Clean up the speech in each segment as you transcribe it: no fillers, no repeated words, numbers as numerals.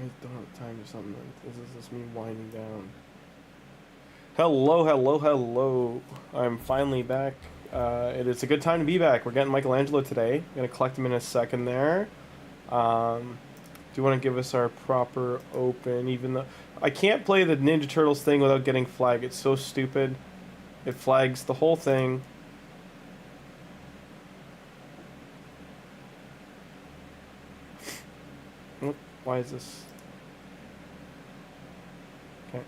I don't have time or something. This is just me winding down. Hello, hello, hello. I'm finally back. It is a good time to be back. We're getting Michelangelo today. I'm going to collect him in a second there. Do you want to give us our proper open? Even though I can't play the Ninja Turtles thing without getting flagged. It's so stupid. It flags the whole thing. Why is this? Okay.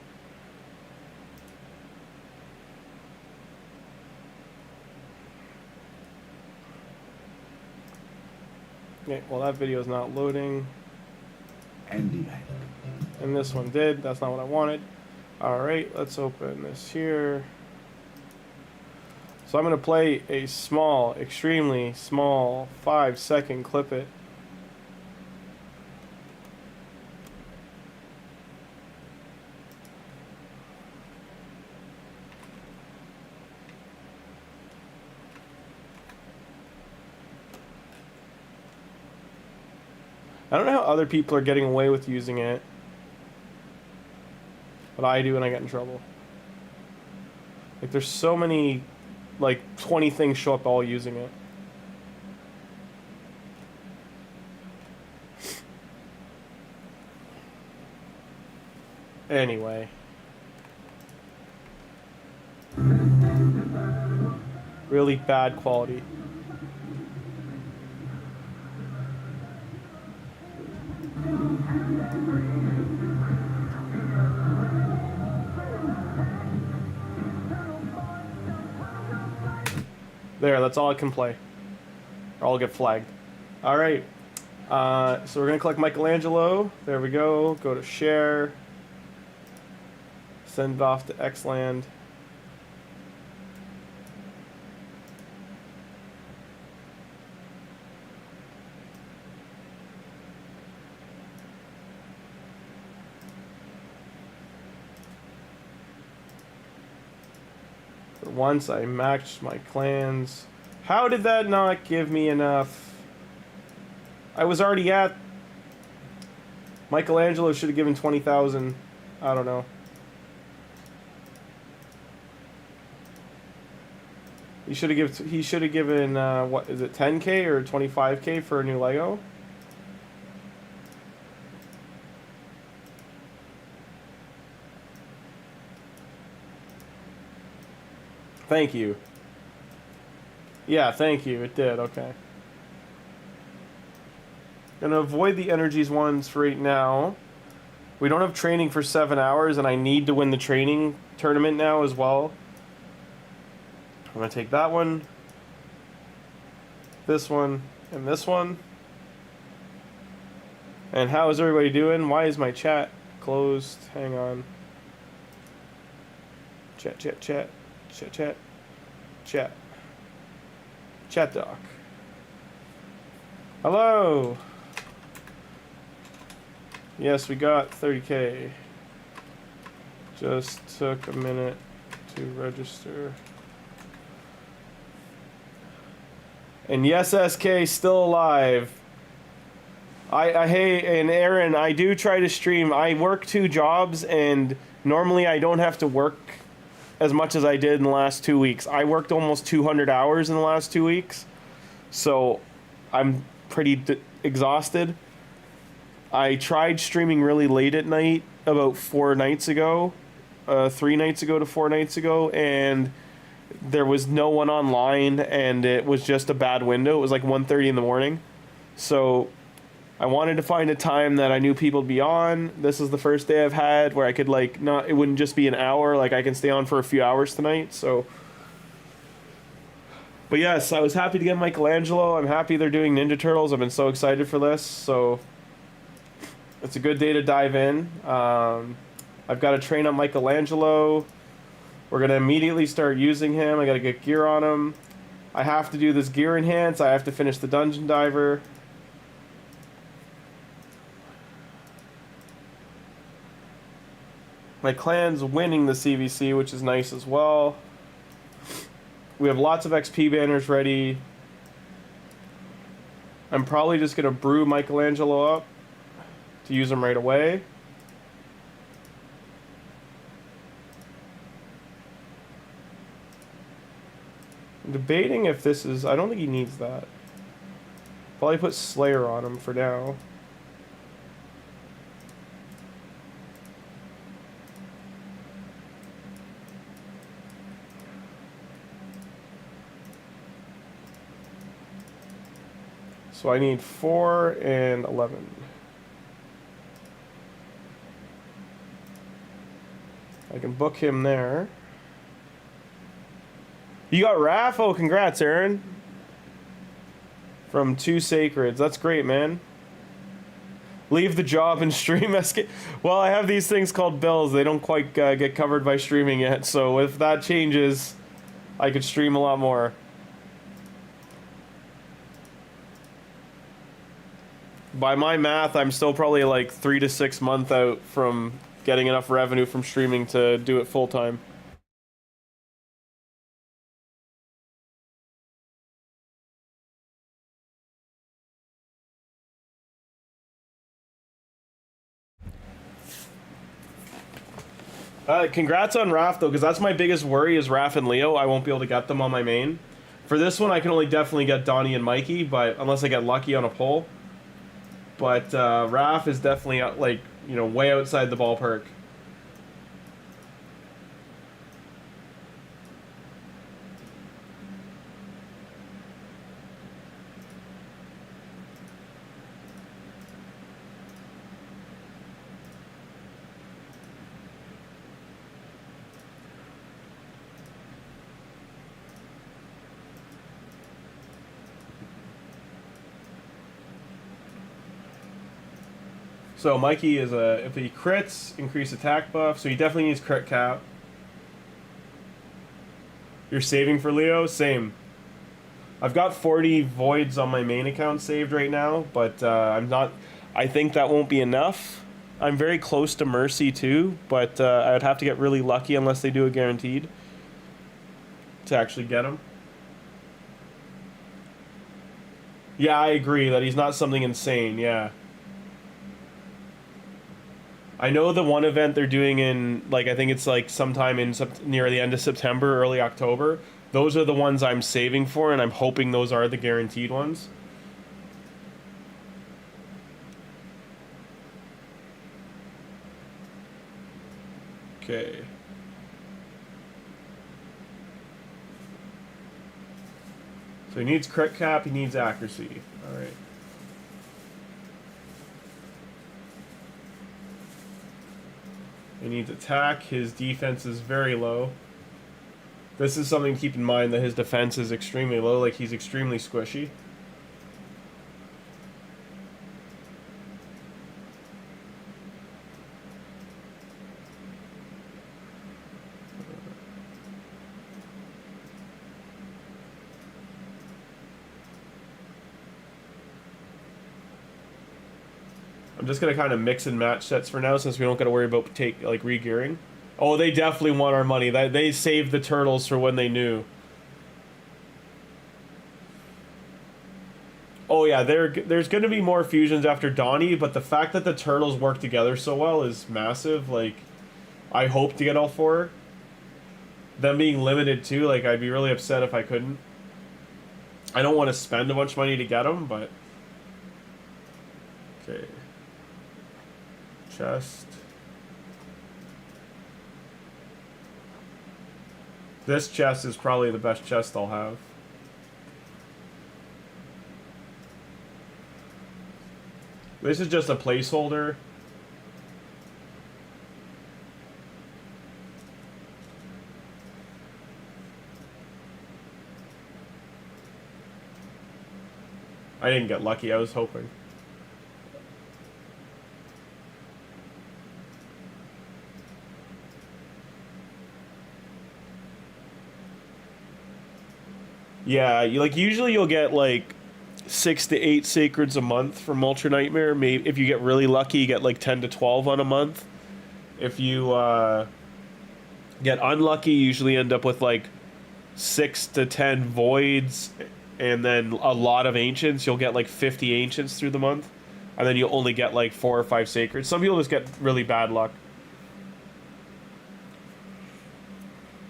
Okay, well that video is not loading. And this one did. That's not what I wanted. Alright, let's open this here. So I'm going to play a small, extremely small 5-second clip it. I don't know how other people are getting away with using it, but I do and I get in trouble. Like there's so many, like 20 things show up all using it. Anyway. Really bad quality. There, that's all I can play. Or I'll get flagged. Alright. So we're going to collect Michelangelo. There we go. Go to share. Send it off to Xland. Once I matched my clans. How did that not give me enough? I was already at... Michelangelo should have given 20,000. I don't know. He should have given, what is it, 10K or 25K for a new Lego? Thank you. Yeah, thank you. It did. Okay. Gonna avoid the energies ones for right now. We don't have training for 7 hours, and I need to win the training tournament now as well. I'm gonna take that one, this one, and this one. And how is everybody doing? Why is my chat closed? Hang on. Chat, chat, chat. Chat, chat, chat, chat doc. Hello. Yes, we got 30K. Just took a minute to register. And yes, SK still alive. Hey, and Aaron, I do try to stream. I work 2 jobs, and normally I don't have to work as much as I did in the last 2 weeks. I worked almost 200 hours in the last 2 weeks, so I'm pretty exhausted. I tried streaming really late at night about 4 nights ago, 3 nights ago to 4 nights ago, and there was no one online, and it was just a bad window. It was like 1:30 in the morning, so I wanted to find a time that I knew people would be on. This is the first day I've had where I could, like, not, it wouldn't just be an hour, like I can stay on for a few hours tonight, so. But yes, I was happy to get Michelangelo. I'm happy they're doing Ninja Turtles. I've been so excited for this, so it's a good day to dive in. I've got to train up Michelangelo. We're going to immediately start using him. I got to get gear on him. I have to do this gear enhance. I have to finish the Dungeon Diver. My clan's winning the CVC, which is nice as well. We have lots of XP banners ready. I'm probably just going to brew Michelangelo up. to use them right away. I'm debating if this is... I don't think he needs that. Probably put Slayer on him for now. So I need 4 and 11. I can book him there. You got Raph? Oh, congrats, Aaron. From 2 Sacreds. That's great, man. Leave the job and stream escape. Well, I have these things called bills. They don't quite get covered by streaming yet. So if that changes, I could stream a lot more. By my math, I'm still probably like 3 to 6 months out from getting enough revenue from streaming to do it full time. Congrats on Raph though, because that's my biggest worry is Raph and Leo. I won't be able to get them on my main. For this one, I can only definitely get Donnie and Mikey, but unless I get lucky on a pull. But Raph is definitely like, you know, way outside the ballpark. So Mikey is if he crits, increase attack buff, so he definitely needs crit cap. You're saving for Leo? Same. I've got 40 voids on my main account saved right now, but I'm not... I think that won't be enough. I'm very close to Mercy too, but I would have to get really lucky unless they do a guaranteed to actually get him. Yeah, I agree that he's not something insane, yeah. I know the one event they're doing in, like, I think it's like sometime in near the end of September, early October. Those are the ones I'm saving for, and I'm hoping those are the guaranteed ones. Okay. So he needs crit cap, he needs accuracy. Alright. He needs attack. His defense is very low. This is something to keep in mind, that his defense is extremely low, like he's extremely squishy. I'm just gonna kind of mix and match sets for now, since we don't gotta worry about re-gearing. Oh, they definitely want our money. They saved the turtles for when they knew. Oh yeah, there's gonna be more fusions after Donnie, but the fact that the turtles work together so well is massive. Like, I hope to get all 4. Them being limited too, like, I'd be really upset if I couldn't. I don't want to spend a bunch of money to get them, but... Okay. Chest. This chest is probably the best chest I'll have. This is just a placeholder. I didn't get lucky, I was hoping. Yeah, usually you'll get like 6 to 8 sacreds a month from Ultra Nightmare. Maybe if you get really lucky, you get like 10 to 12 on a month. If you get unlucky, you usually end up with like 6 to 10 voids, and then a lot of ancients. You'll get like 50 ancients through the month. and then you'll only get like 4 or 5 sacred. Some people just get really bad luck.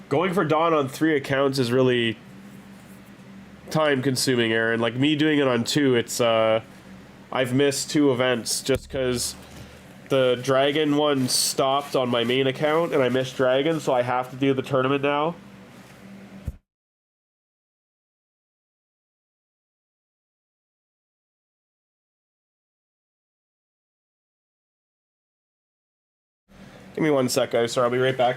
Going for Dawn on 3 accounts is really time consuming, Aaron. Like me doing it on 2, it's I've missed 2 events just because the dragon one stopped on my main account and I missed dragon, so I have to do the tournament now. Give me 1 sec, guys. Sorry, I'll be right back.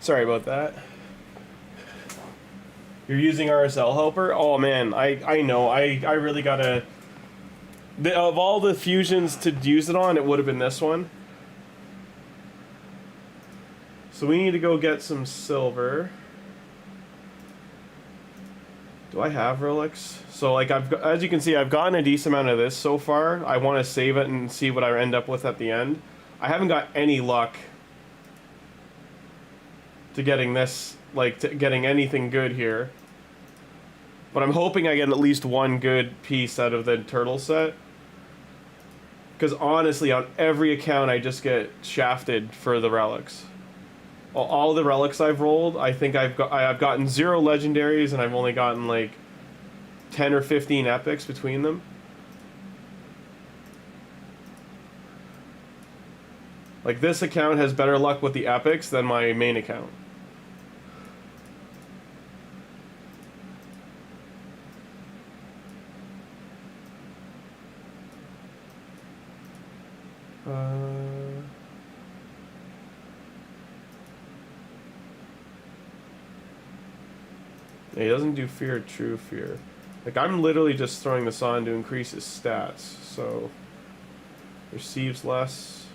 Sorry about that. You're using RSL Helper? Oh man, I know. I really gotta... of all the fusions to use it on, it would have been this one. So we need to go get some silver. Do I have relics? So like as you can see, I've gotten a decent amount of this so far. I want to save it and see what I end up with at the end. I haven't got any luck to getting this, like, to getting anything good here. But I'm hoping I get at least 1 good piece out of the turtle set. Because honestly, on every account, I just get shafted for the relics. All the relics I've rolled, I think I've gotten 0 legendaries, and I've only gotten, like, 10 or 15 epics between them. Like, this account has better luck with the epics than my main account. He doesn't do fear, true fear. Like, I'm literally just throwing this on to increase his stats, so... receives less.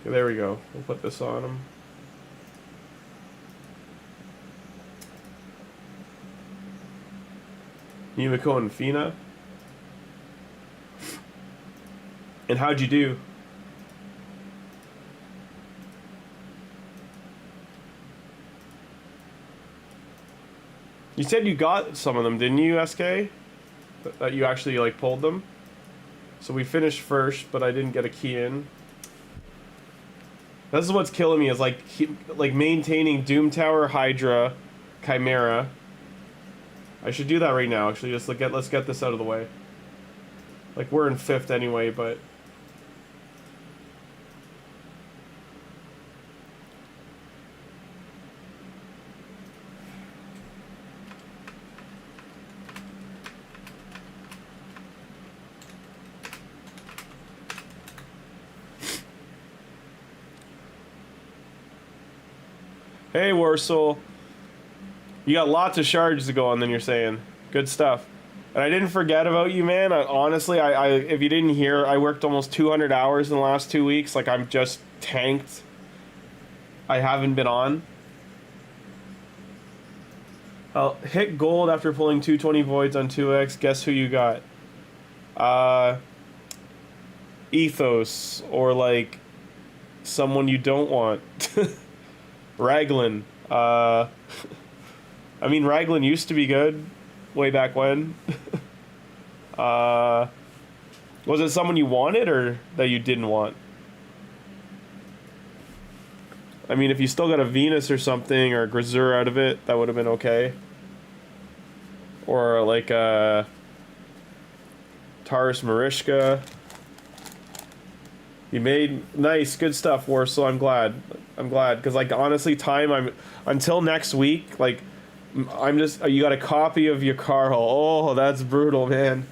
Okay, there we go. We'll put this on him. Yumiko and Fina. And how'd you do? You said you got some of them, didn't you, SK? That you actually, like, pulled them? So we finished first, but I didn't get a key in. This is what's killing me, is, like, maintaining Doom Tower, Hydra, Chimera. I should do that right now, actually. Just let's get this out of the way. Like, we're in 5th anyway, but... Hey, Warsoul. You got lots of shards to go on, then you're saying. Good stuff. And I didn't forget about you, man. Honestly, if you didn't hear, I worked almost 200 hours in the last 2 weeks. Like, I'm just tanked. I haven't been on. I'll hit gold after pulling 220 voids on 2x. Guess who you got? Ethos. Or, like, someone you don't want. Raglan. I mean, Raglan used to be good way back when. Was it someone you wanted or that you didn't want? I mean, if you still got a Venus or something or a Grimmzilla out of it, that would have been okay. Or like a Taurus Marishka. You made nice, good stuff, Warsaw. I'm glad. I'm glad because, like, honestly, until next week. Like, I'm just. You got a copy of your Carl. Oh, that's brutal, man.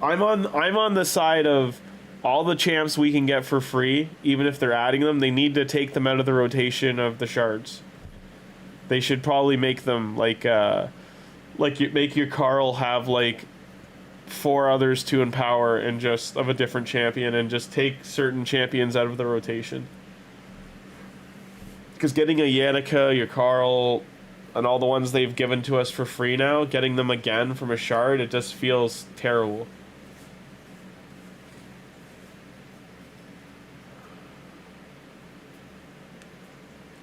I'm on the side of all the champs we can get for free, even if they're adding them. They need to take them out of the rotation of the shards. They should probably make them make your Carl have like 4 others to empower and just of a different champion, and just take certain champions out of the rotation. Because getting a Yannicka, your Carl, and all the ones they've given to us for free now, getting them again from a shard, it just feels terrible.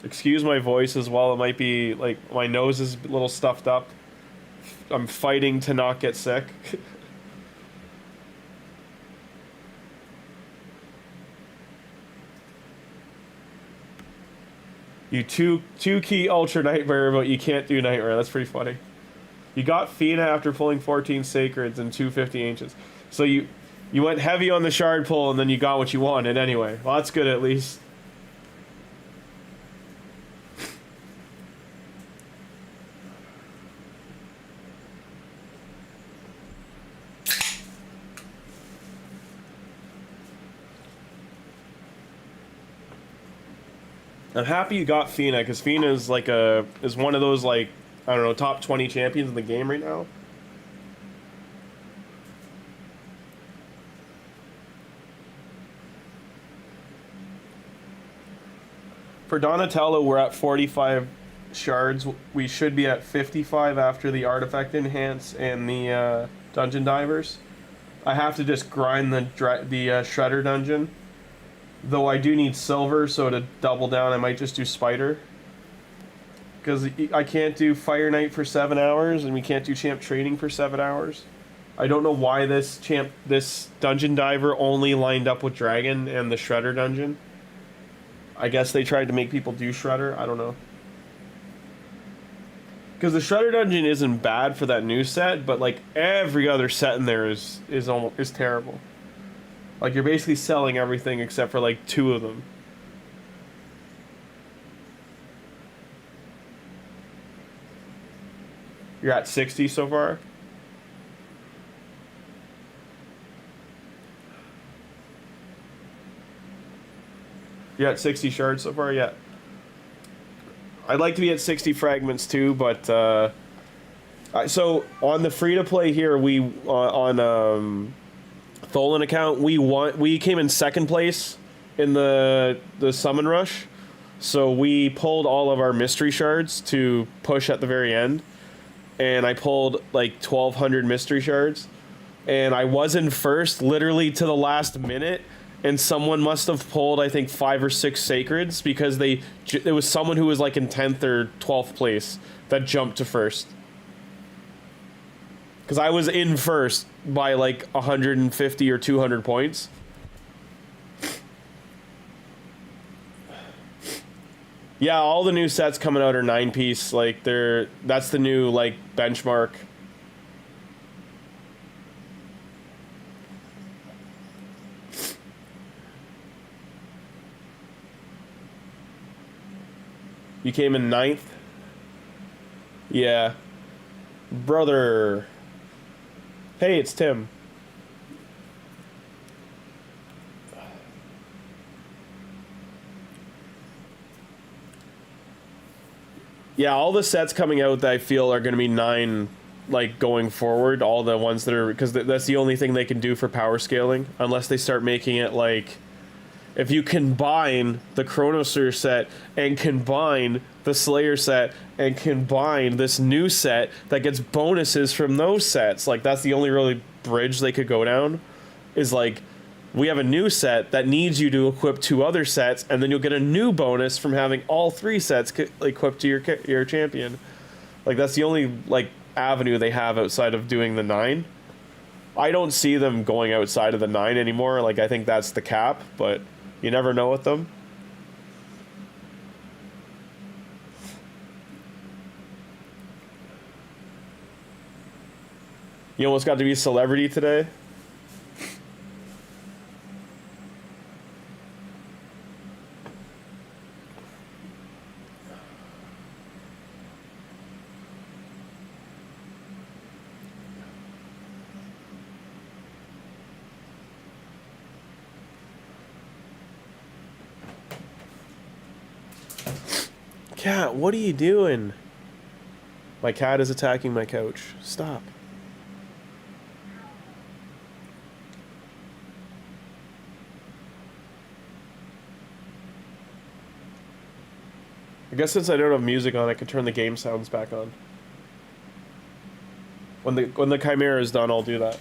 Excuse my voice as well. It might be like my nose is a little stuffed up. I'm fighting to not get sick. You two key Ultra Nightmare, but you can't do Nightmare. That's pretty funny. You got Fina after pulling 14 Sacreds and 250 Ancients. So you went heavy on the shard pull, and then you got what you wanted anyway. Well, that's good at least. I'm happy you got Fina, because Fina is like is one of those, like, I don't know, top 20 champions in the game right now. For Donatello, we're at 45 shards. We should be at 55 after the Artifact Enhance and the Dungeon Divers. I have to just grind the Shredder dungeon. Though I do need silver, so to double down, I might just do Spider. Because I can't do Fire Knight for 7 hours, and we can't do Champ Training for 7 hours. I don't know why this Dungeon Diver only lined up with Dragon and the Shredder dungeon. I guess they tried to make people do Shredder. I don't know. Because the Shredder dungeon isn't bad for that new set, but like every other set in there is terrible. Like, you're basically selling everything except for, like, 2 of them. You're at 60 so far? You're at 60 shards so far? Yeah. I'd like to be at 60 fragments, too, but, so, on the free-to-play here, on Tholin account, we came in 2nd place in the summon rush, so we pulled all of our mystery shards to push at the very end, and I pulled like 1,200 mystery shards, and I was in first literally to the last minute, and someone must have pulled, I think, 5 or 6 sacreds, because it was someone who was like in 10th or 12th place that jumped to first. Because I was in first by like 150 or 200 points. Yeah, all the new sets coming out are 9-piece. Like, that's the new, like, benchmark. You came in 9th? Yeah. Brother. Hey, it's Tim. Yeah, all the sets coming out that I feel are going to be 9, like, going forward. All the ones that are... Because that's the only thing they can do for power scaling. Unless they start making it, like... If you combine the Chronosphere set and combine the Slayer set and combine this new set that gets bonuses from those sets, like, that's the only really bridge they could go down, is like, we have a new set that needs you to equip 2 other sets, and then you'll get a new bonus from having all 3 sets equipped to your champion. Like, that's the only, like, avenue they have outside of doing the 9. I don't see them going outside of the 9 anymore. Like, I think that's the cap, but you never know with them. You almost got to be a celebrity today. Cat, what are you doing? My cat is attacking my couch. Stop. I guess since I don't have music on, I could turn the game sounds back on. When the Chimera is done, I'll do that.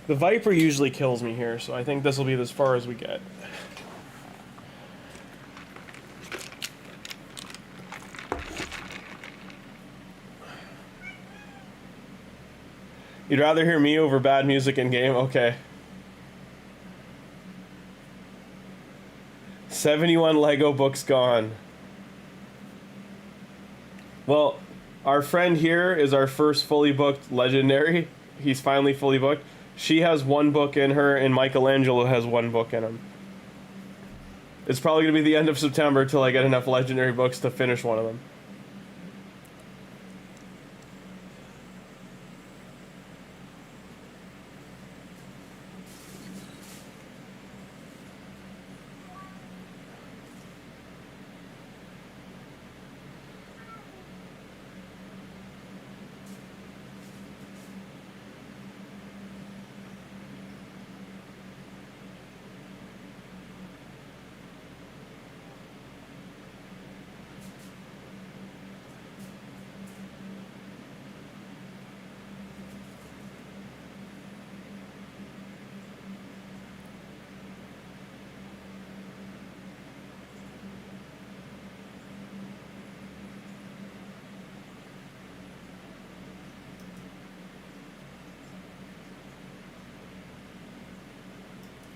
The Viper usually kills me here, so I think this will be as far as we get. You'd rather hear me over bad music in game? Okay. 71 Lego books gone. Well, our friend here is our first fully booked legendary. He's finally fully booked. She has one book in her, and Michelangelo has one book in him. It's probably going to be the end of September till I get enough legendary books to finish one of them.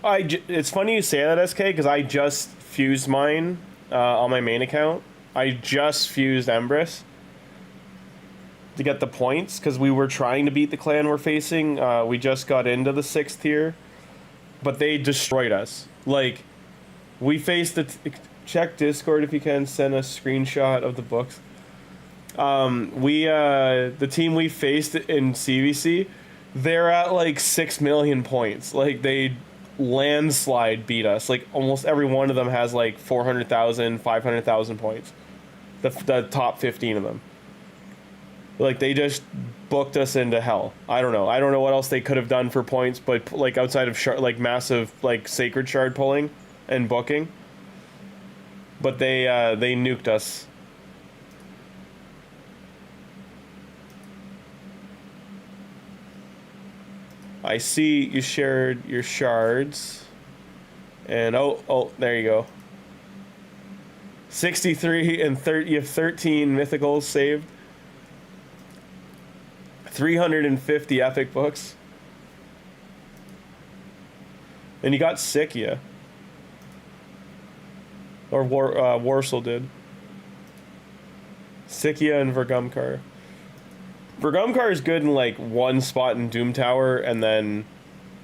It's funny you say that, SK, because I just fused mine on my main account. I just fused Empress to get the points, because we were trying to beat the clan we're facing. We just got into the 6th tier, but they destroyed us. Like, we faced the... check Discord if you can, send a screenshot of the books. The team we faced in CVC, they're at like 6 million points. Like, they... landslide beat us. Like almost every one of them has like 400,000, 500,000 points. The top 15 of them. Like they just booked us into hell. I don't know what else they could have done for points, but like outside of like massive like sacred shard pulling and booking. But they nuked us. I see you shared your shards. And oh, there you go. 63 and 30, you have 13 mythicals saved. 350 epic books. And you got Sikia. Or Warsel did. Sikia and Vergumkar. Vergumkar is good in like one spot in Doom Tower and then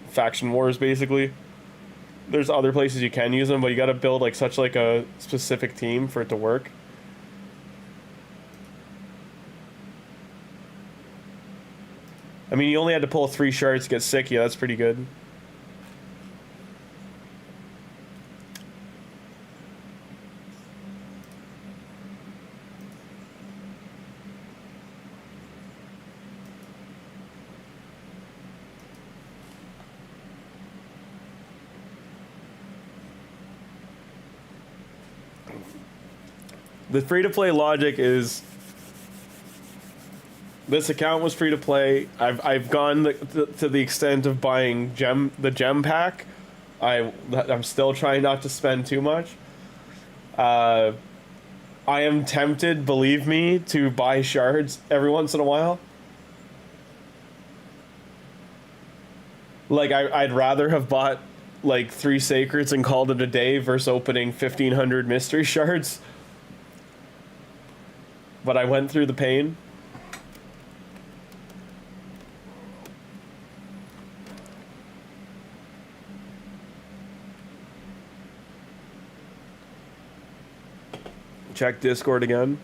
Faction Wars basically. There's other places you can use them, but you gotta build like such like a specific team for it to work. I mean, you only had to pull 3 shards to get Sikia, that's pretty good. The free-to-play logic is this account was free to play. I've gone to the extent of buying the gem pack. I'm still trying not to spend too much. I am tempted, believe me, to buy shards every once in a while. Like I'd rather have bought like 3 sacreds and called it a day versus opening 1,500 mystery shards. But I went through the pain. Check Discord again.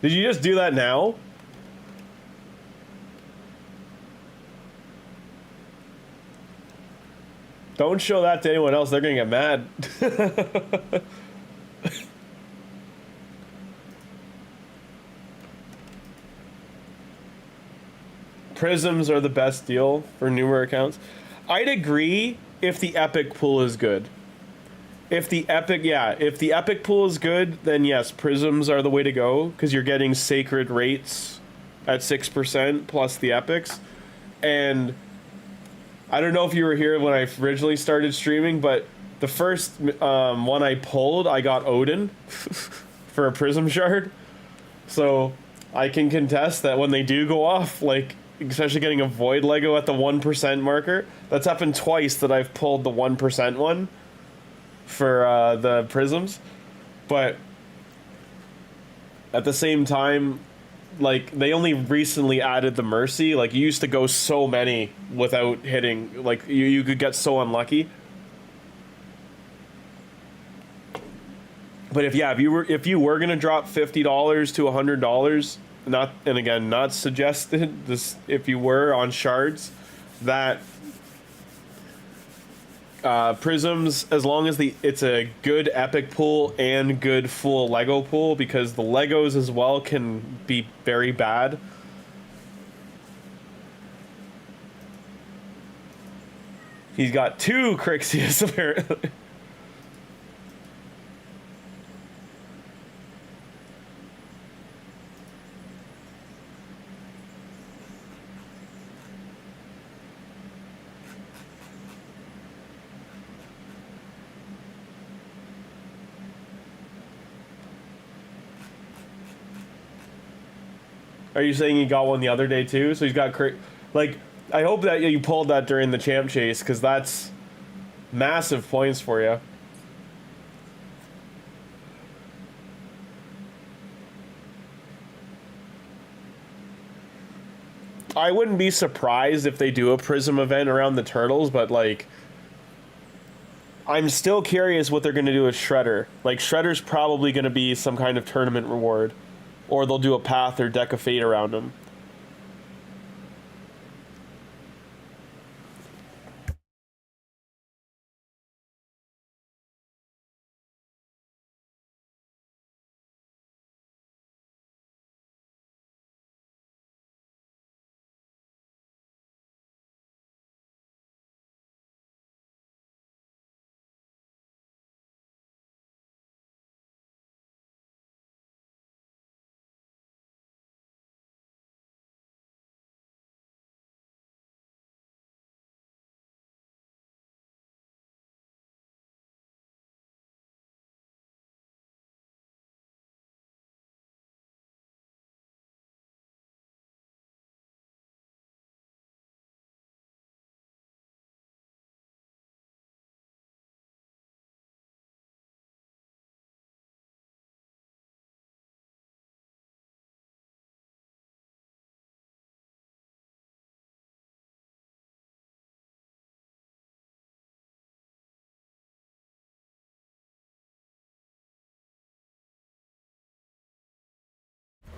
Did you just do that now? Don't show that to anyone else, they're gonna get mad. Prisms are the best deal for newer accounts. I'd agree if the epic pool is good. If the epic pool is good, then yes, prisms are the way to go because you're getting sacred rates at 6% plus the epics. And I don't know if you were here when I originally started streaming, but the first one I pulled, I got Odin for a prism shard. So I can contest that when they do go off, like, especially getting a Void Lego at the 1% marker, that's happened twice that I've pulled the 1% one for the prisms. But at the same time, like, they only recently added the Mercy. Like, you used to go so many without hitting. Like, you could get so unlucky. But if you were gonna drop $50 to $100, not suggested, this if you were on shards, that prisms, as long as it's a good epic pool and good full Lego pool, because the Legos as well can be very bad. He's got 2 Crixius apparently. Are you saying he got one the other day too? So he's got like, I hope that you pulled that during the champ chase, because that's massive points for you. I wouldn't be surprised if they do a Prism event around the Turtles, but like, I'm still curious what they're going to do with Shredder. Like, Shredder's probably going to be some kind of tournament reward. Or they'll do a path or deck of fate around him.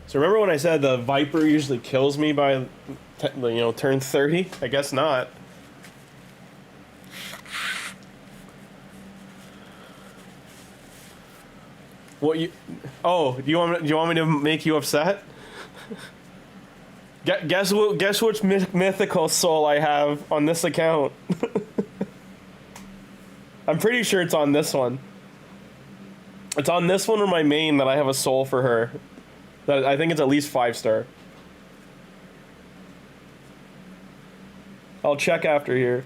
So remember when I said the Viper usually kills me by, you know, turn 30? I guess not. What you? Oh, do you want me to make you upset? Guess what? Guess which mythical soul I have on this account. I'm pretty sure it's on this one. It's on this one or my main that I have a soul for her. That I think it's at least 5-star. I'll check after here.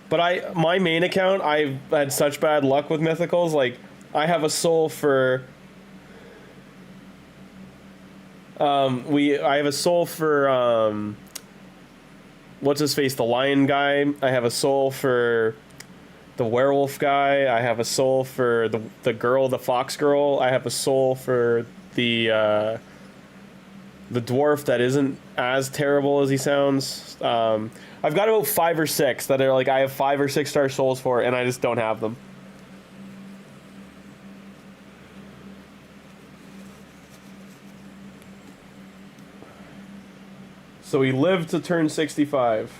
But my main account, I've had such bad luck with mythicals. Like, I have a soul for... I have a soul for, what's his face, the lion guy. I have a soul for the werewolf guy. I have a soul for the girl, the fox girl. I have a soul for the dwarf that isn't as terrible as he sounds. I've got about 5 or 6 that are like, I have 5 or 6-star souls for, and I just don't have them. So he lived to turn 65.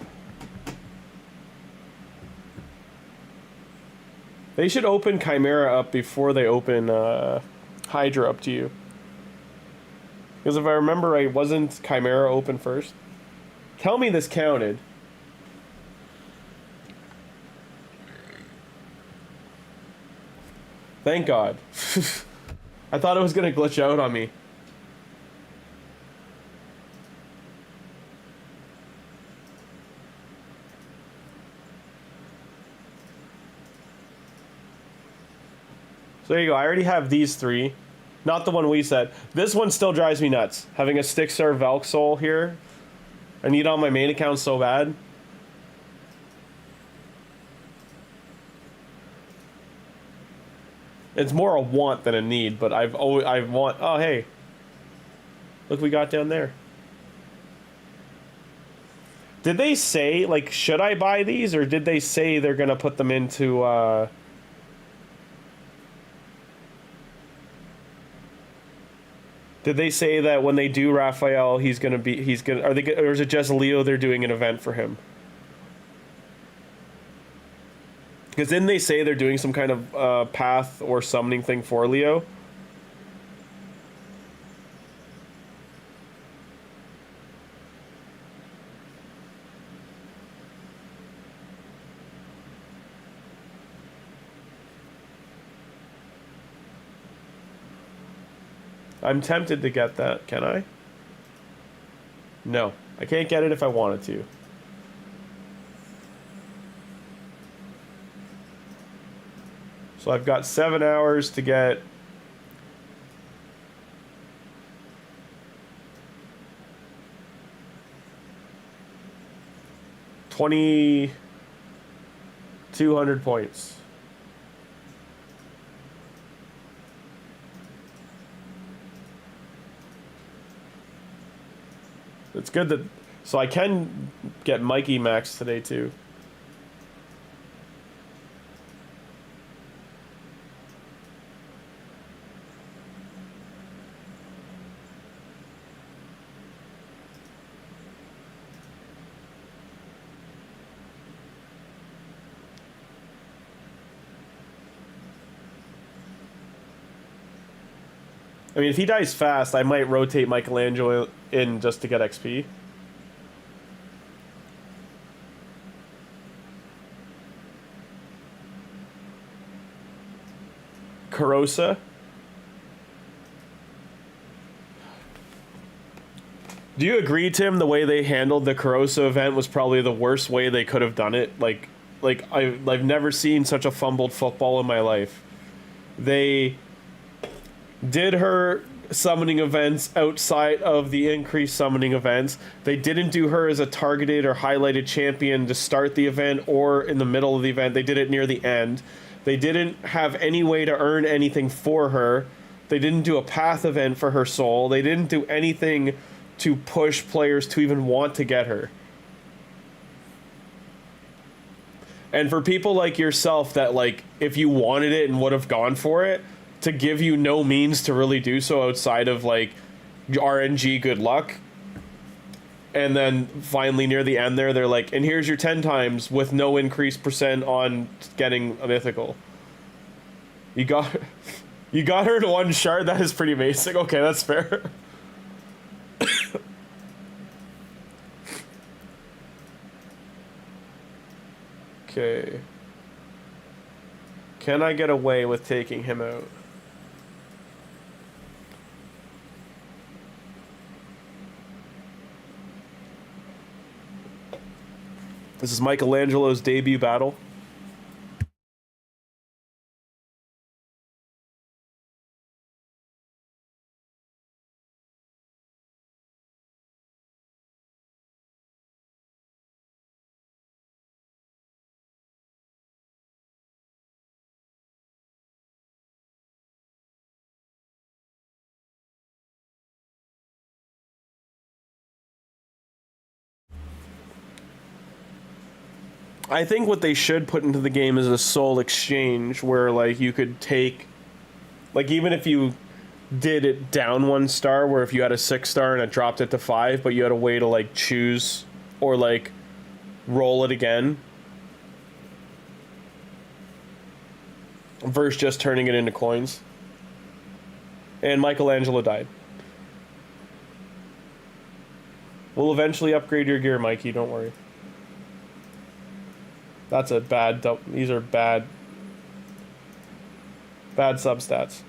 They should open Chimera up before they open Hydra up to you. Because if I remember right, wasn't Chimera open first? Tell me this counted. Thank God. I thought it was going to glitch out on me. So there you go. I already have these 3. Not the one we said. This one still drives me nuts. Having a 6-star Valk soul here. I need on my main account so bad. It's more a want than a need, but I want... Oh, hey. Look what we got down there. Did they say, like, should I buy these? Or did they say they're going to put them into... Did they say that when they do Raphael, or is it just Leo they're doing an event for him? Because didn't they say they're doing some kind of path or summoning thing for Leo? I'm tempted to get that. Can I? No. I can't get it if I wanted to. So I've got 7 hours to get... $2,200 points. It's good that... So I can get Mikey max today, too. I mean, if he dies fast, I might rotate Michelangelo in just to get XP. Carosa. Do you agree, Tim, the way they handled the Carosa event was probably the worst way they could have done it? Like I've never seen such a fumbled football in my life. They did her summoning events outside of the increased summoning events. They didn't do her as a targeted or highlighted champion to start the event or in the middle of the event. They did it near the end. They didn't have any way to earn anything for her. They didn't do a path event for her soul. They didn't do anything to push players to even want to get her. And for people like yourself that, like, if you wanted it and would have gone for it, to give you no means to really do so outside of like RNG good luck. And then finally near the end there, they're like, and here's your 10 times with no increased percent on getting a mythical. You got her to one shard? That is pretty basic. Okay, that's fair. Okay. Can I get away with taking him out? This is Michelangelo's debut battle. I think what they should put into the game is a soul exchange where, like, you could take, like, even if you did it down 1 star, where if you had a 6 star and it dropped it to 5, but you had a way to, like, choose or, like, roll it again versus just turning it into coins. And Michelangelo died. We'll eventually upgrade your gear, Mikey, don't worry. That's a bad... These are bad... Bad substats.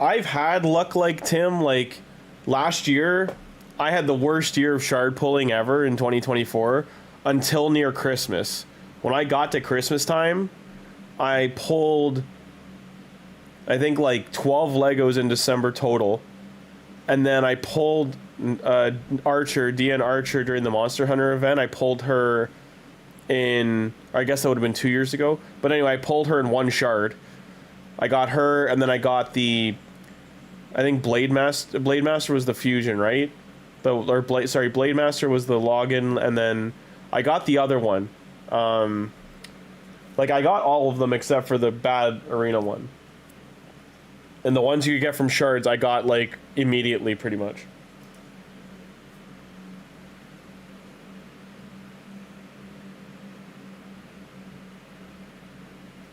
I've had luck like Tim. Like, last year, I had the worst year of shard pulling ever in 2024 until near Christmas. When I got to Christmas time, I pulled, I think, like 12 Legos in December total. And then I pulled Archer, DN Archer, during the Monster Hunter event. I pulled her in, I guess that would have been 2 years ago. But anyway, I pulled her in 1 shard. I got her, and then I got the, I think Blade Master was the fusion, right? Blade Master was the login, and then I got the other one. Like, I got all of them except for the bad arena one. And the ones you get from shards, I got, like, immediately, pretty much.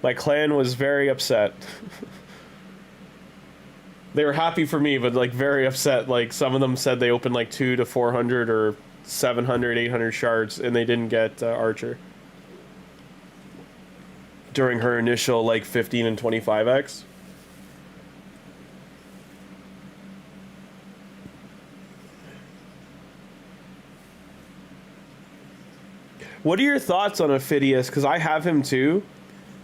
My clan was very upset. They were happy for me, but, like, very upset. Like, some of them said they opened, like, 200 to 400 or 700, 800 shards, and they didn't get Archer during her initial, like, 15 and 25x. What are your thoughts on Ophidius? Because I have him too,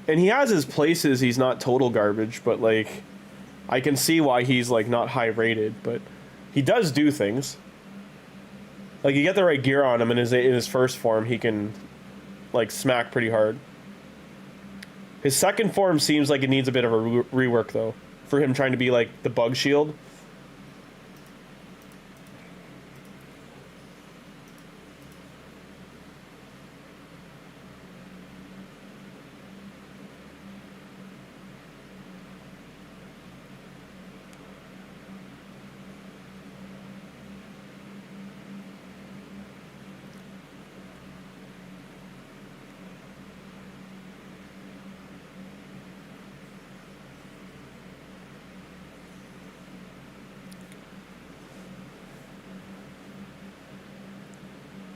and he has his places. He's not total garbage, but, like, I can see why he's, like, not high rated, but he does do things. Like, you get the right gear on him, and in his first form, he can, like, smack pretty hard. His second form seems like it needs a bit of a rework, though, for him trying to be, like, the bug shield.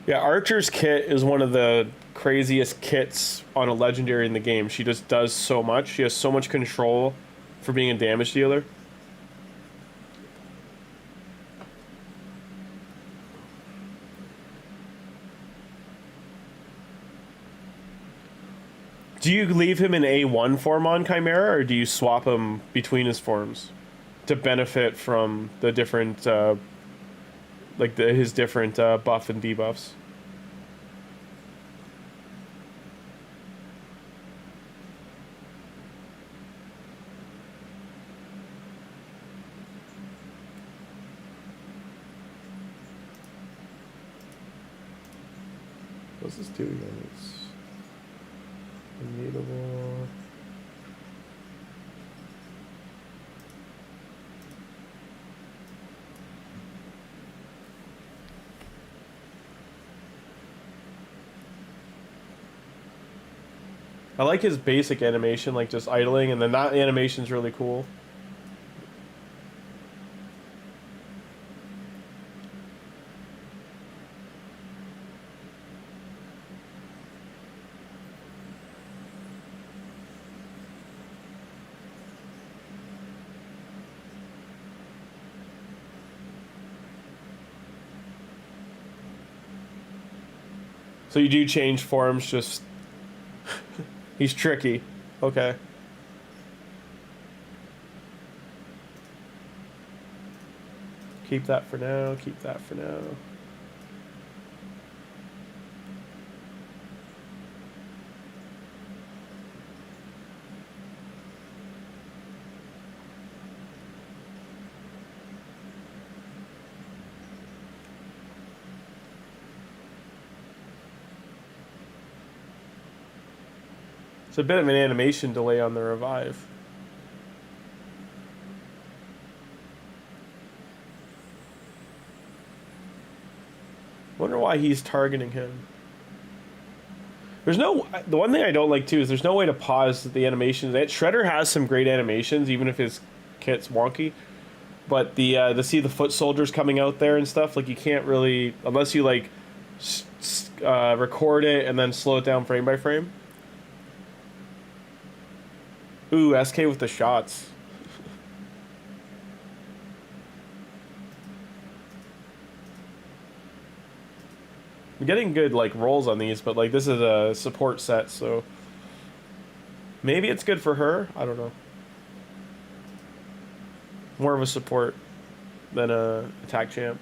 Yeah, Archer's kit is one of the craziest kits on a legendary in the game. She just does so much. She has so much control for being a damage dealer. Do you leave him in A1 form on Chimera, or do you swap him between his forms to benefit from the different, his different buff and debuffs? What's this do again? It's immutable. I like his basic animation, like just idling, and then that animation's really cool. So you do change forms, just... He's tricky. Okay. Keep that for now, keep that for now. It's a bit of an animation delay on the revive. Wonder why he's targeting him. There's no... The one thing I don't like too is there's no way to pause the animations. Shredder has some great animations, even if his kit's wonky. But the see the foot soldiers coming out there and stuff, like you can't really, unless you like record it and then slow it down frame by frame. Ooh, SK with the shots. I'm getting good like rolls on these, but like this is a support set, so maybe it's good for her. I don't know. More of a support than a attack champ.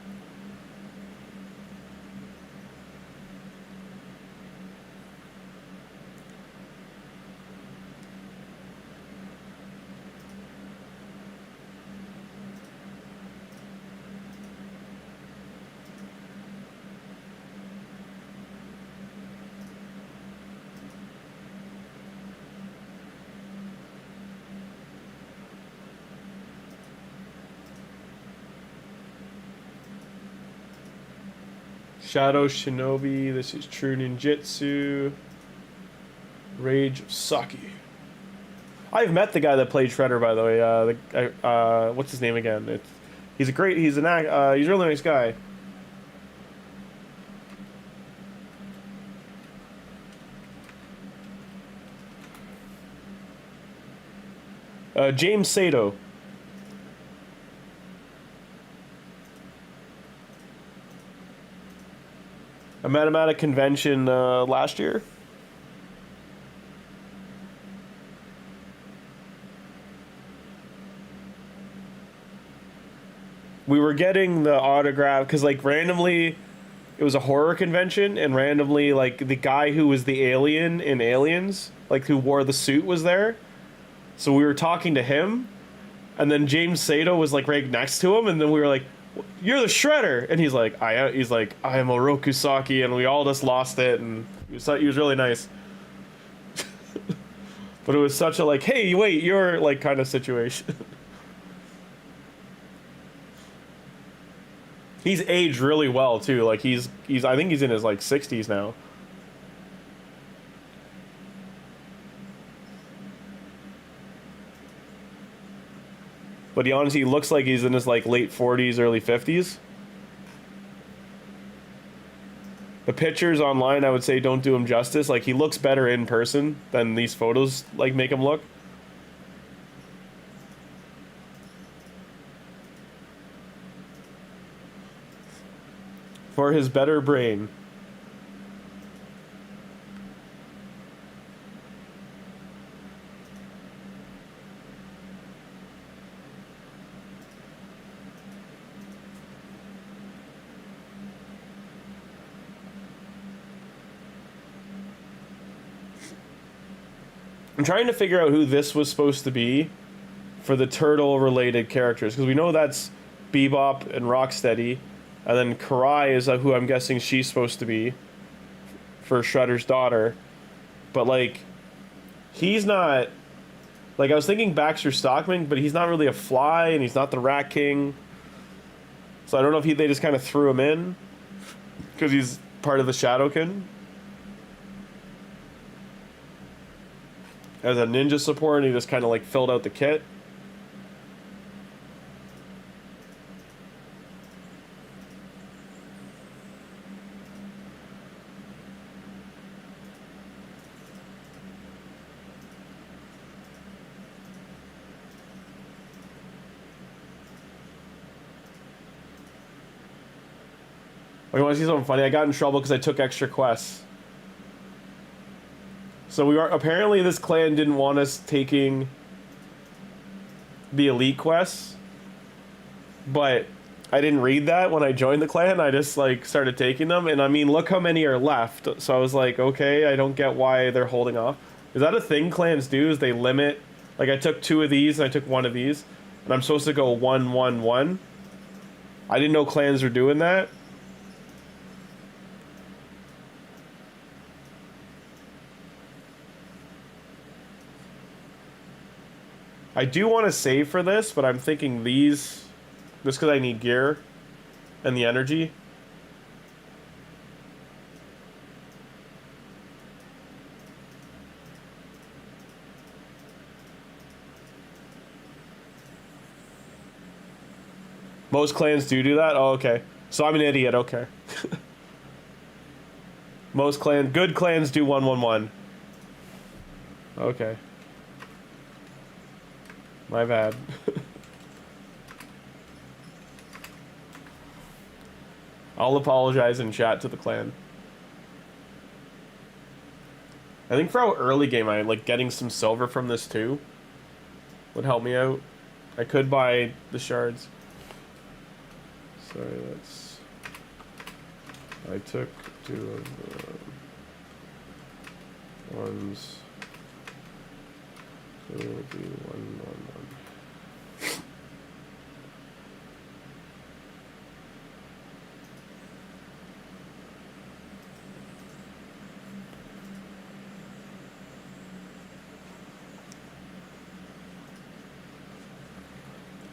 Shadow Shinobi, this is True Ninjutsu. Rage of Saki. I've met the guy that played Shredder, by the way. What's his name again? He's a really nice guy. James Sato. I met him at a convention last year. We were getting the autograph because, like, randomly, it was a horror convention, and randomly, like, the guy who was the alien in Aliens, like, who wore the suit, was there. So we were talking to him, and then James Sato was, like, right next to him, and then we were like, "You're the Shredder," and he's like, "I am Oroku Saki," and we all just lost it, and he was really nice. But it was such a like, "Hey, wait, you're," like, kind of situation. He's aged really well too. Like he's I think he's in his like 60s now. But he honestly looks like he's in his like late 40s, early 50s. The pictures online, I would say, don't do him justice. Like, he looks better in person than these photos like make him look. For his better brain. I'm trying to figure out who this was supposed to be for the turtle-related characters, because we know that's Bebop and Rocksteady, and then Karai is who I'm guessing she's supposed to be for Shredder's daughter. But, like, he's not... Like, I was thinking Baxter Stockman, but he's not really a fly, and he's not the Rat King. So I don't know if they just kind of threw him in because he's part of the Shadowkin. As a ninja support, and he just kind of, like, filled out the kit. You want to see something funny? I got in trouble because I took extra quests. So apparently this clan didn't want us taking the elite quests, but I didn't read that when I joined the clan. I just like started taking them, and I mean, look how many are left. So I was like, okay, I don't get why they're holding off. Is that a thing clans do? Is they limit? Like I took 2 of these and I took 1 of these, and I'm supposed to go 1, 1, 1. I didn't know clans were doing that. I do want to save for this, but I'm thinking these, just because I need gear and the energy. Most clans do that? Oh, okay. So I'm an idiot, okay. Most good clans do 1, 1, 1. Okay. My bad. I'll apologize in chat to the clan. I think for how early game I like getting some silver from this too would help me out. I could buy the shards. Sorry, that's... I took 2 of the ones. So it would be 1, 1, 1.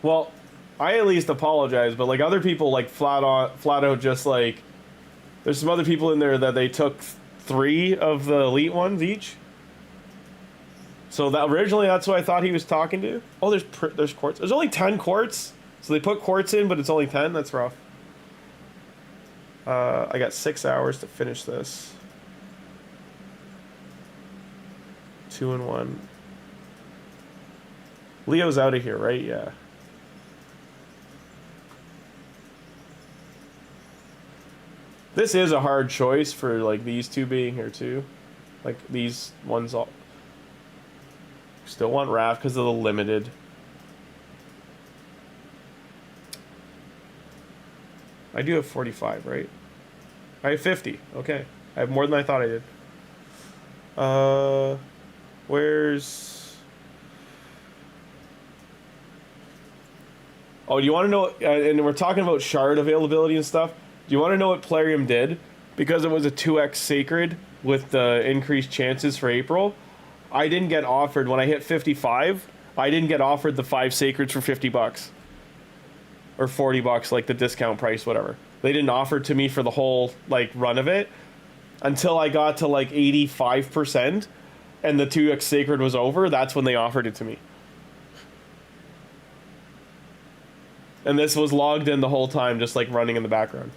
Well, I at least apologize, but like other people like flat out just like there's some other people in there that they took 3 of the elite ones each. So that originally that's what I thought he was talking to. Oh, there's quartz. There's only 10 quartz. So they put quartz in, but it's only 10. That's rough. I got 6 hours to finish this. 2 and 1. Leo's out of here, right? Yeah. This is a hard choice for like these 2 being here too. Like these ones all. Still want Raph because of the limited. I do have 45, right? I have 50. Okay. I have more than I thought I did. Where's... Oh, do you want to know... and we're talking about shard availability and stuff. Do you want to know what Plarium did? Because it was a 2x sacred with the increased chances for April. I didn't get offered, when I hit 55, I didn't get offered the 5 sacreds for 50 bucks. Or 40 bucks, like the discount price, whatever. They didn't offer it to me for the whole, like, run of it. Until I got to, like, 85%, and the 2x sacred was over, that's when they offered it to me. And this was logged in the whole time, just, like, running in the background.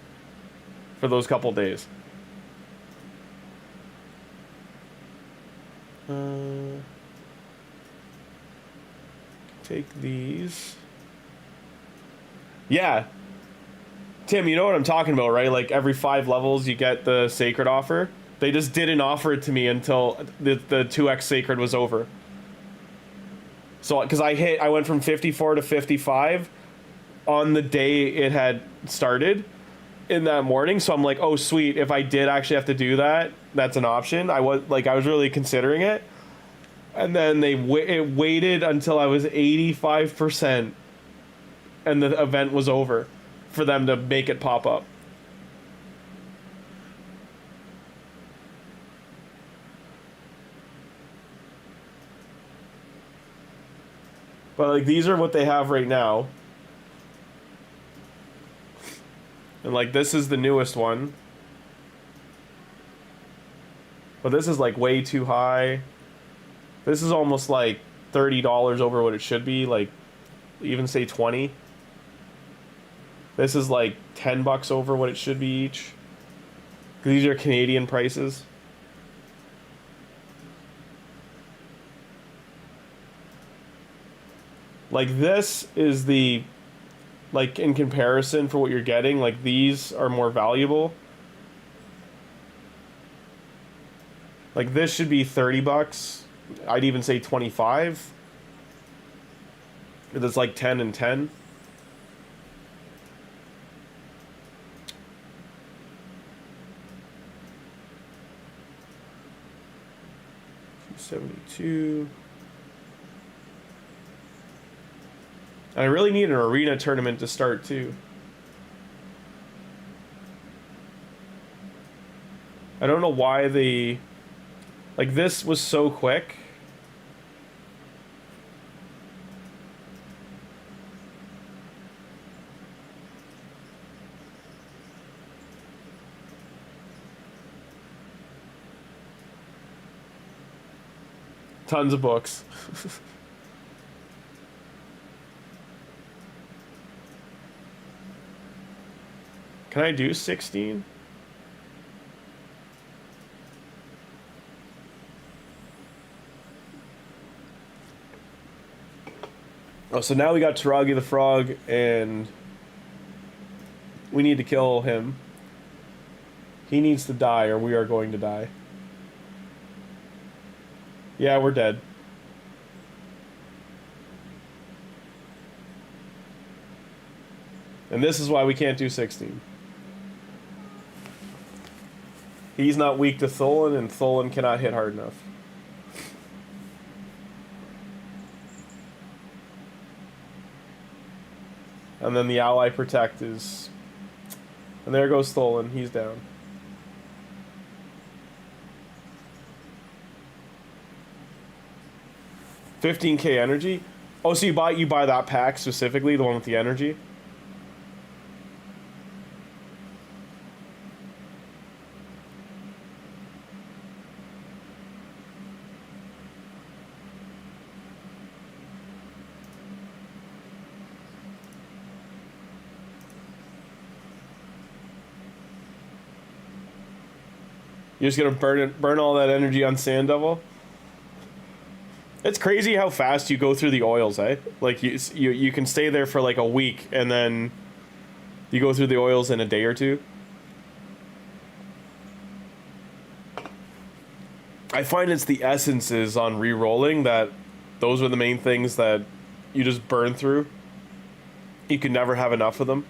For those couple days. Take these. Yeah. Tim, you know what I'm talking about, right? Like every 5 levels you get the sacred offer. They just didn't offer it to me until the 2x sacred was over. So, because I went from 54 to 55 on the day it had started in that morning. So I'm like, oh sweet, if I did actually have to do that, that's an option. I was really considering it. And then it waited until I was 85% and the event was over for them to make it pop up. But like these are what they have right now. And like this is the newest one. But this is like way too high. This is almost like $30 over what it should be, like even say 20. This is like $10 over what it should be each. These are Canadian prices. Like this is the, like in comparison for what you're getting, like these are more valuable. Like this should be $30. I'd even say 25. It's like 10 and 10. $72. And I really need an arena tournament to start too. I don't know why the, like this was so quick. Tons of books. Can I do 16? Oh, so now we got Taragi the Frog, and we need to kill him. He needs to die, or we are going to die. Yeah, we're dead. And this is why we can't do 16. He's not weak to Tholin, and Tholin cannot hit hard enough. And then the ally protect is... And there goes Tholin, he's down. $15K energy? Oh, so you buy that pack specifically, the one with the energy? You're just gonna burn all that energy on Sand Devil? It's crazy how fast you go through the oils, eh? Like you can stay there for like a week and then you go through the oils in a day or two. I find it's the essences on re-rolling that those are the main things that you just burn through. You can never have enough of them.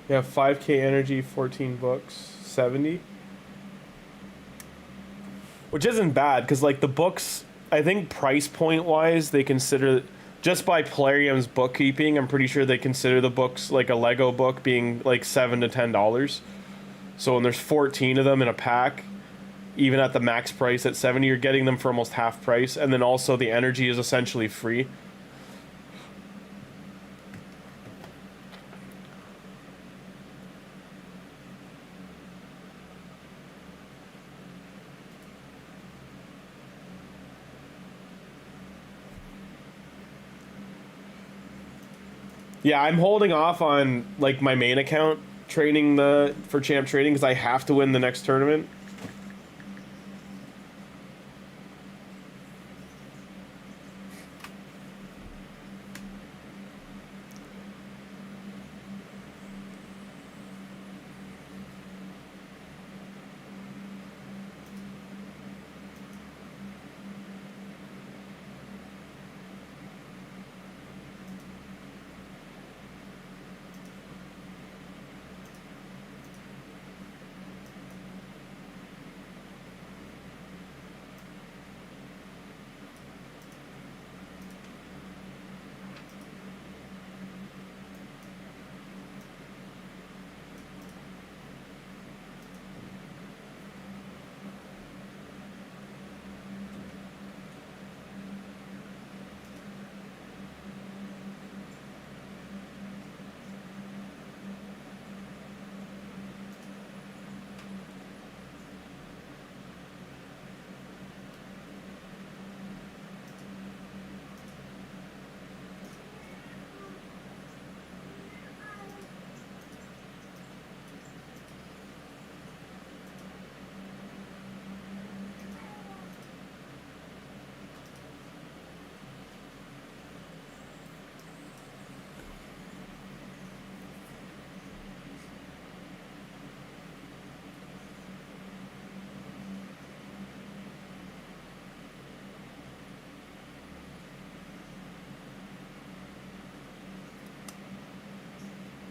You have 5K energy, 14 books, 70. Which isn't bad, because like the books, I think price point wise, they consider, just by Plarium's bookkeeping, I'm pretty sure they consider the books like a Lego book being like $7 to $10. So when there's 14 of them in a pack, even at the max price at 70, you're getting them for almost half price. And then also the energy is essentially free. Yeah, I'm holding off on like my main account training for champ trading because I have to win the next tournament.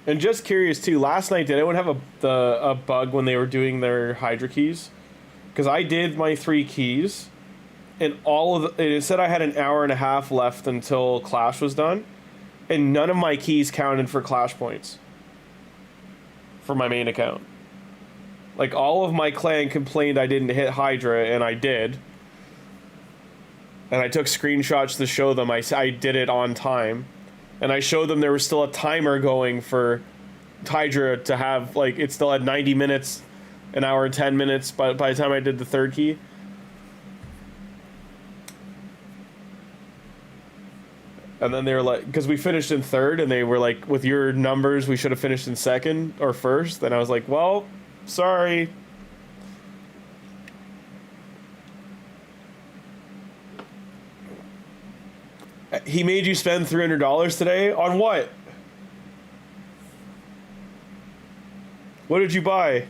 And just curious too, last night did anyone have a bug when they were doing their Hydra keys? Because I did my 3 keys, and it said I had an hour and a half left until Clash was done, and none of my keys counted for Clash points for my main account. Like all of my clan complained I didn't hit Hydra, and I did. And I took screenshots to show them I did it on time. And I showed them there was still a timer going for Hydra to have, like, it still had 90 minutes, an hour and 10 minutes by the time I did the 3rd key. And then they were like, because we finished in 3rd, and they were like, with your numbers, we should have finished in 2nd or 1st. And I was like, well, sorry. He made you spend $300 today? On what? What did you buy?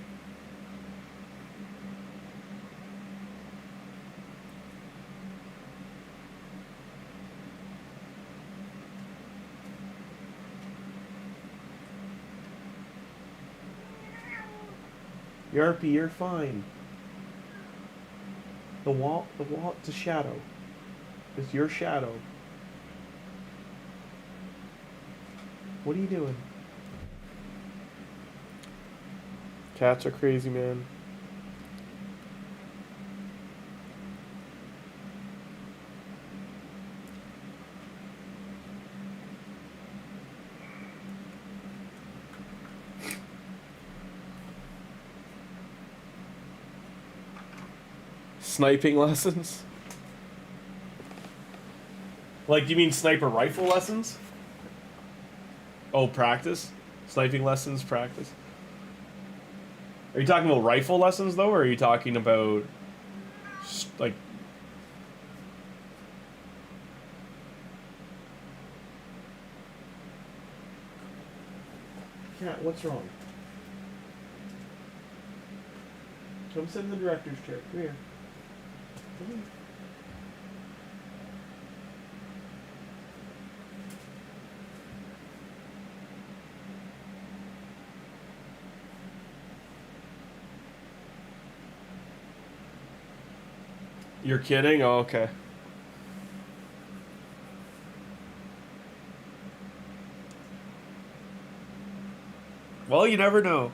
Yarpy, you're fine. The wall, it's a shadow. It's your shadow. What are you doing? Cats are crazy, man. Sniping lessons? Like, you mean sniper rifle lessons? Oh, practice? Sniping lessons, practice. Are you talking about rifle lessons, though, or are you talking about, like... Cat, what's wrong? Come sit in the director's chair. Come here. Come here. You're kidding? Oh, okay. Well, you never know.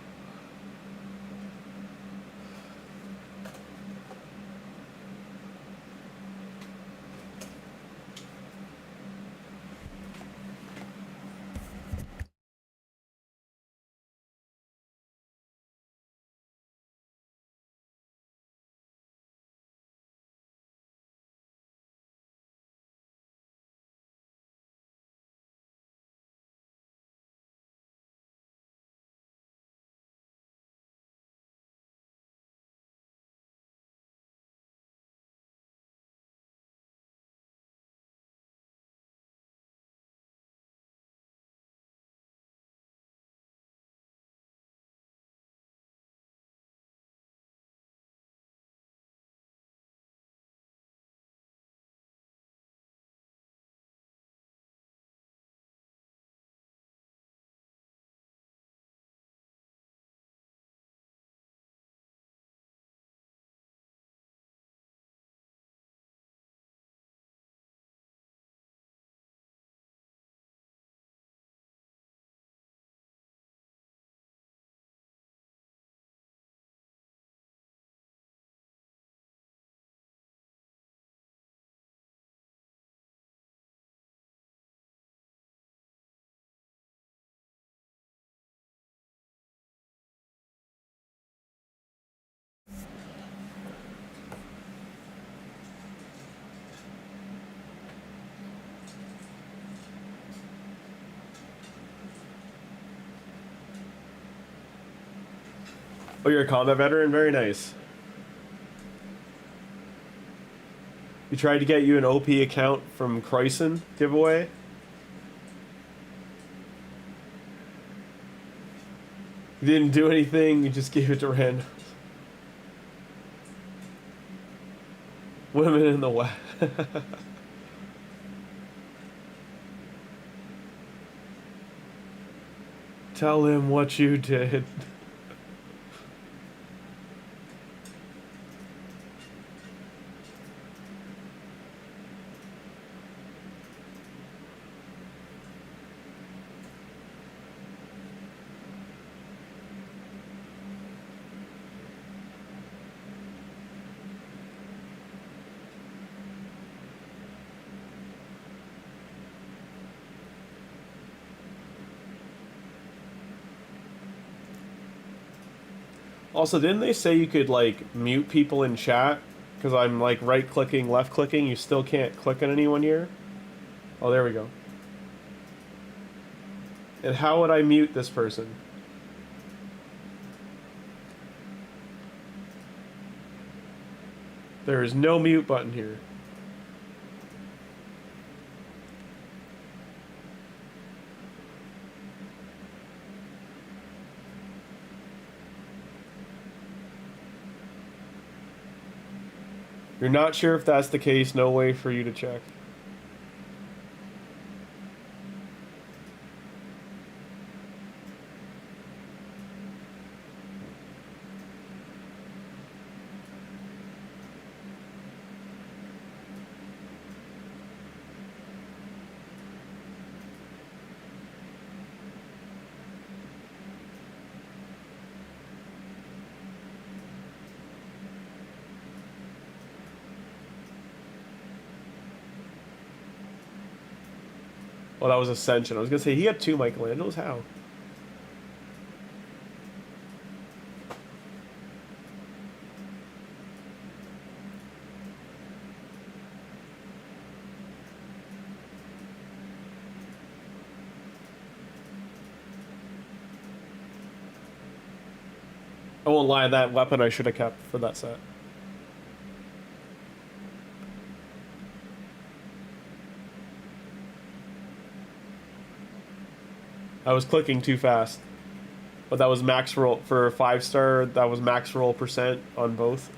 Oh, you're a combat veteran? Very nice. We tried to get you an OP account from Croyson giveaway. You didn't do anything, you just gave it to random. Women in the West. Tell him what you did. Also, didn't they say you could, like, mute people in chat? Because I'm, like, right-clicking, left-clicking. You still can't click on anyone here. Oh, there we go. And how would I mute this person? There is no mute button here. You're not sure if that's the case, no way for you to check. Oh, that was Ascension. I was gonna say, he had 2 Michelangelos? How? I won't lie, that weapon I should have kept for that set. I was clicking too fast. But that was max roll for 5-star, that was max roll percent on both.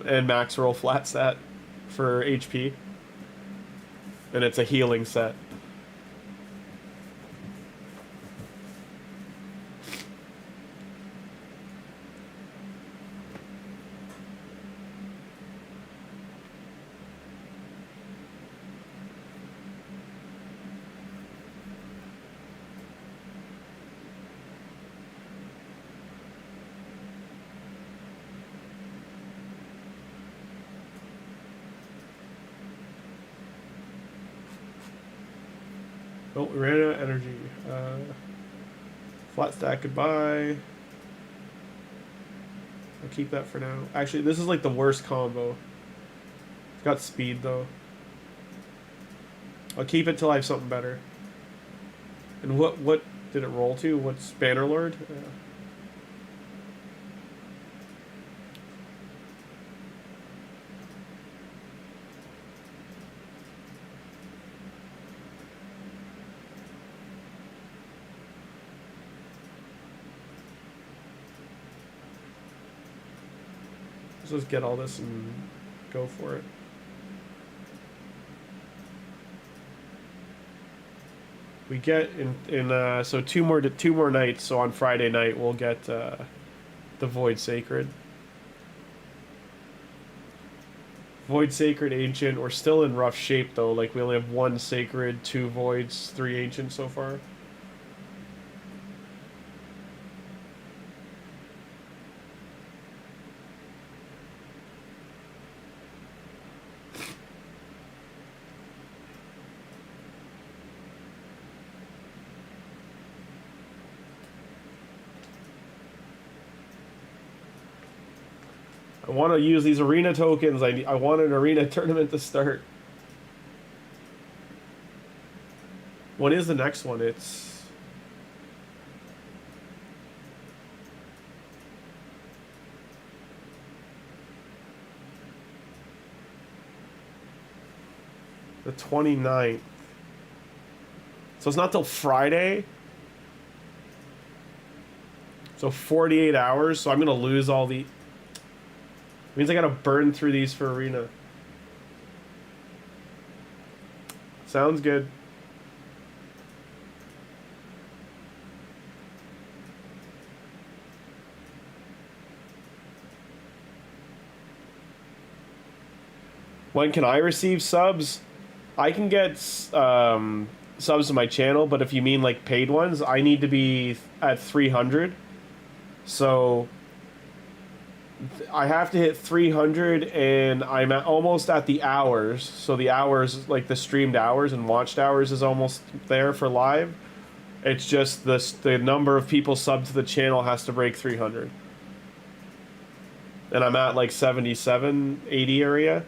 And max roll flat stat for HP. And it's a healing set. Oh, we ran out of energy. Flat stack, goodbye. I'll keep that for now. Actually, this is like the worst combo. It's got speed though. I'll keep it till I have something better. And what did it roll to? What's Bannerlord? Let's just get all this and go for it. We get in so two more nights. So on Friday night we'll get the Void Sacred. Void Sacred Ancient. We're still in rough shape though. Like we only have 1 Sacred, 2 Voids, 3 Ancient so far. I want to use these arena tokens. I want an arena tournament to start. What is the next one? It's The 29th. So it's not till Friday. So 48 hours. So I'm going to lose all the... Means I got to burn through these for Arena. Sounds good. When can I receive subs? I can get subs to my channel, but if you mean like paid ones, I need to be at 300. So I have to hit 300, and I'm almost at the hours. So the hours, like the streamed hours and watched hours, is almost there for live. It's just the number of people subbed to the channel has to break 300. And I'm at like 77, 80 area.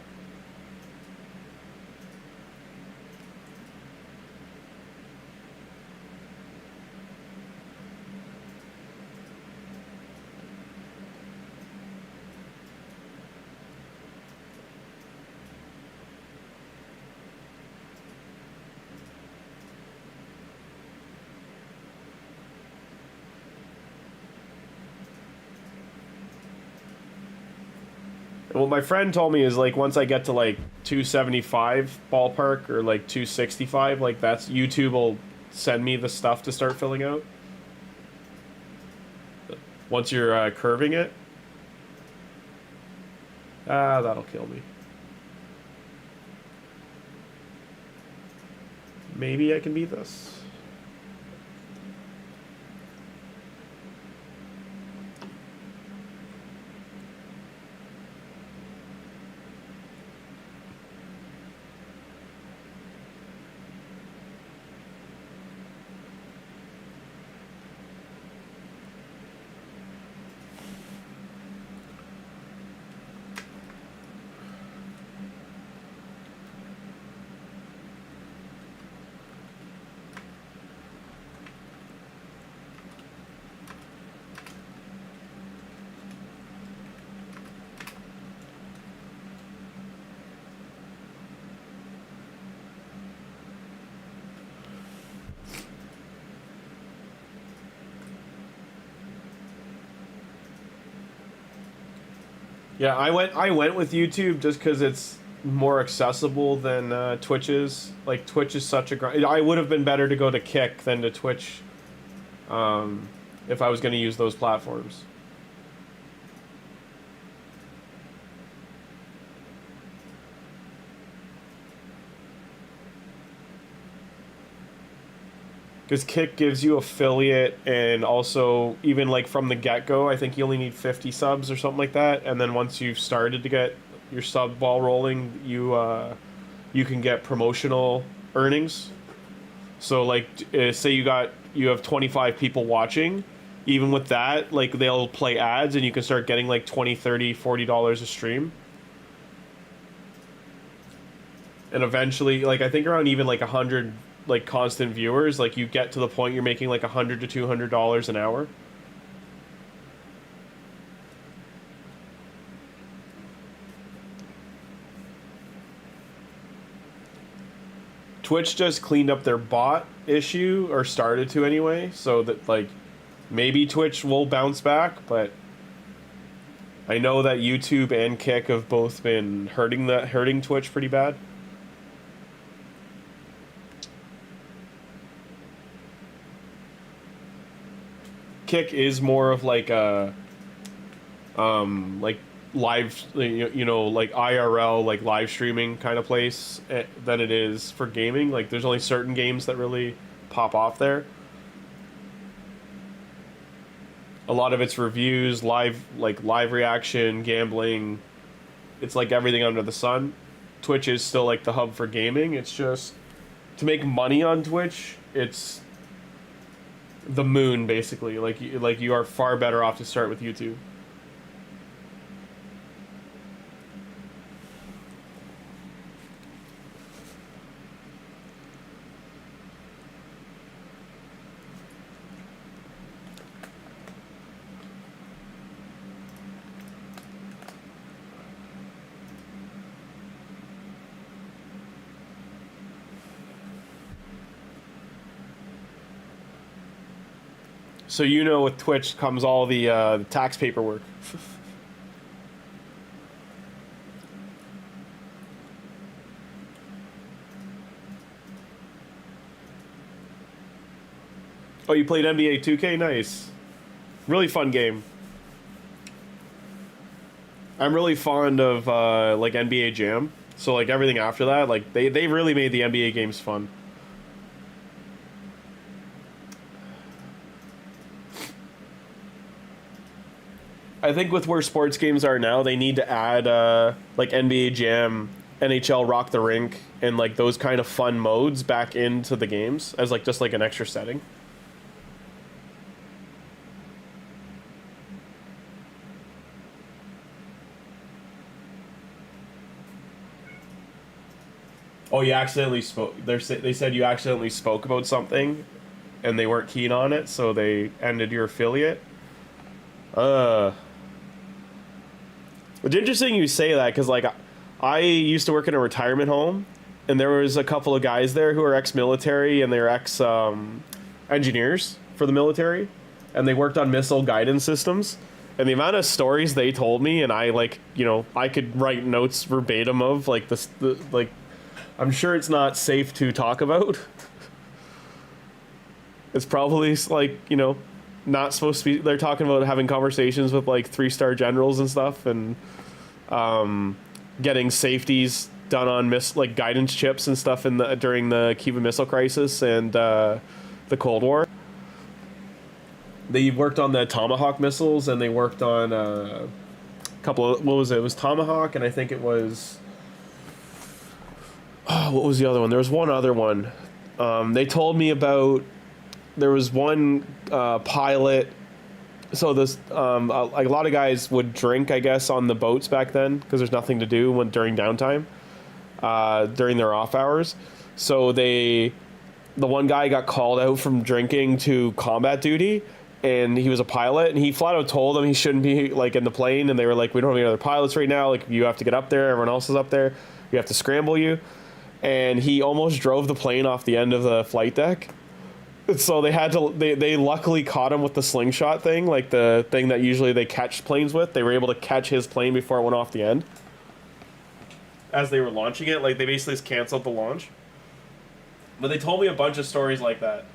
What my friend told me is, like, once I get to like 275 ballpark or like 265, like that's YouTube will send me the stuff to start filling out. Once you're curving it. That'll kill me. Maybe I can beat this. Yeah, I went with YouTube just because it's more accessible than Twitch is. Like, Twitch is such a grind. I would have been better to go to Kick than to Twitch if I was going to use those platforms. Because Kick gives you affiliate, and also, even like from the get-go, I think you only need 50 subs or something like that. And then once you've started to get your sub ball rolling, you can get promotional earnings. So like, say you have 25 people watching, even with that, like, they'll play ads and you can start getting like $20, $30, $40 a stream. And eventually, like, I think around even like 100 like constant viewers, like, you get to the point you're making like $100 to $200 an hour. Twitch just cleaned up their bot issue, or started to anyway, so that, like, maybe Twitch will bounce back, but I know that YouTube and Kick have both been hurting Twitch pretty bad. Kick is more of like a like live, you know, like IRL, like live streaming kind of place than it is for gaming. Like, there's only certain games that really pop off there. A lot of it's reviews, live reaction, gambling. It's like everything under the sun. Twitch is still like the hub for gaming. It's just, to make money on Twitch, it's the moon, basically. Like you are far better off to start with YouTube. So you know, with Twitch comes all the tax paperwork. Oh, you played NBA 2K? Nice. Really fun game. I'm really fond of like NBA Jam. So like everything after that, like they really made the NBA games fun. I think with where sports games are now, they need to add like NBA Jam, NHL Rock the Rink, and like those kind of fun modes back into the games as like just like an extra setting. Oh, you accidentally spoke. They said you accidentally spoke about something, and they weren't keen on it, so they ended your affiliate. It's interesting you say that, because like I used to work in a retirement home, and there was a couple of guys there who are ex-military and they're ex engineers for the military, and they worked on missile guidance systems. And the amount of stories they told me, and I like, you know, I could write notes verbatim of like like. I'm sure it's not safe to talk about. It's probably like, you know, not supposed to be. They're talking about having conversations with like 3-star generals and stuff, and getting safeties done on like guidance chips and stuff in during the Cuban Missile Crisis and the Cold War. They worked on the Tomahawk missiles, and they worked on a couple of, what was it? It was Tomahawk, and I think it was. Oh, what was the other one? There was one other one. They told me about. There was one pilot. So this, like a lot of guys would drink, I guess, on the boats back then because there's nothing to do during downtime, during their off hours. So the one guy got called out from drinking to combat duty, and he was a pilot, and he flat out told them he shouldn't be like in the plane, and they were like, "We don't have any other pilots right now. Like, you have to get up there. Everyone else is up there. You have to scramble you." And he almost drove the plane off the end of the flight deck. So they had to. They luckily caught him with the slingshot thing, like the thing that usually they catch planes with. They were able to catch his plane before it went off the end. As they were launching it, like they basically just canceled the launch. But they told me a bunch of stories like that.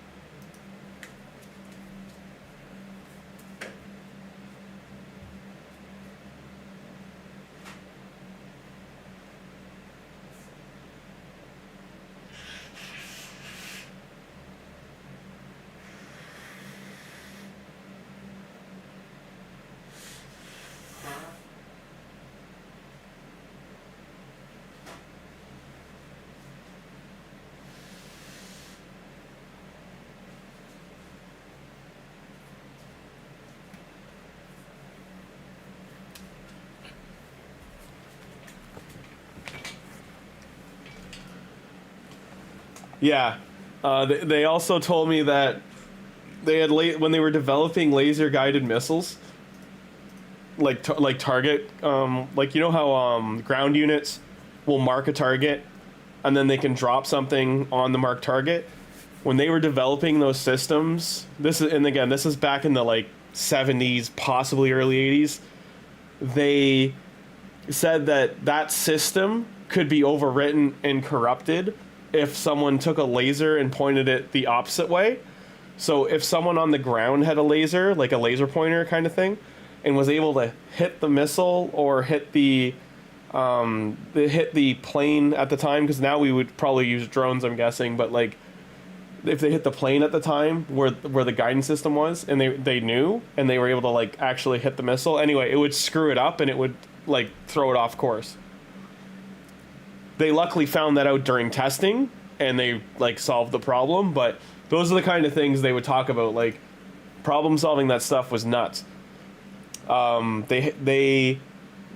Yeah, they also told me that they had when they were developing laser guided missiles, like target, like you know how ground units will mark a target, and then they can drop something on the marked target. When they were developing those systems, this is back in the like 70s, possibly early 80s. They said that system could be overwritten and corrupted if someone took a laser and pointed it the opposite way. So if someone on the ground had a laser, like a laser pointer kind of thing, and was able to hit the missile or hit the plane at the time, because now we would probably use drones, I'm guessing, but like if they hit the plane at the time where the guidance system was, and they knew, and they were able to like actually hit the missile, anyway, it would screw it up and it would like throw it off course. They luckily found that out during testing, and they like solved the problem. But those are the kind of things they would talk about. Like, problem solving that stuff was nuts. They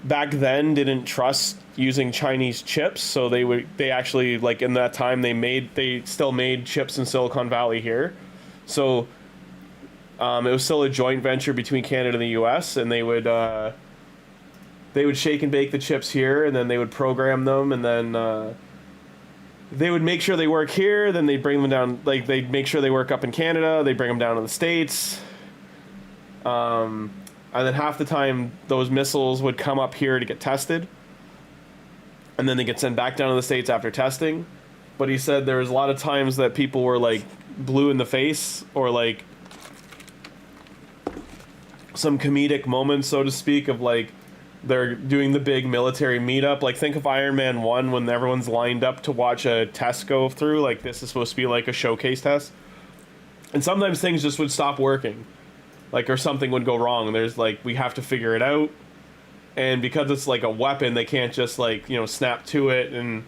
back then didn't trust using Chinese chips, so they actually, like, in that time they still made chips in Silicon Valley here. So it was still a joint venture between Canada and the US, and they would shake and bake the chips here, and then they would program them, and then they would make sure they work here, then they'd bring them down, like they'd make sure they work up in Canada, they'd bring them down to the States, And then half the time those missiles would come up here to get tested, and then they get sent back down to the States after testing. But he said there was a lot of times that people were like blue in the face, or like some comedic moments, so to speak, of like they're doing the big military meetup. Like, think of Iron Man 1 when everyone's lined up to watch a test go through. Like, this is supposed to be like a showcase test. And sometimes things just would stop working. Like, or something would go wrong. And there's like, we have to figure it out. And because it's like a weapon, they can't just like, you know, snap to it and,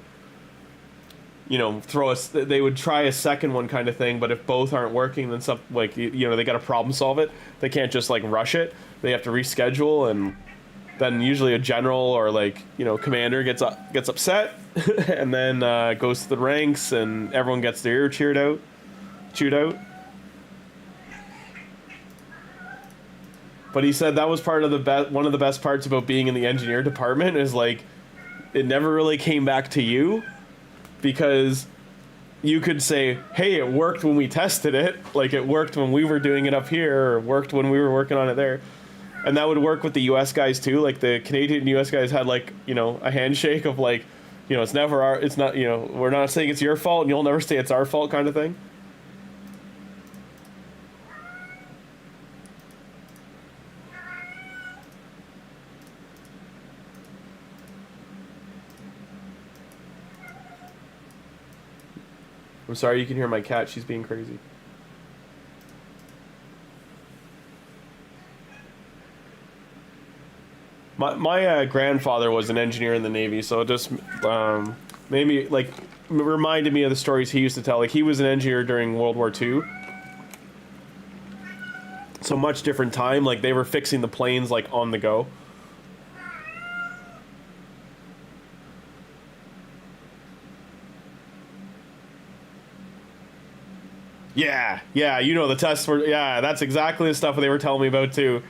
you know, throw us. They would try a second one kind of thing. But if both aren't working, then some, like, you know, they got to problem solve it. They can't just like rush it. They have to reschedule, and then usually a general or like, you know, commander gets upset and then goes to the ranks, and everyone gets their ear chewed out. But he said that was part of one of the best parts about being in the engineer department is like it never really came back to you, because you could say, hey, it worked when we tested it, like it worked when we were doing it up here, or it worked when we were working on it there. And that would work with the US guys too. Like the Canadian and US guys had like, you know, a handshake of like, you know, it's not, you know, we're not saying it's your fault and you'll never say it's our fault kind of thing. I'm sorry, you can hear my cat. She's being crazy. My grandfather was an engineer in the Navy, so it just made me, like, reminded me of the stories he used to tell. Like, he was an engineer during World War II. So much different time. Like, they were fixing the planes, like, on the go. Yeah, you know, the tests were, yeah, that's exactly the stuff they were telling me about, too.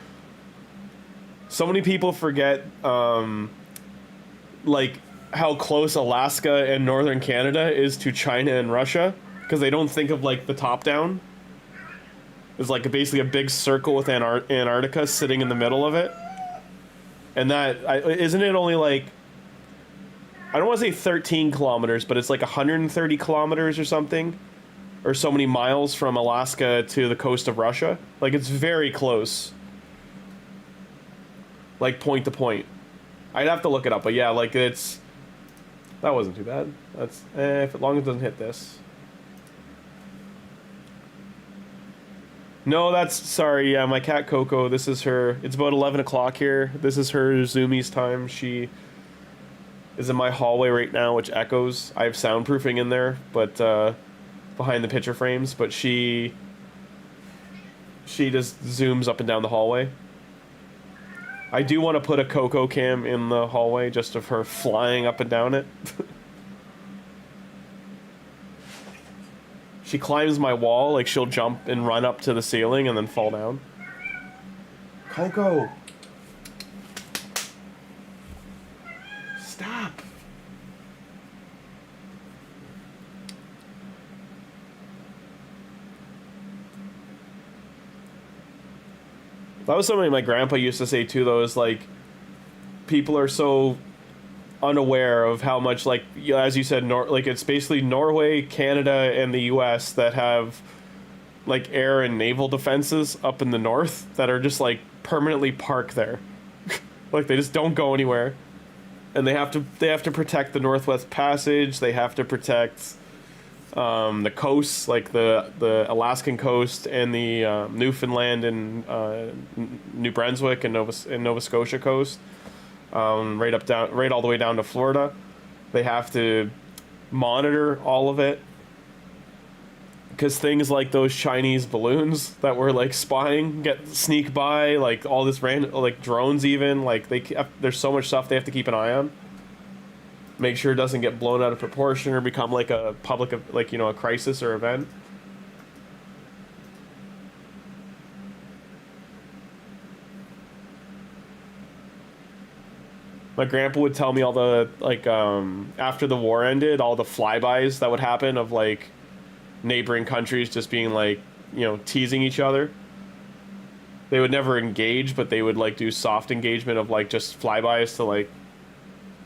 So many people forget, like, how close Alaska and northern Canada is to China and Russia, because they don't think of, like, the top down. It's, like, basically a big circle with Antarctica sitting in the middle of it. And that, isn't it only, like, I don't want to say 13 kilometers, but it's, like, 130 kilometers or something, or so many miles from Alaska to the coast of Russia. Like, it's very close. Like, point to point. I'd have to look it up, but yeah, like, it's... That wasn't too bad. That's... if as long as it doesn't hit this. No, that's... Sorry, yeah, my cat Coco, this is her... It's about 11 o'clock here. This is her Zoomies time. She is in my hallway right now, which echoes. I have soundproofing in there, but, behind the picture frames, but she just zooms up and down the hallway. I do want to put a Coco cam in the hallway, just of her flying up and down it. She climbs my wall, like she'll jump and run up to the ceiling and then fall down. Coco! Stop! That was something my grandpa used to say too, though, is like, people are so unaware of how much, like, as you said, like, it's basically Norway, Canada, and the US that have, like, air and naval defenses up in the north that are just, like, permanently parked there. Like, they just don't go anywhere. And they have to protect the Northwest Passage, they have to protect the coasts, like the Alaskan coast and the Newfoundland and New Brunswick and Nova Scotia coast, right all the way down to Florida. They have to monitor all of it, because things like those Chinese balloons that were like spying sneak by, like all this random, like drones even, like there's so much stuff they have to keep an eye on. Make sure it doesn't get blown out of proportion or become like a public, like, you know, a crisis or event. My grandpa would tell me all the, like, after the war ended, all the flybys that would happen of, like, neighboring countries just being, like, you know, teasing each other. they would never engage, but they would like do soft engagement of like just flybys to like,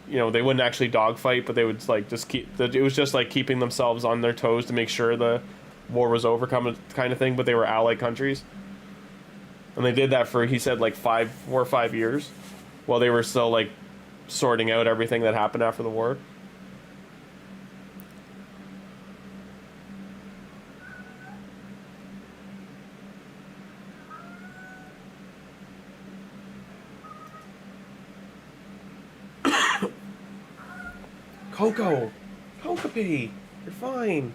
you know, they wouldn't actually dogfight, but they would like just keep. It was just like keeping themselves on their toes to make sure the war was overcome, kind of thing. But they were allied countries, and they did that for, he said, like 4 or 5 years, while they were still like sorting out everything that happened after the war. Coco! Kokopee! You're fine!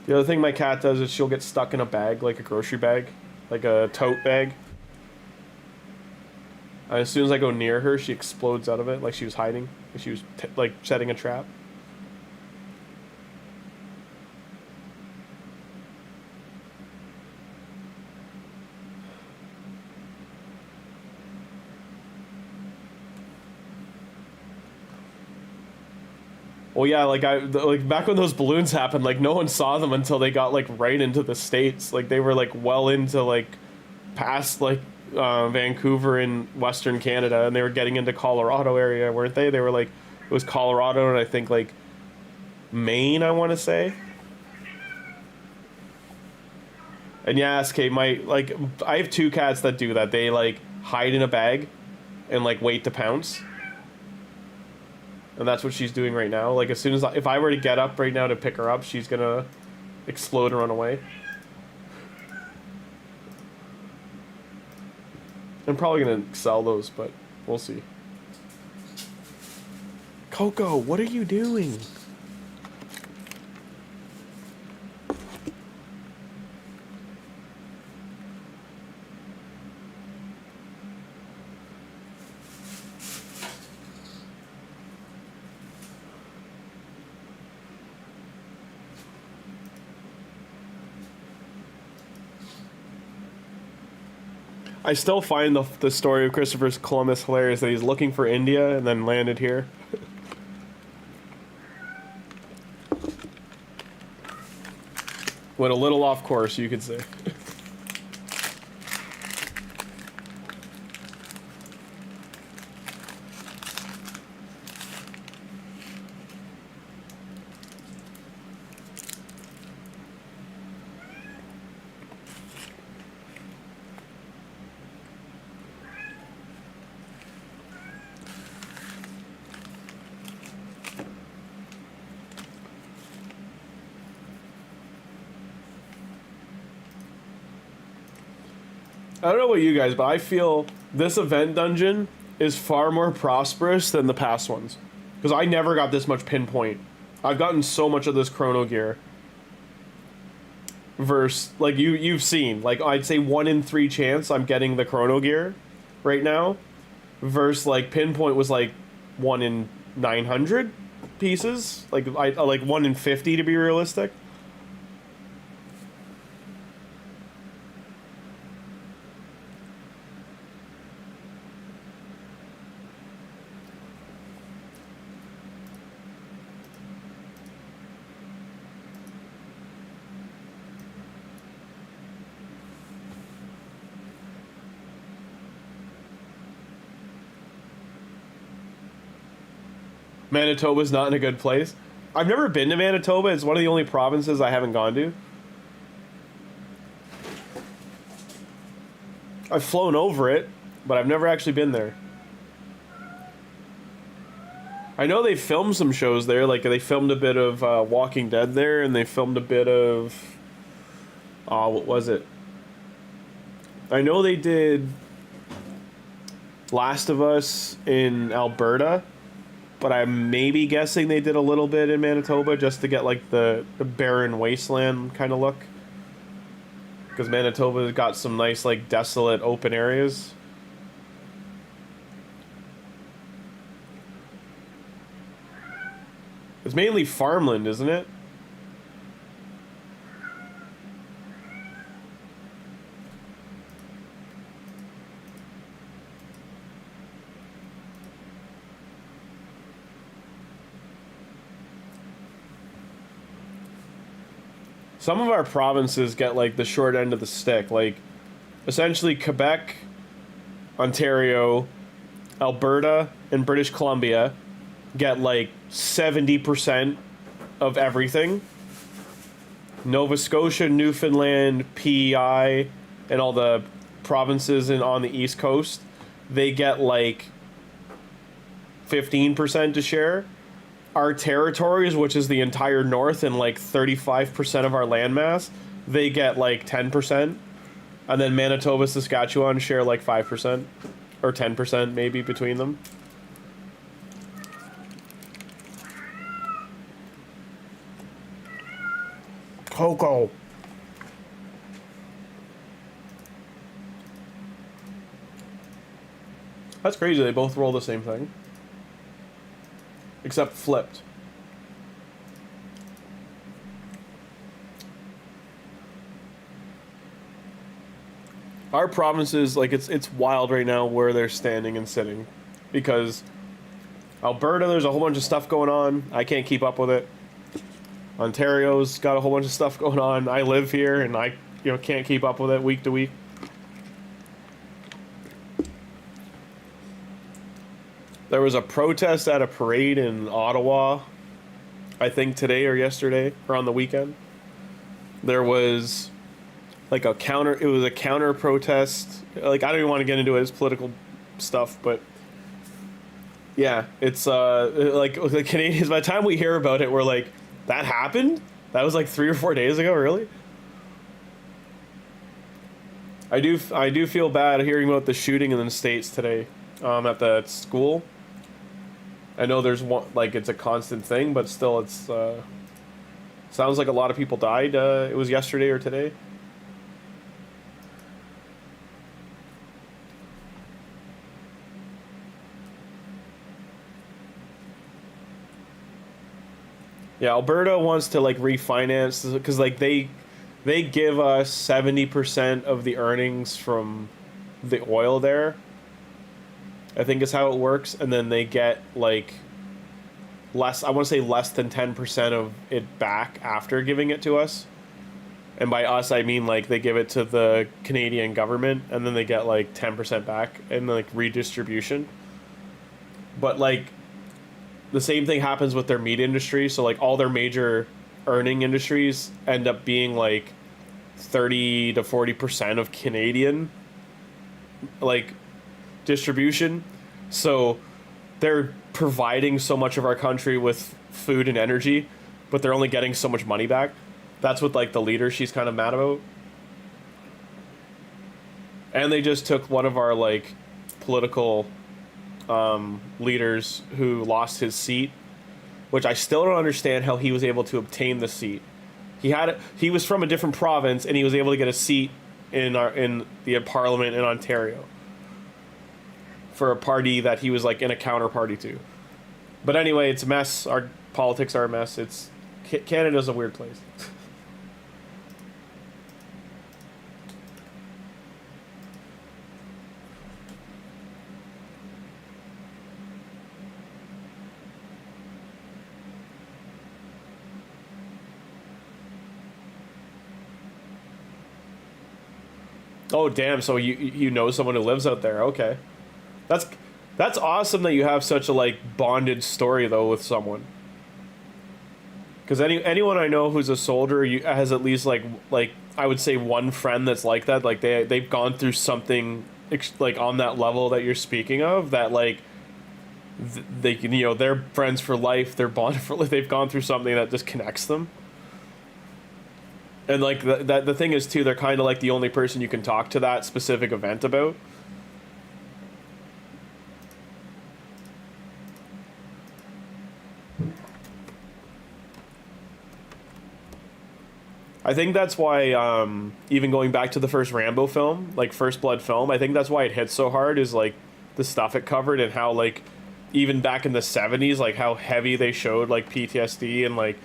The other thing my cat does is she'll get stuck in a bag, like a grocery bag, like a tote bag. And as soon as I go near her, she explodes out of it, like she was hiding. Like she was, like, setting a trap. Well, yeah, like like back when those balloons happened, like no one saw them until they got like right into the States. Like they were like well into like past like Vancouver in Western Canada, and they were getting into Colorado area, weren't they? They were like, it was Colorado and I think like Maine, I want to say. And yeah, SK, like I have 2 cats that do that. They like hide in a bag and like wait to pounce. And that's what she's doing right now. Like, as soon as if I were to get up right now to pick her up, she's gonna explode and run away. I'm probably gonna sell those, but we'll see. Coco, what are you doing? I still find the story of Christopher Columbus hilarious, that he's looking for India and then landed here. Went a little off course, you could say. I don't know about you guys, but I feel this event dungeon is far more prosperous than the past ones. Because I never got this much pinpoint. I've gotten so much of this chrono gear. Versus, like, you've seen, like, I'd say 1 in 3 chance I'm getting the chrono gear right now. Versus, like, pinpoint was, like, 1 in 900 pieces. Like, like 1 in 50 to be realistic. Manitoba's not in a good place. I've never been to Manitoba. It's one of the only provinces I haven't gone to. I've flown over it, but I've never actually been there. I know they filmed some shows there. Like, they filmed a bit of Walking Dead there, and they filmed a bit of... what was it? I know they did Last of Us in Alberta, but I'm maybe guessing they did a little bit in Manitoba just to get, like, the barren wasteland kind of look. Because Manitoba's got some nice, like, desolate open areas. It's mainly farmland, isn't it? some of our provinces get like the short end of the stick. Like, essentially Quebec, Ontario, Alberta, and British Columbia get like 70% of everything. Nova Scotia, Newfoundland, PEI, and all the provinces on the East Coast, they get like 15% to share. Our territories, which is the entire North and like 35% of our landmass, they get like 10%. And then Manitoba, Saskatchewan share like 5% or 10% maybe between them. Cocoa. That's crazy. They both roll the same thing. Except flipped. Our provinces, like, it's wild right now where they're standing and sitting. Because Alberta, there's a whole bunch of stuff going on. I can't keep up with it. Ontario's got a whole bunch of stuff going on. I live here and I, can't keep up with it week to week. There was a protest at a parade in Ottawa, I think today or yesterday, or on the weekend. There was like it was a counter protest. Like, I don't even want to get into it, it's political stuff, but yeah, it's like the Canadians, by the time we hear about it, we're like, that happened? That was like 3 or 4 days ago, really? I do feel bad hearing about the shooting in the States today, at the school. I know there's one, like, it's a constant thing, but still, it's sounds like a lot of people died. It was yesterday or today. Yeah, Alberta wants to like refinance because like they give us 70% of the earnings from the oil there. I think is how it works, and then they get like less. I want to say less than 10% of it back after giving it to us. And by us, I mean like they give it to the Canadian government, and then they get like 10% back in like redistribution. But like the same thing happens with their meat industry. So like all their major earning industries end up being like 30 to 40% of Canadian like distribution. So they're providing so much of our country with food and energy, but they're only getting so much money back. That's what like the leader, she's kind of mad about. And they just took one of our like political leaders who lost his seat, which I still don't understand how he was able to obtain the seat. He was from a different province and he was able to get a seat in the parliament in Ontario for a party that he was like in a counterparty to. But anyway, it's a mess. Our politics are a mess. Canada's a weird place. Oh damn! So you know someone who lives out there? Okay, that's awesome that you have such a like bonded story though with someone. Because anyone I know who's a soldier has at least like I would say one friend that's like that. Like they've gone through something like on that level that you're speaking of. That like they can they're friends for life. They're bonded for life. They've gone through something that just connects them. And like the thing is too, they're kind of like the only person you can talk to that specific event about. I think that's why even going back to the first Rambo film, like First Blood film, I think that's why it hits so hard is like the stuff it covered and how like even back in the 70s, like how heavy they showed like PTSD and like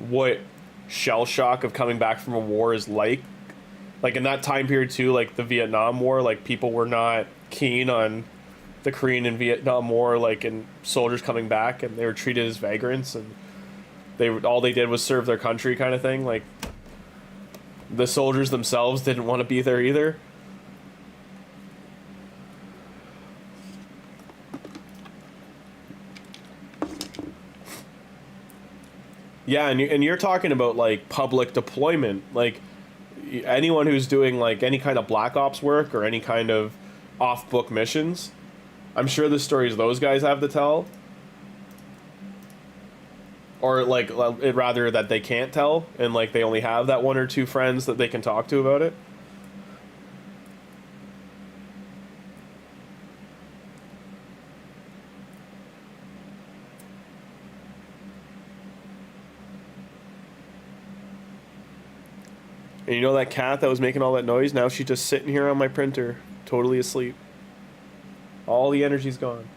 what shell shock of coming back from a war is like in that time period too, like the Vietnam War, like people were not keen on the Korean and Vietnam War, like, and soldiers coming back, and they were treated as vagrants, and all they did was serve their country kind of thing. Like the soldiers themselves didn't want to be there either. Yeah, and you're talking about like public deployment, like anyone who's doing like any kind of Black Ops work or any kind of off-book missions. I'm sure the stories those guys have to tell, or like rather that they can't tell, and like they only have that one or two friends that they can talk to about it. And you know that cat that was making all that noise? Now she's just sitting here on my printer, totally asleep. All the energy's gone.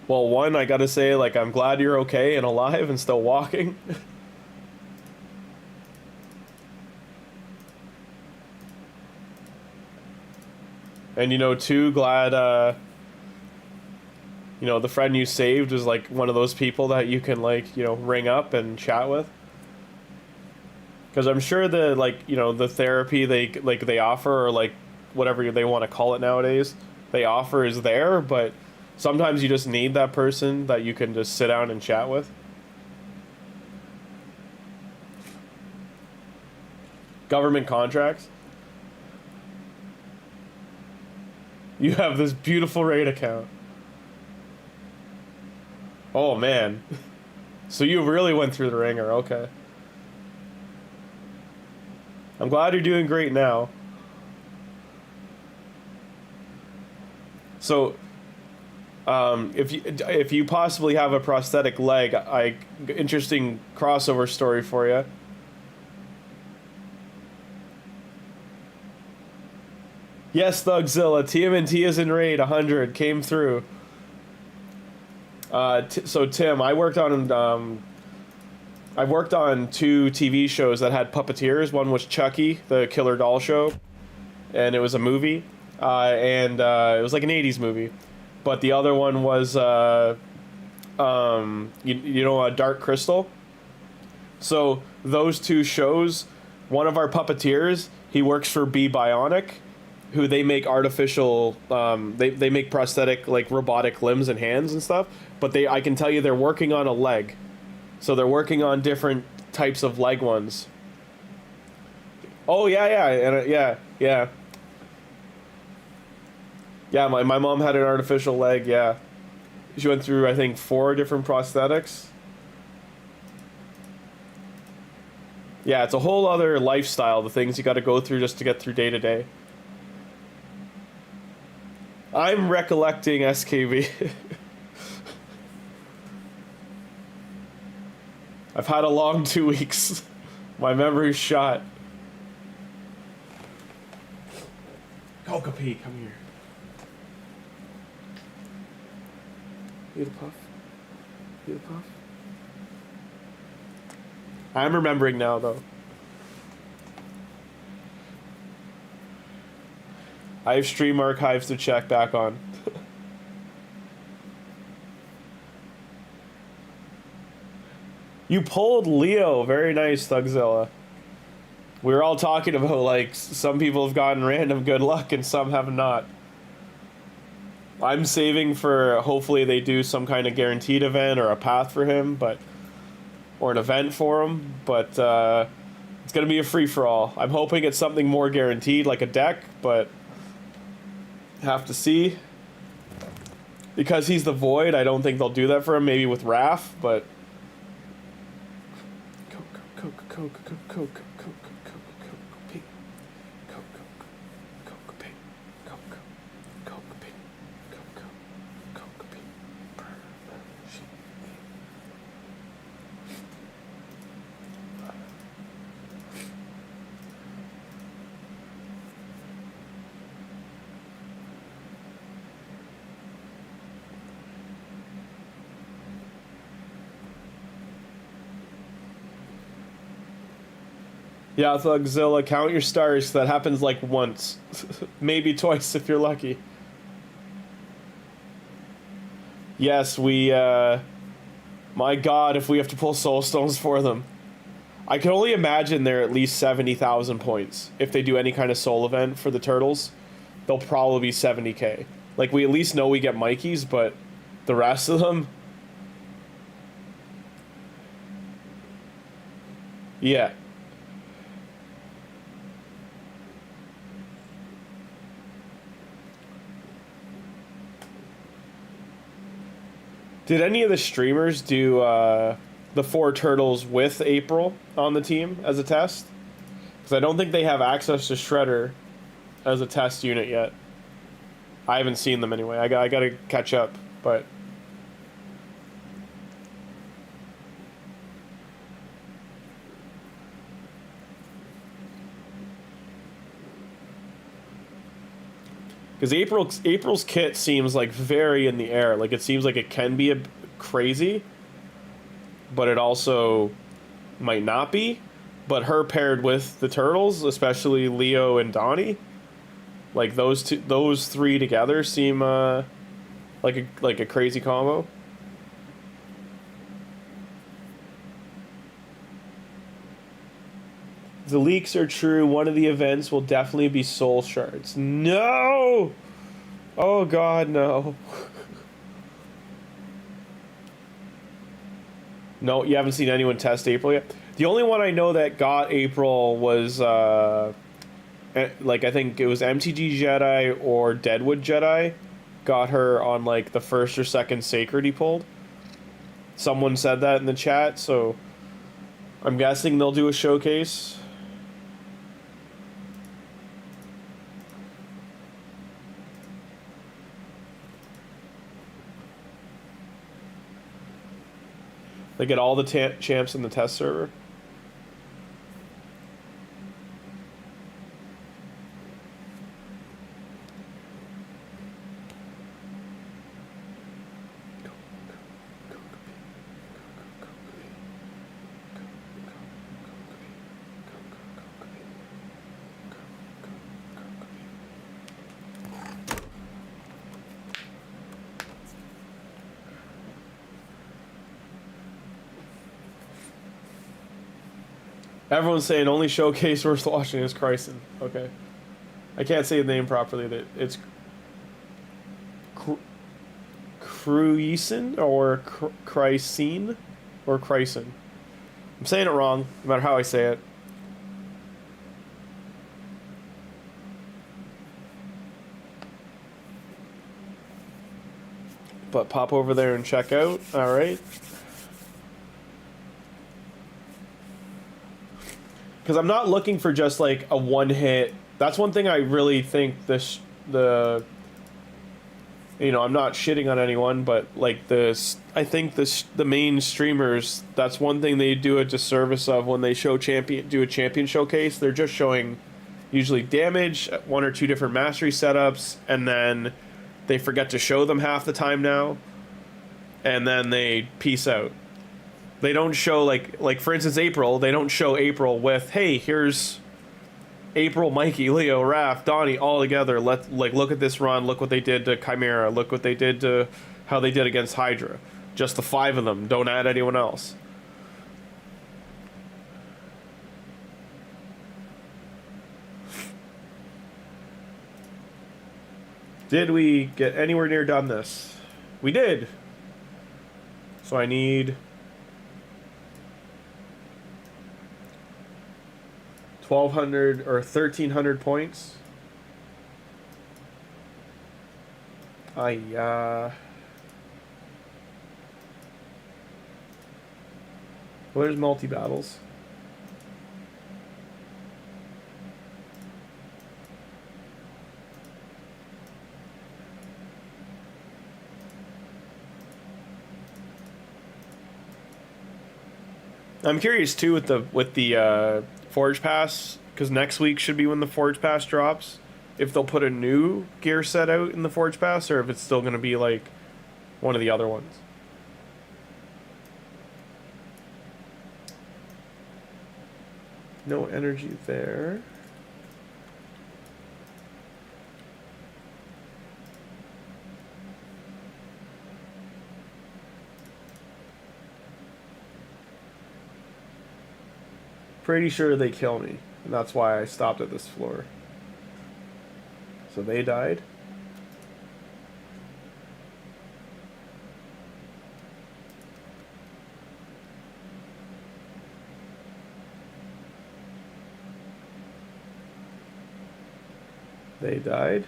Well, one, I gotta say, like, I'm glad you're okay and alive and still walking. And, you know, two, glad, you know, the friend you saved was, like, one of those people that you can, like, you know, ring up and chat with. Because I'm sure the, like, you know, the therapy they offer, or, like, whatever they want to call it nowadays, they offer is there, but sometimes you just need that person that you can just sit down and chat with. Government contracts. You have this beautiful raid account. Oh, man. So you really went through the ringer, okay. I'm glad you're doing great now. So, if you possibly have a prosthetic leg, interesting crossover story for you. Yes, Thugzilla, TMNT is in raid. 100 came through. So Tim, I worked on two TV shows that had puppeteers. One was Chucky, the Killer Doll Show, and it was a movie, and it was like an '80s movie. But the other one was, you know, Dark Crystal. So those two shows, one of our puppeteers, he works for Be Bionic, who they make artificial, they make prosthetic, like, robotic limbs and hands and stuff. But I can tell you they're working on a leg. So they're working on different types of leg ones. Oh, yeah, and yeah. Yeah, my mom had an artificial leg, yeah. She went through, I think, 4 different prosthetics. Yeah, it's a whole other lifestyle, the things you gotta go through just to get through day to day. I'm recollecting SKV. I've had a long 2 weeks. My memory's shot. Kokapi, come here. Little puff. Little puff. I'm remembering now, though. I have stream archives to check back on. You pulled Leo. Very nice, Thugzilla. We were all talking about, like, some people have gotten random good luck and some have not. I'm saving for, hopefully they do some kind of guaranteed event or a path for him, but, or an event for him, but it's going to be a free-for-all. I'm hoping it's something more guaranteed, like a deck, but have to see. Because he's the Void, I don't think they'll do that for him, maybe with Raph, but... Coke. Yeah, Thugzilla, count your stars. That happens like once. Maybe twice if you're lucky. Yes, we, my god, if we have to pull soul stones for them. I can only imagine they're at least 70,000 points. If they do any kind of soul event for the turtles, they'll probably be 70k. Like, we at least know we get Mikey's, but the rest of them... Yeah. Did any of the streamers do the 4 turtles with April on the team as a test? Because I don't think they have access to Shredder as a test unit yet. I haven't seen them anyway. I got to catch up, but... Because April's kit seems like very in the air. Like, it seems like it can be crazy, but it also might not be. But her paired with the turtles, especially Leo and Donnie, like those 3 together seem like a crazy combo. The leaks are true. One of the events will definitely be soul shards. No! Oh god, no. No, you haven't seen anyone test April yet? The only one I know that got April was, like, I think it was MTG Jedi or Deadwood Jedi. Got her on, like, the first or second Sacred he pulled. Someone said that in the chat, so I'm guessing they'll do a showcase. They get all the champs in the test server. Everyone's saying only showcase worth watching is Chryson. Okay. I can't say the name properly. It's Cruisen or Chrysene or Chryson. I'm saying it wrong, no matter how I say it. But pop over there and check out. All right. Because I'm not looking for just like a one hit. That's one thing I really think I'm not shitting on anyone, but like I think the main streamers, that's one thing they do a disservice of when they do a champion showcase. They're just showing usually damage, 1 or 2 different mastery setups, and then they forget to show them half the time now, and then they peace out. They don't show, like for instance, April. They don't show April with, hey, here's April, Mikey, Leo, Raph, Donnie, all together. Look at this run. Look what they did to Chimera. Look what they did to how they did against Hydra. Just the 5 of them. Don't add anyone else. Did we get anywhere near done this? We did. So I need 1,200 or 1,300 points. Where's multi-battles? I'm curious too with the Forge Pass, because next week should be when the Forge Pass drops. If they'll put a new gear set out in the Forge Pass, or if it's still going to be like one of the other ones. No energy there. Pretty sure they kill me, and that's why I stopped at this floor. So they died. They died.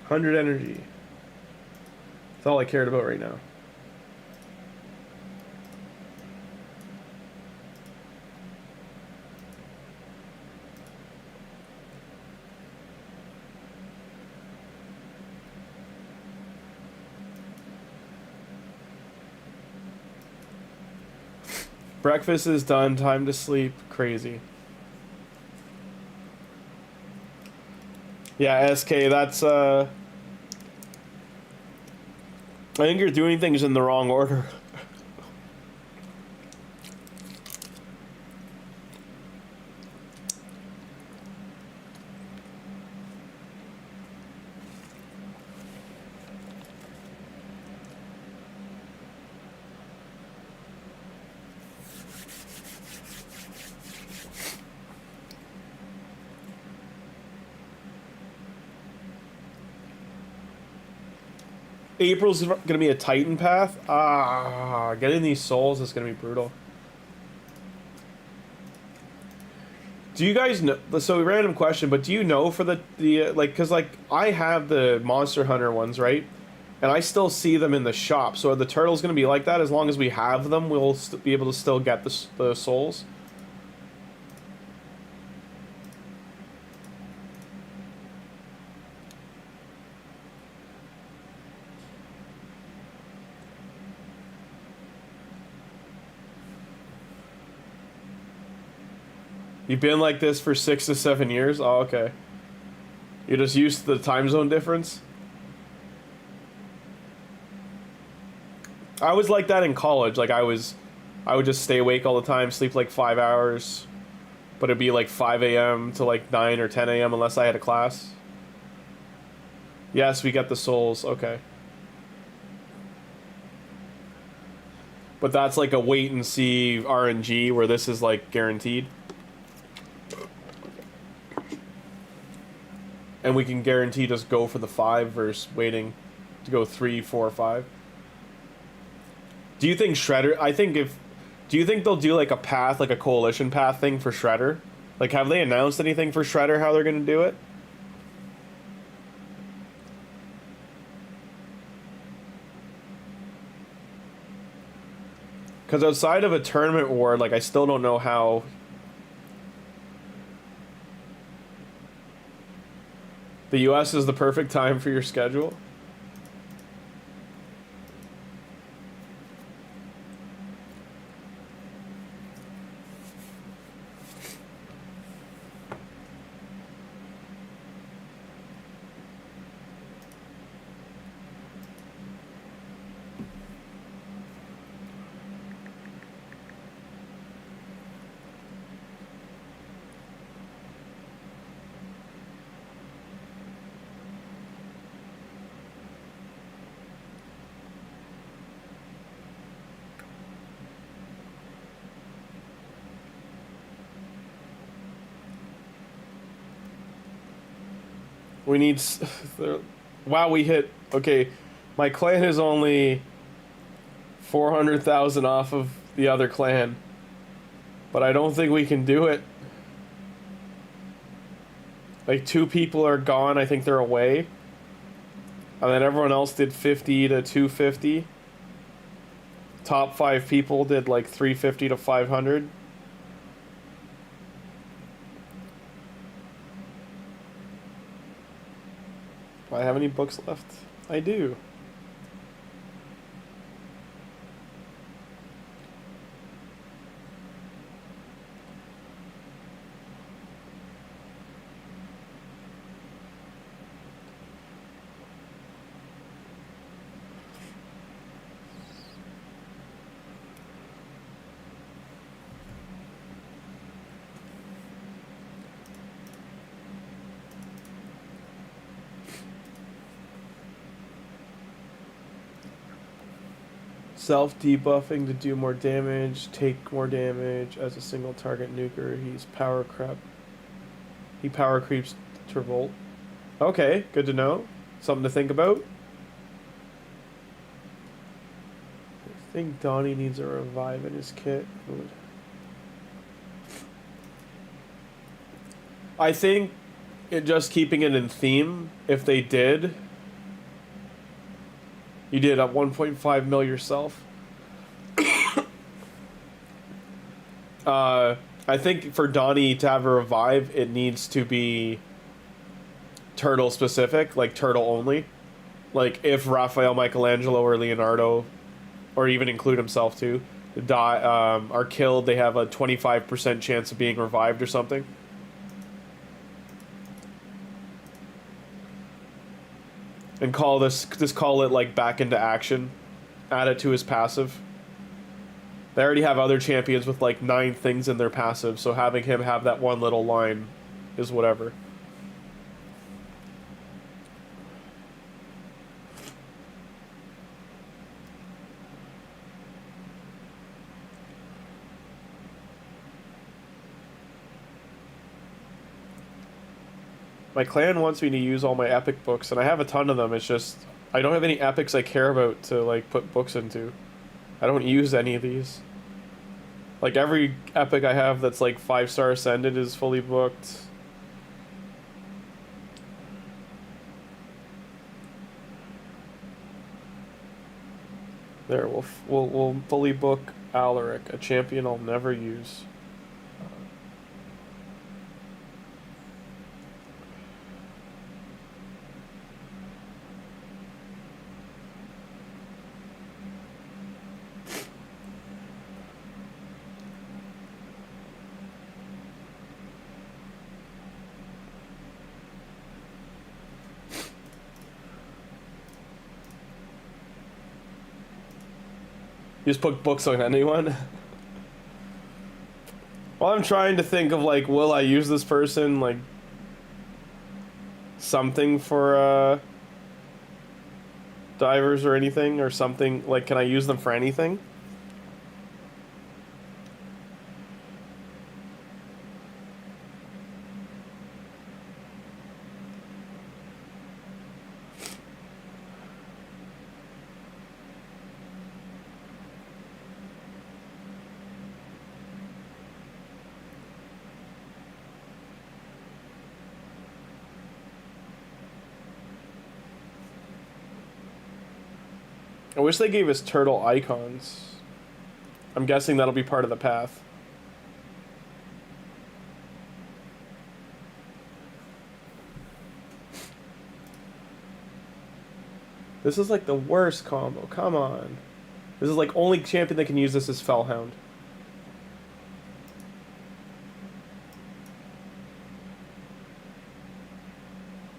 $100 energy. That's all I cared about right now. Breakfast is done. Time to sleep. Crazy. Yeah, SK, that's, I think you're doing things in the wrong order. April's gonna be a Titan path. Getting these souls is gonna be brutal. Do you guys know? So random question, but do you know for the like, cause like I have the Monster Hunter ones, right? And I still see them in the shop. So are the turtles gonna be like that? As long as we have them, we'll be able to still get the souls. You've been like this for 6 to 7 years? Oh, okay. You're just used to the time zone difference? I was like that in college. Like, I would just stay awake all the time, sleep like 5 hours. But it'd be like 5 a.m. to like 9 or 10 a.m. unless I had a class. Yes, we got the souls. Okay. But that's like a wait and see RNG where this is like guaranteed. And we can guarantee just go for the 5 versus waiting to go 3, 4, 5. Do you think Shredder... Do you think they'll do like a path, like a coalition path thing for Shredder? Like, have they announced anything for Shredder, how they're going to do it? Because outside of a tournament war, like, I still don't know how... The US is the perfect time for your schedule? We need... Wow, we hit... Okay, my clan is only 400,000 off of the other clan. But I don't think we can do it. Like, 2 people are gone. I think they're away. And then everyone else did 50 to 250. Top 5 people did like 350 to 500. Do I have any books left? I do. Self-debuffing to do more damage, take more damage as a single target nuker. He's power creep. He power creeps to revolt. Okay, good to know. Something to think about. I think Donnie needs a revive in his kit. I think just keeping it in theme, if they did, you did at 1.5 mil yourself. I think for Donnie to have a revive, it needs to be turtle specific, like turtle only. Like if Raphael, Michelangelo, or Leonardo, or even include himself too, are killed, they have a 25% chance of being revived or something. And call just call it like back into action. Add it to his passive. They already have other champions with like 9 things in their passive, so having him have that one little line is whatever. My clan wants me to use all my epic books, and I have a ton of them. It's just I don't have any epics I care about to like put books into. I don't use any of these. Like every epic I have that's like 5-star ascended is fully booked. There, we'll fully book Alaric, a champion I'll never use. You just put books on anyone? Well, I'm trying to think of, like, will I use this person, like, something for, divers or anything, or something, like, can I use them for anything? I wish they gave us turtle icons. I'm guessing that'll be part of the path. This is like the worst combo. Come on. This is like only champion that can use this is Fellhound.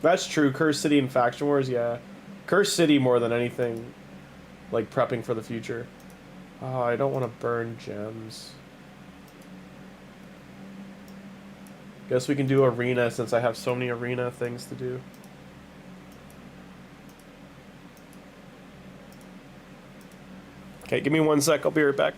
That's true. Curse City and Faction Wars, yeah. Curse City more than anything. Like prepping for the future. Oh, I don't want to burn gems. Guess we can do arena since I have so many arena things to do. Okay, give me 1 sec. I'll be right back.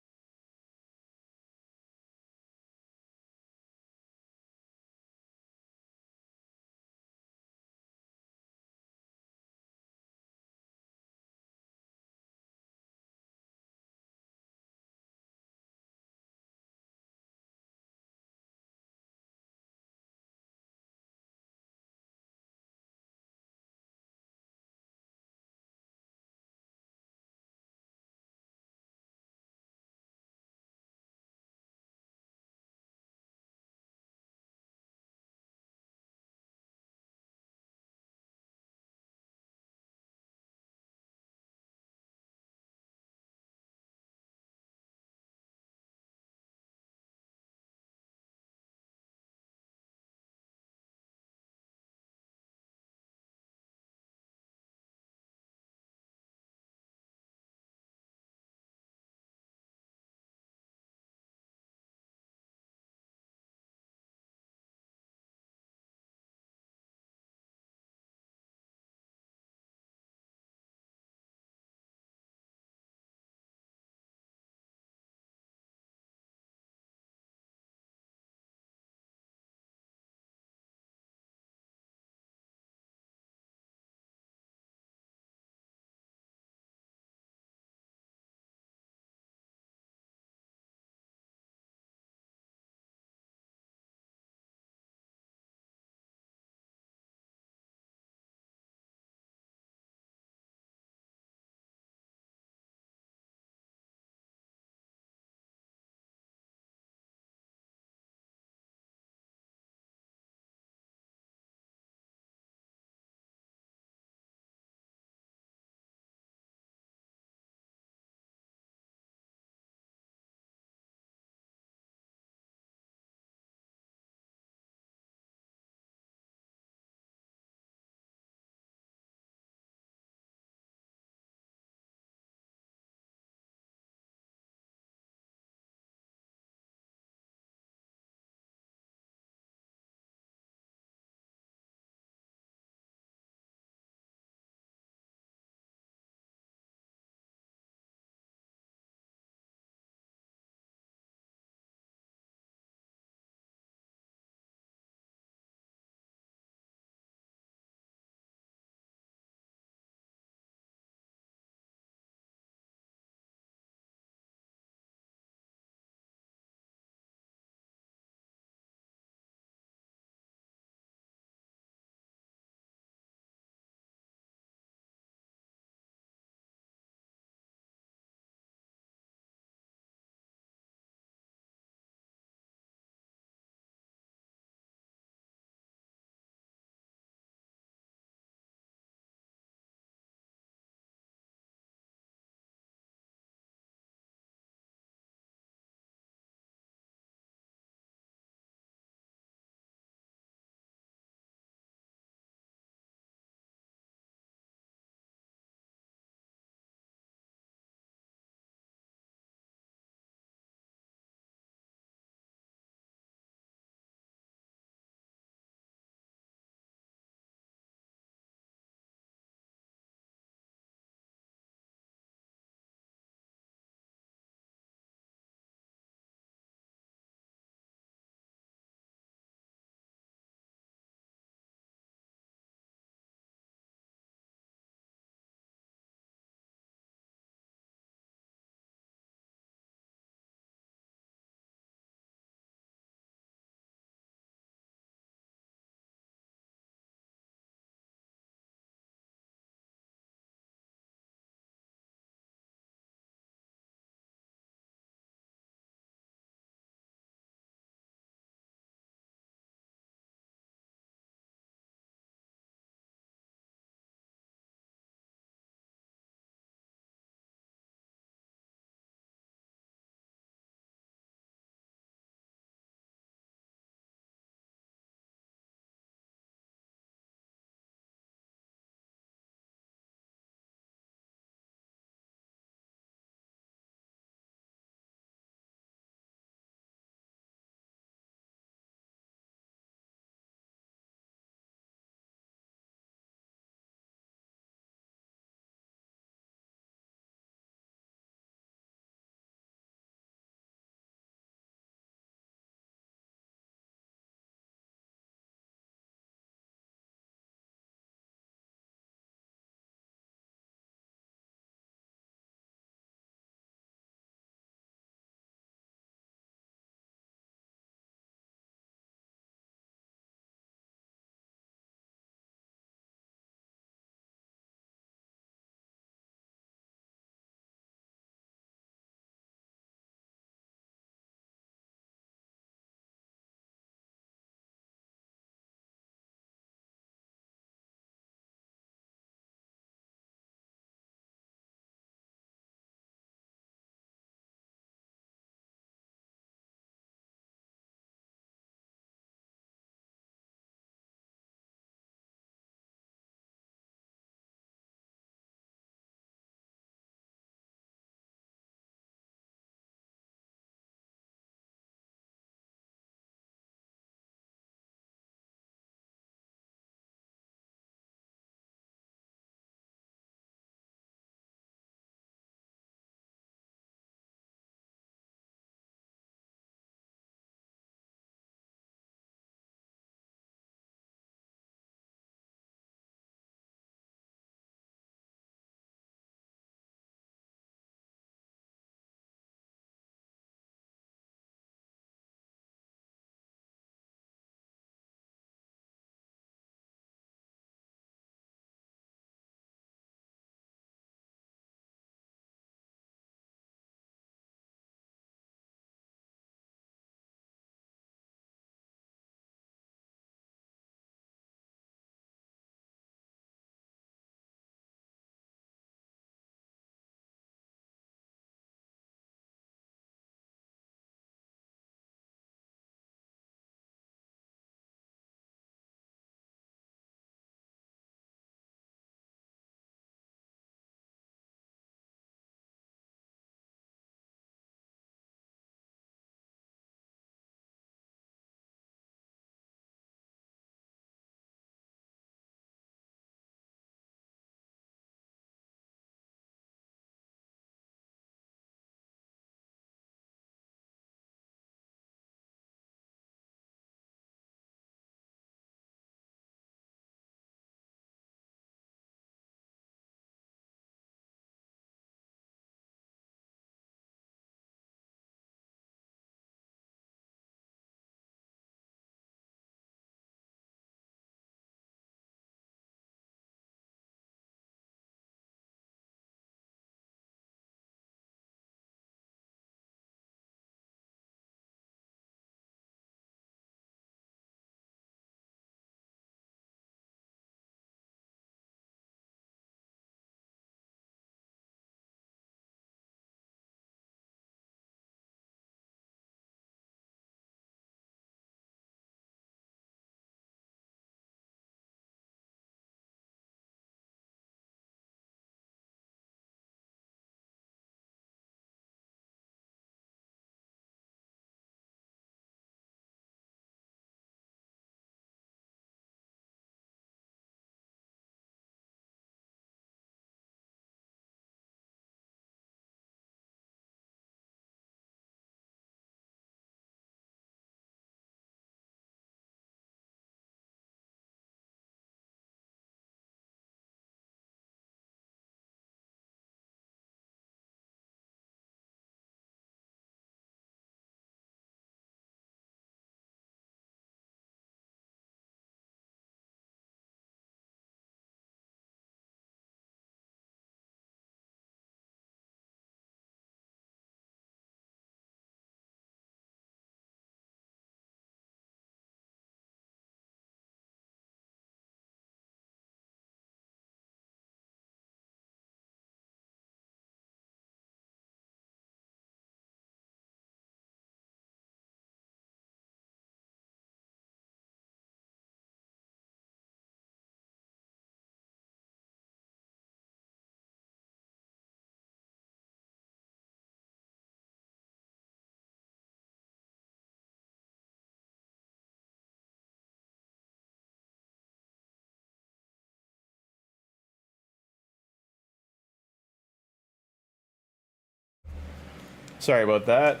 Sorry about that.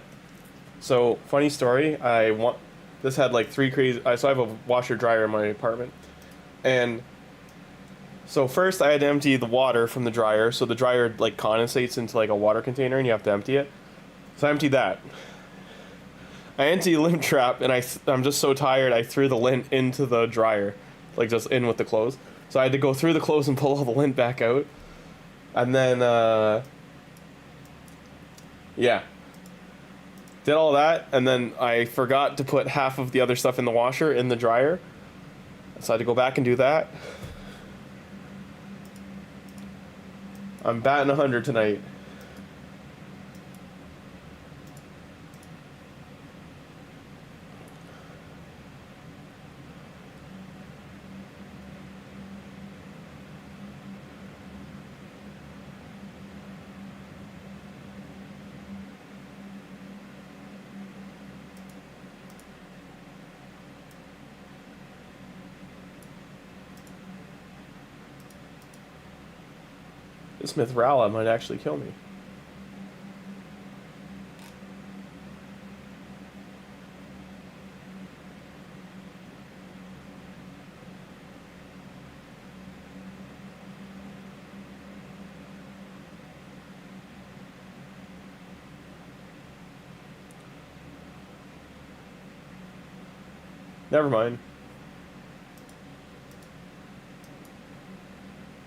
So, funny story. This had like 3 crazy. So I have a washer dryer in my apartment, and so first I had to empty the water from the dryer. So the dryer like condensates into like a water container, and you have to empty it. So I emptied that. I emptied the lint trap, and I'm just so tired. I threw the lint into the dryer, like just in with the clothes. So I had to go through the clothes and pull all the lint back out, and then yeah. Did all that, and then I forgot to put half of the other stuff in the washer in the dryer. So I had to go back and do that. I'm batting 100 tonight. This Mithrala might actually kill me. Never mind.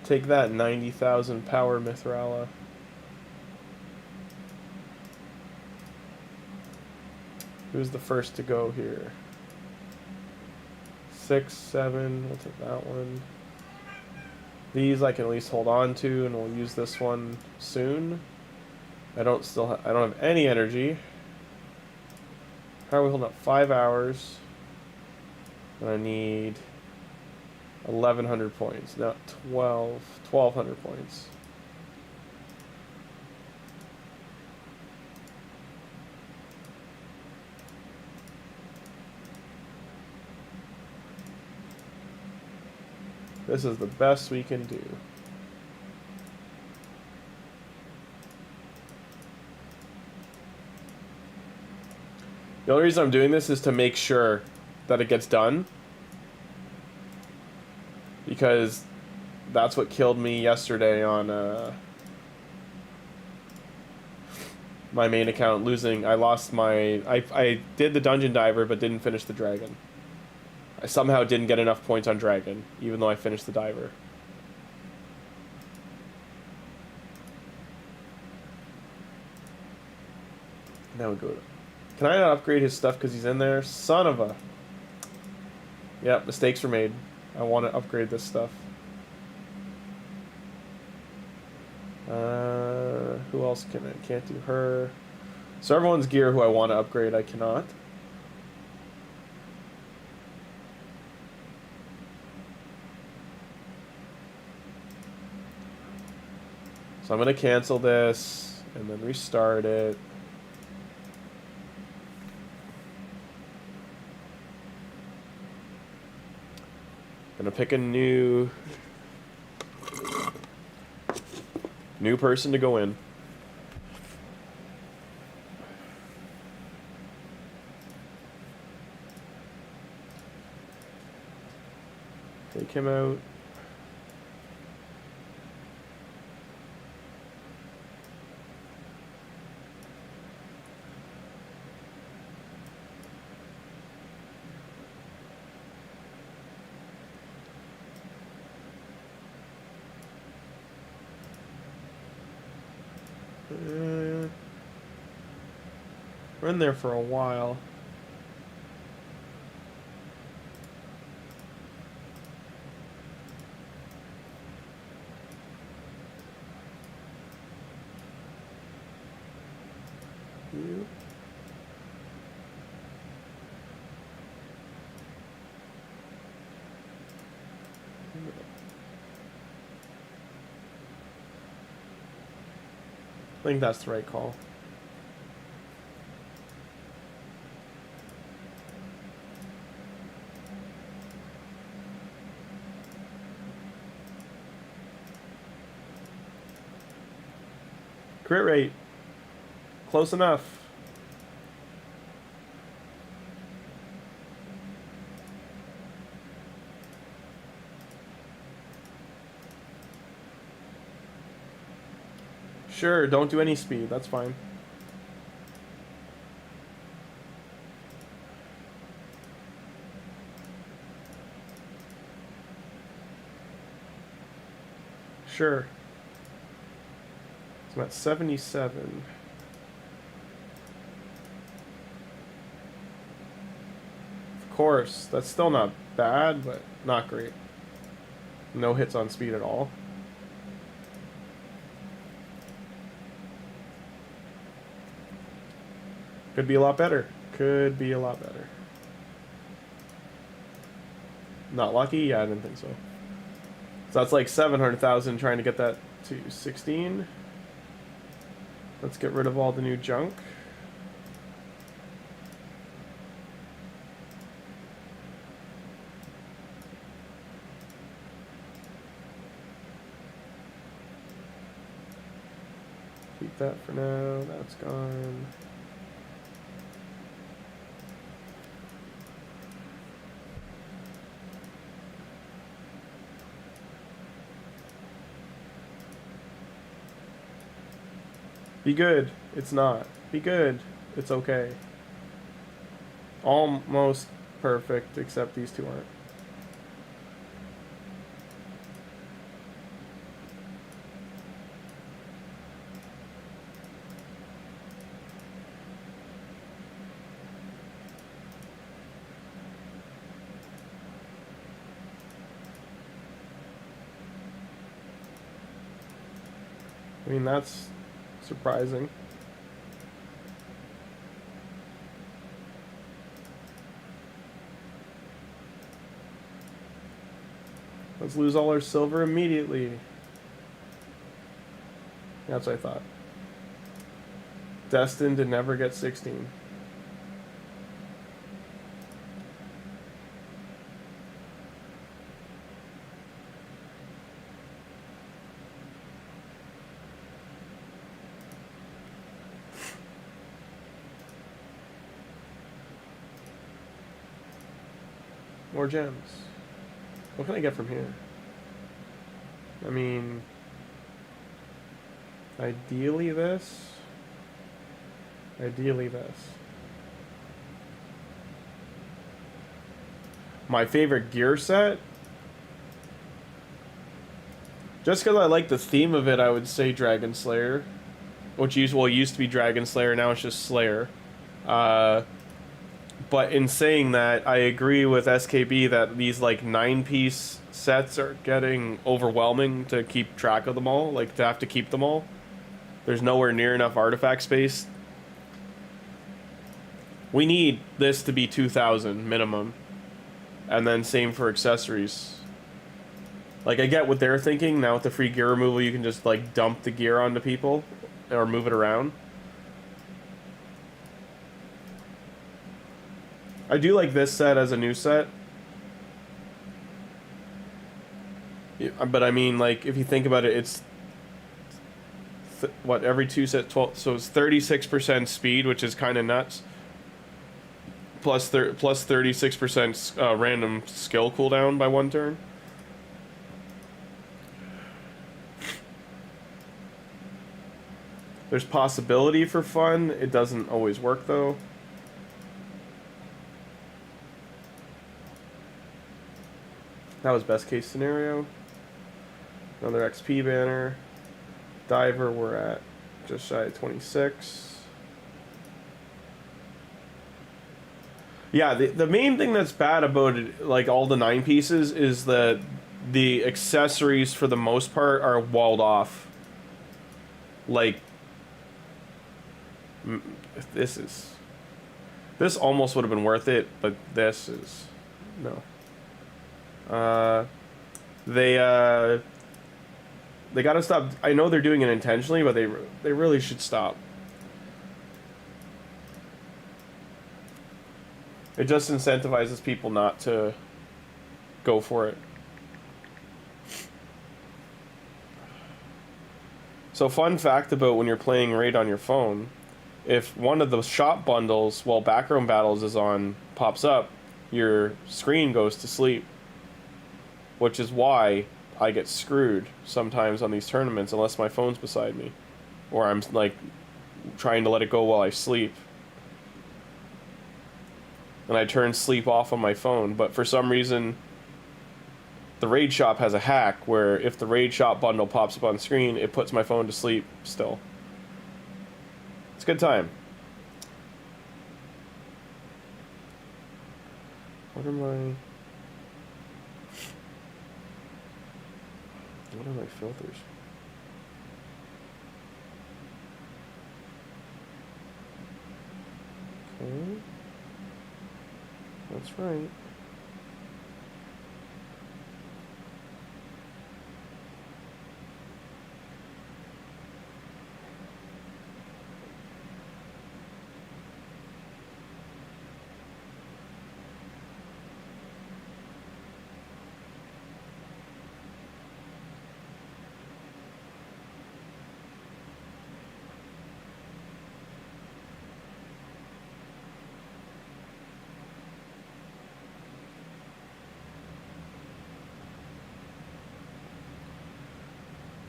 Take that 90,000 power Mithrala. Who's the first to go here? 6, 7. We'll take that one. These I can at least hold on to, and we'll use this one soon. I don't have any energy. How are we holding up? 5 hours. And I need 1,100 points. No, 1,200 points. This is the best we can do. The only reason I'm doing this is to make sure that it gets done, because that's what killed me yesterday on my main account, losing. I lost my... I did the dungeon diver but didn't finish the dragon. I somehow didn't get enough points on dragon, even though I finished the diver. Now we go to... Can I not upgrade his stuff because he's in there? Son of a... Yep, mistakes were made. I want to upgrade this stuff. Who else can I? Can't do her. So everyone's gear who I want to upgrade, I cannot. So I'm going to cancel this and then restart it. Gonna pick a new person to go in. Take him out. We're in there for a while. You. I think that's the right call. Crit rate. close enough. Sure, don't do any speed. That's fine. Sure. So I'm at 77. Of course, that's still not bad, but not great. No hits on speed at all. Could be a lot better. Could be a lot better. Not lucky? Yeah, I didn't think so. So that's like 700,000 trying to get that to 16. Let's get rid of all the new junk. Keep that for now. That's gone. Be good. It's not. Be good. It's okay. Almost perfect, except these two aren't. I mean, that's surprising. Let's lose all our silver immediately. That's what I thought. Destined to never get 16. More gems. What can I get from here? I mean, ideally this. Ideally this. My favorite gear set? Just because I like the theme of it, I would say Dragon Slayer. Which used to be Dragon Slayer, now it's just Slayer. But in saying that, I agree with SKB that these like 9-piece sets are getting overwhelming to keep track of them all, like to have to keep them all. There's nowhere near enough artifact space. We need this to be 2,000 minimum. And then same for accessories. Like, I get what they're thinking. Now with the free gear removal, you can just like dump the gear onto people or move it around. I do like this set as a new set. But I mean, like, if you think about it, it's... what, every 2 set, 12... So it's 36% speed, which is kind of nuts. Plus 36% random skill cooldown by 1 turn. There's possibility for fun. It doesn't always work, though. That was best case scenario. Another XP banner. Diver, we're at just shy of 26. Yeah, the main thing that's bad about it, like all the 9 pieces, is that the accessories for the most part are walled off. Like, this almost would have been worth it, but this is no. They gotta stop. I know they're doing it intentionally, but they really should stop. It just incentivizes people not to go for it. So, fun fact about when you're playing Raid on your phone, if one of the shop bundles, while background battles is on, pops up, your screen goes to sleep. Which is why I get screwed sometimes on these tournaments unless my phone's beside me. Or I'm, like, trying to let it go while I sleep. And I turn sleep off on my phone, but for some reason the Raid Shop has a hack where if the Raid Shop bundle pops up on screen, it puts my phone to sleep still. It's a good time. What are my filters? Okay. That's right.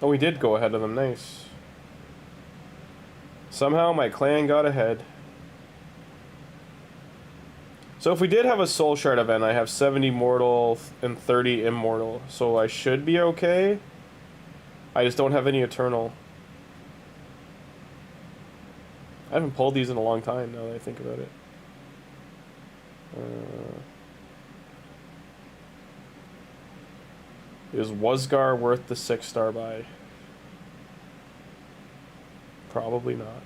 Oh, we did go ahead of them. Nice. Somehow my clan got ahead. So if we did have a Soul Shard event, I have 70 mortal and 30 immortal. So I should be okay. I just don't have any eternal. I haven't pulled these in a long time now that I think about it. Is Wasgar worth the 6-star buy? Probably not.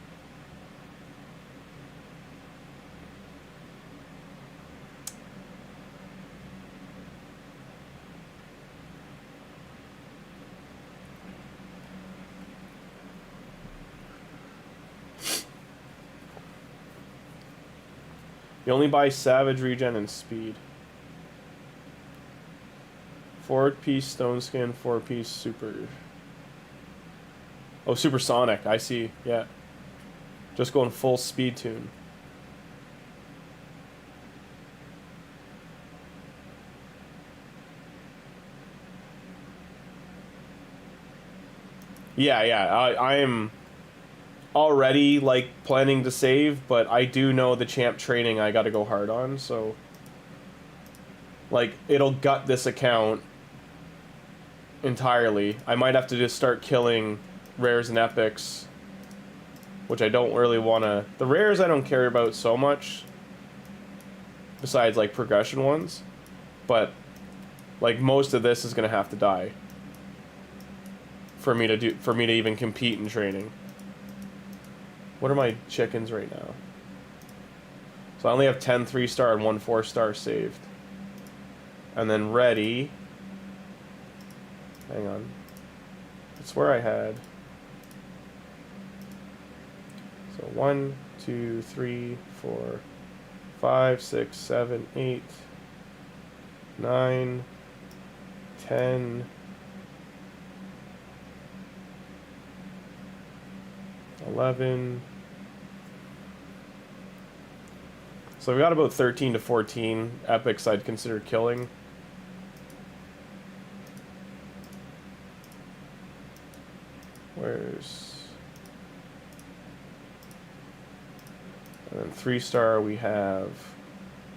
You only buy Savage, Regen, and Speed. 4-piece Stone Skin, 4-piece Super. Oh, Supersonic, I see, yeah. Just going full speed tune. Yeah, I am already, like, planning to save, but I do know the champ training I gotta go hard on, so... Like, it'll gut this account entirely. I might have to just start killing rares and epics, which I don't really want to... The rares I don't care about so much, besides, like, progression ones, but, like, most of this is going to have to die for me to even compete in training. What are my chickens right now? So I only have 10 3-star and 1 4-star saved. And then ready... Hang on. I swear I had... So 1, 2, 3, 4, 5, 6, 7, 8, 9, 10, 11. So we got about 13 to 14 epics I'd consider killing. Where's... And then 3-star we have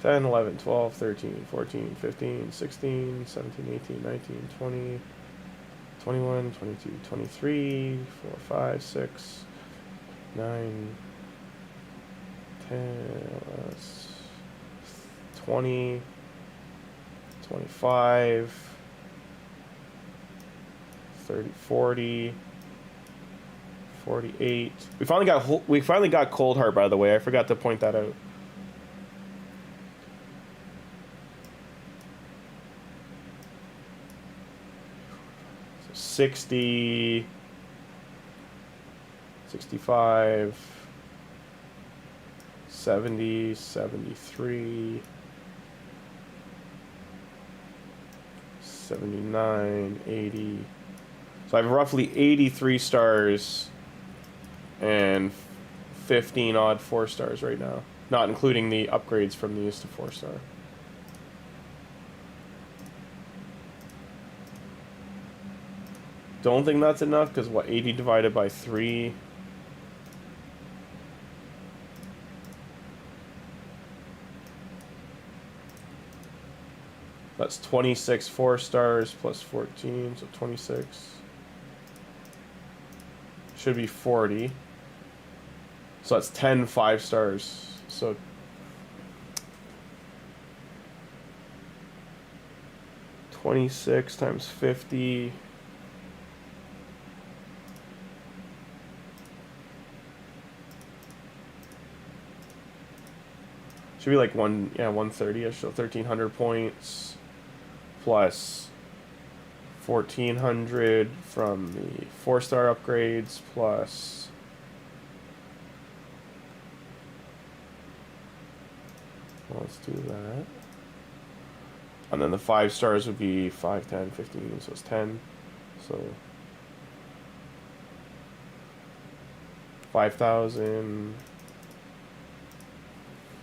10, 11, 12, 13, 14, 15, 16, 17, 18, 19, 20, 21, 22, 23, 4, 5, 6, 9, 10, 20, 25, 30, 40, 48. We finally got Cold Heart, by the way. I forgot to point that out. So 60, 65, 70, 73, 79, 80. So I have roughly 83 stars and 15 odd 4-stars right now, not including the upgrades from these to 4-star. Don't think that's enough, because what, 80 divided by 3? That's 26 4-stars plus 14, so 26. Should be 40. So that's 10 5-stars. So $26 times 50. Should be like 130ish, so 1,300 points plus 1,400 from the 4-star upgrades plus let's do that. And then the 5-stars would be 5, 10, 15, so it's 10. So 5,000.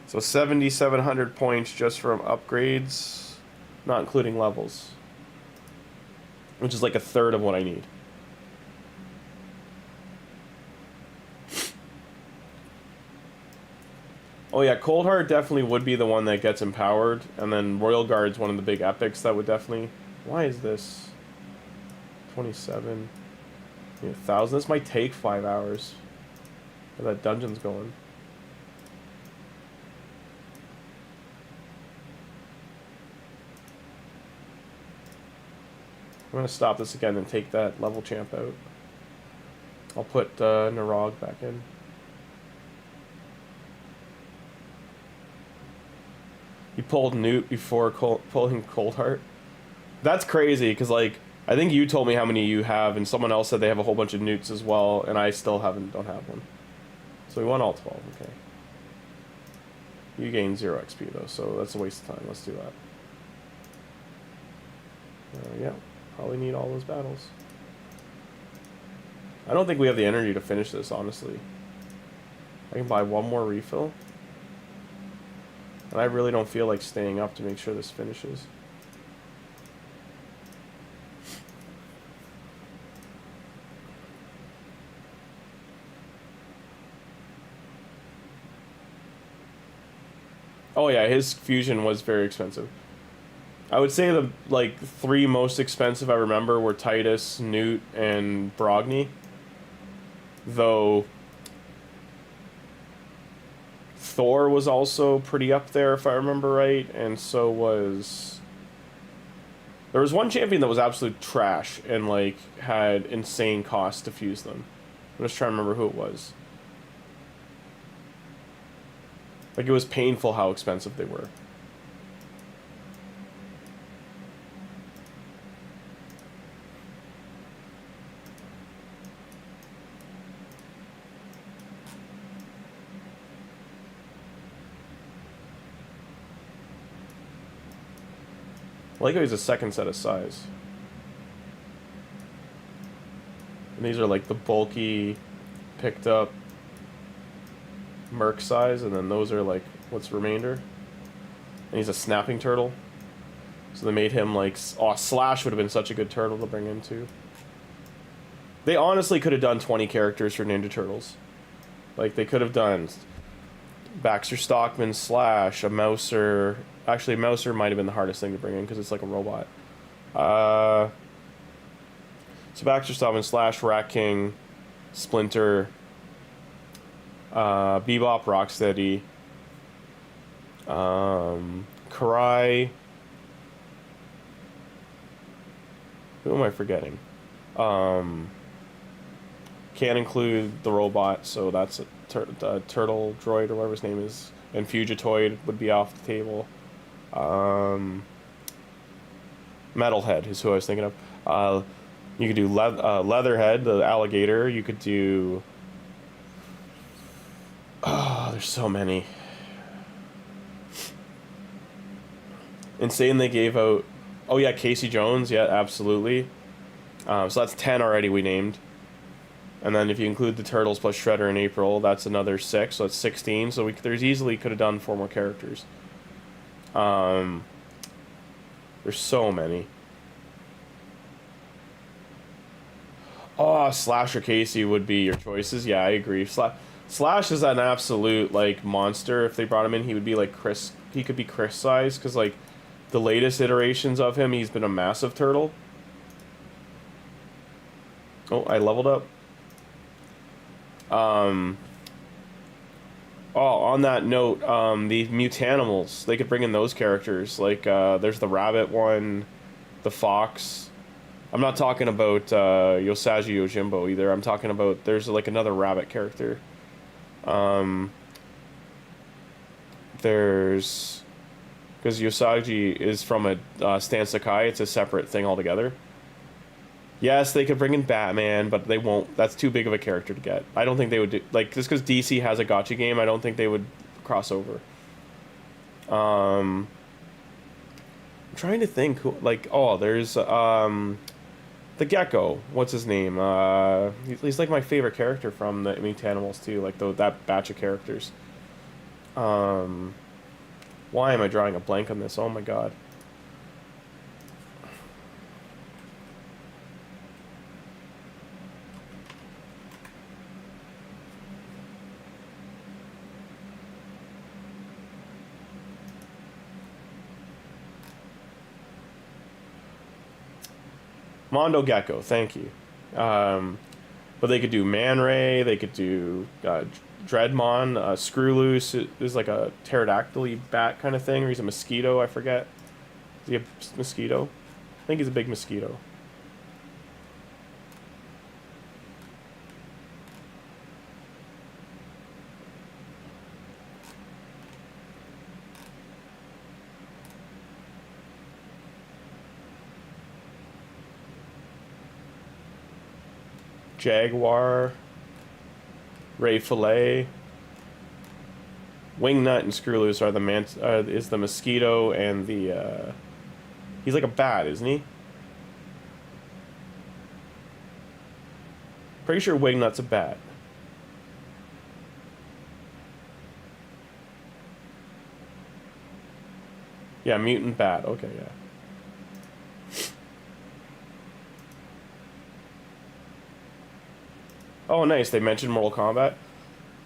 So 7,700 points just from upgrades, not including levels, which is like a third of what I need. Oh yeah, Cold Heart definitely would be the one that gets empowered, and then Royal Guard's one of the big epics that would definitely... Why is this 27? 1,000? This might take 5 hours. That dungeon's going. I'm going to stop this again and take that level champ out. I'll put Narog back in. He pulled Newt before pulling Cold Heart. That's crazy, because, like, I think you told me how many you have, and someone else said they have a whole bunch of Newts as well, and I still don't have one. So we won all 12, okay. You gain 0 XP, though, so that's a waste of time. Let's do that. Yeah. Probably need all those battles. I don't think we have the energy to finish this, honestly. I can buy one more refill. And I really don't feel like staying up to make sure this finishes. Oh yeah, his fusion was very expensive. I would say the, like, 3 most expensive I remember were Titus, Newt, and Brogni. Though Thor was also pretty up there, if I remember right, and so was... There was one champion that was absolute trash and, like, had insane costs to fuse them. I'm just trying to remember who it was. Like, it was painful how expensive they were. I like how he's a second set of size. And these are like the bulky, picked up merc size, and then those are like what's remainder. And he's a snapping turtle. So they made him like... Oh, Slash would have been such a good turtle to bring in too. They honestly could have done 20 characters for Ninja Turtles. Like, they could have done Baxter Stockman, Slash, a Mouser... Actually, Mouser might have been the hardest thing to bring in because it's like a robot. So Baxter Stockman, Slash, Rat King, Splinter, Bebop, Rocksteady, Karai. Who am I forgetting? Can't include the robot, so that's a turtle droid or whatever his name is. And Fugitoid would be off the table. Metalhead is who I was thinking of. You could do Leatherhead, the alligator. You could do... Oh, there's so many. Insane they gave out... Oh yeah, Casey Jones. Yeah, absolutely. So that's 10 already we named. And then if you include the Turtles plus Shredder in April, that's another 6, so that's 16. So there's easily could have done 4 more characters. There's so many. Oh, Slash or Casey would be your choices. Yeah, I agree. Slash is an absolute, like, monster. If they brought him in, he would be like Chris. He could be Chris size, because, like, the latest iterations of him, he's been a massive turtle. Oh, I leveled up. Oh, on that note, the Mutanimals, they could bring in those characters. Like, there's the rabbit one, the fox. I'm not talking about Yosagi Yojimbo either. I'm talking about, there's like another rabbit character. There's, because Yosagi is from a Stan Sakai, it's a separate thing altogether. Yes, they could bring in Batman, but they won't. That's too big of a character to get. I don't think they would do, like, just because DC has a gacha game, I don't think they would cross over. I'm trying to think who, like, oh, there's the Gecko. What's his name? He's like my favorite character from the Mutanimals too, like that batch of characters. Why am I drawing a blank on this? Oh my god. Mondo Gecko, thank you. But they could do Man Ray, they could do Dreadmon, Screw Loose is like a pterodactyl bat kind of thing, or he's a mosquito, I forget. Is he a mosquito? I think he's a big mosquito. Jaguar, Ray Fillet, Wingnut, and Screwloose are is the mosquito and the he's like a bat, isn't he? Pretty sure Wingnut's a bat. Yeah, mutant bat. Okay, yeah. Oh, nice. They mentioned Mortal Kombat.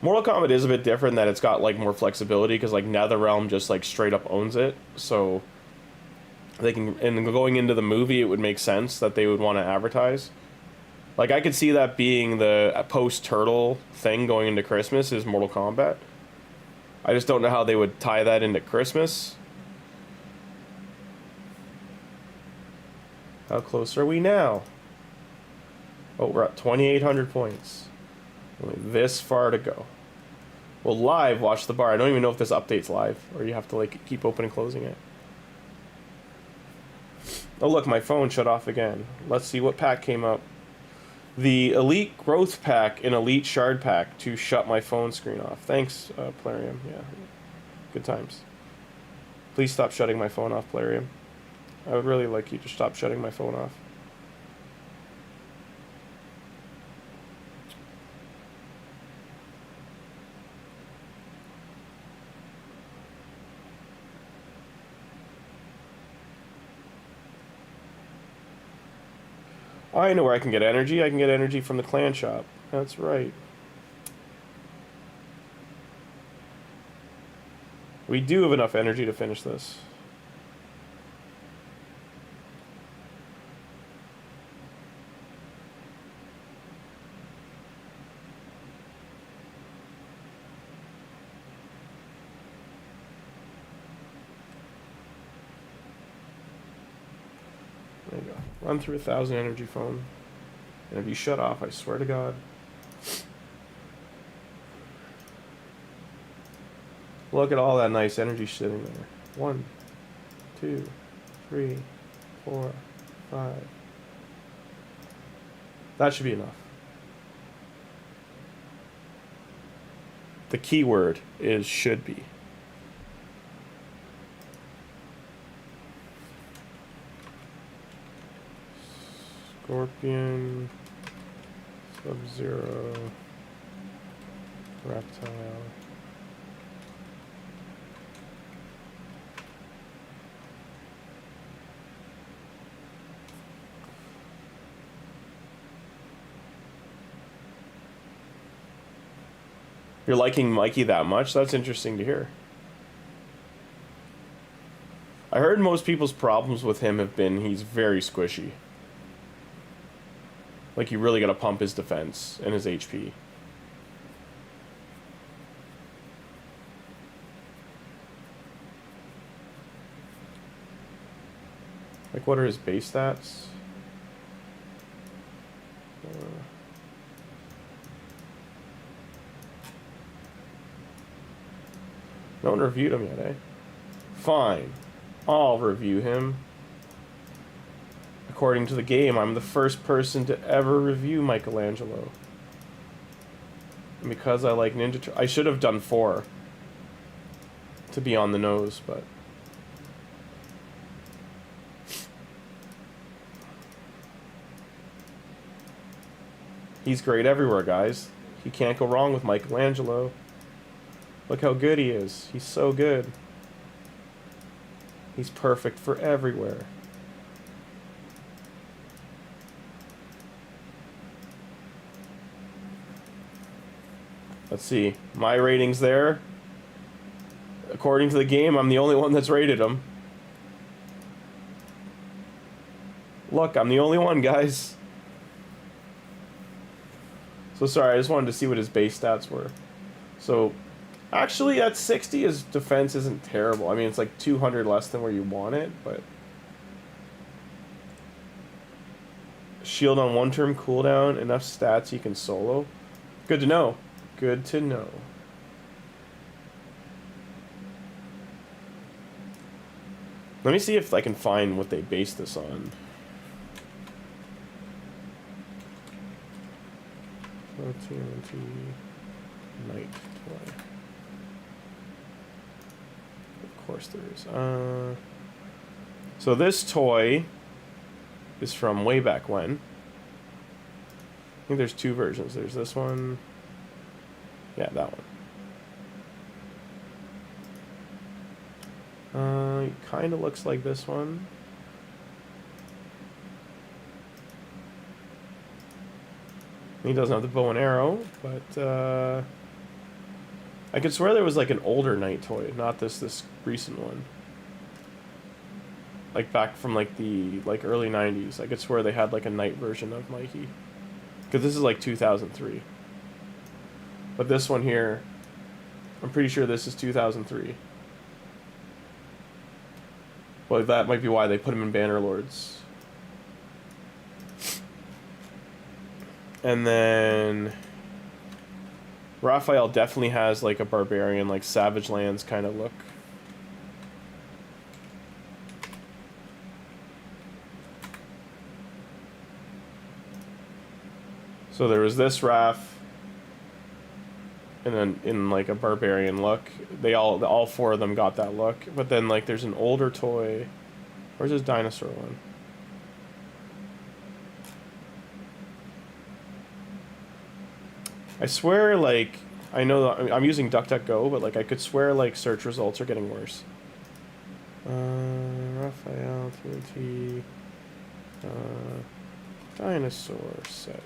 Mortal Kombat is a bit different, that it's got, like, more flexibility, because, like, NetherRealm just, like, straight up owns it. So they can, and going into the movie, it would make sense that they would want to advertise. Like, I could see that being the post-Turtle thing going into Christmas is Mortal Kombat. I just don't know how they would tie that into Christmas. How close are we now? Oh, we're at 2,800 points. Only this far to go. Well, live, watch the bar. I don't even know if this update's live, or you have to, like, keep open and closing it. Oh, look, my phone shut off again. Let's see what pack came up. The Elite Growth Pack and Elite Shard Pack to shut my phone screen off. Thanks, Plarium. Yeah, good times. Please stop shutting my phone off, Plarium. I would really like you to stop shutting my phone off. I know where I can get energy. I can get energy from the clan shop. That's right. We do have enough energy to finish this. There you go. Run through 1,000 energy phone. And if you shut off, I swear to God. Look at all that nice energy sitting there. 1, 2, 3, 4, 5. That should be enough. The keyword is should be. Scorpion, Sub-Zero. Reptile. You're liking Mikey that much? That's interesting to hear. I heard most people's problems with him have been he's very squishy. Like, you really gotta pump his defense and his HP. Like, what are his base stats? No one reviewed him yet, eh? Fine. I'll review him. According to the game, I'm the first person to ever review Michelangelo. And because I like Ninja I should have done 4 to be on the nose, but... He's great everywhere, guys. You can't go wrong with Michelangelo. Look how good he is. He's so good. He's perfect for everywhere. Let's see. My rating's there. According to the game, I'm the only one that's rated him. Look, I'm the only one, guys. So sorry, I just wanted to see what his base stats were. So, actually at 60, his defense isn't terrible. I mean, it's like 200 less than where you want it, but... Shield on 1-turn cooldown, enough stats you can solo. Good to know. Good to know. Let me see if I can find what they based this on. TNT Night Toy. Of course there is. So this toy is from way back when. I think there's 2 versions. There's this one. Yeah, that one. It kind of looks like this one. He doesn't have the bow and arrow, but I could swear there was like an older knight toy, not this recent one. Like back from like the early 90s. I could swear they had like a knight version of Mikey. Because this is like 2003. But this one here, I'm pretty sure this is 2003. Well, that might be why they put him in Bannerlords. And then Raphael definitely has like a barbarian, like Savage Lands kind of look. So there was this Raph, and then in like a barbarian look. They all 4 of them got that look. But then like there's an older toy. Where's this dinosaur one? I swear, like, I know I'm using DuckDuckGo, but like I could swear like search results are getting worse. Raphael TNT dinosaur set.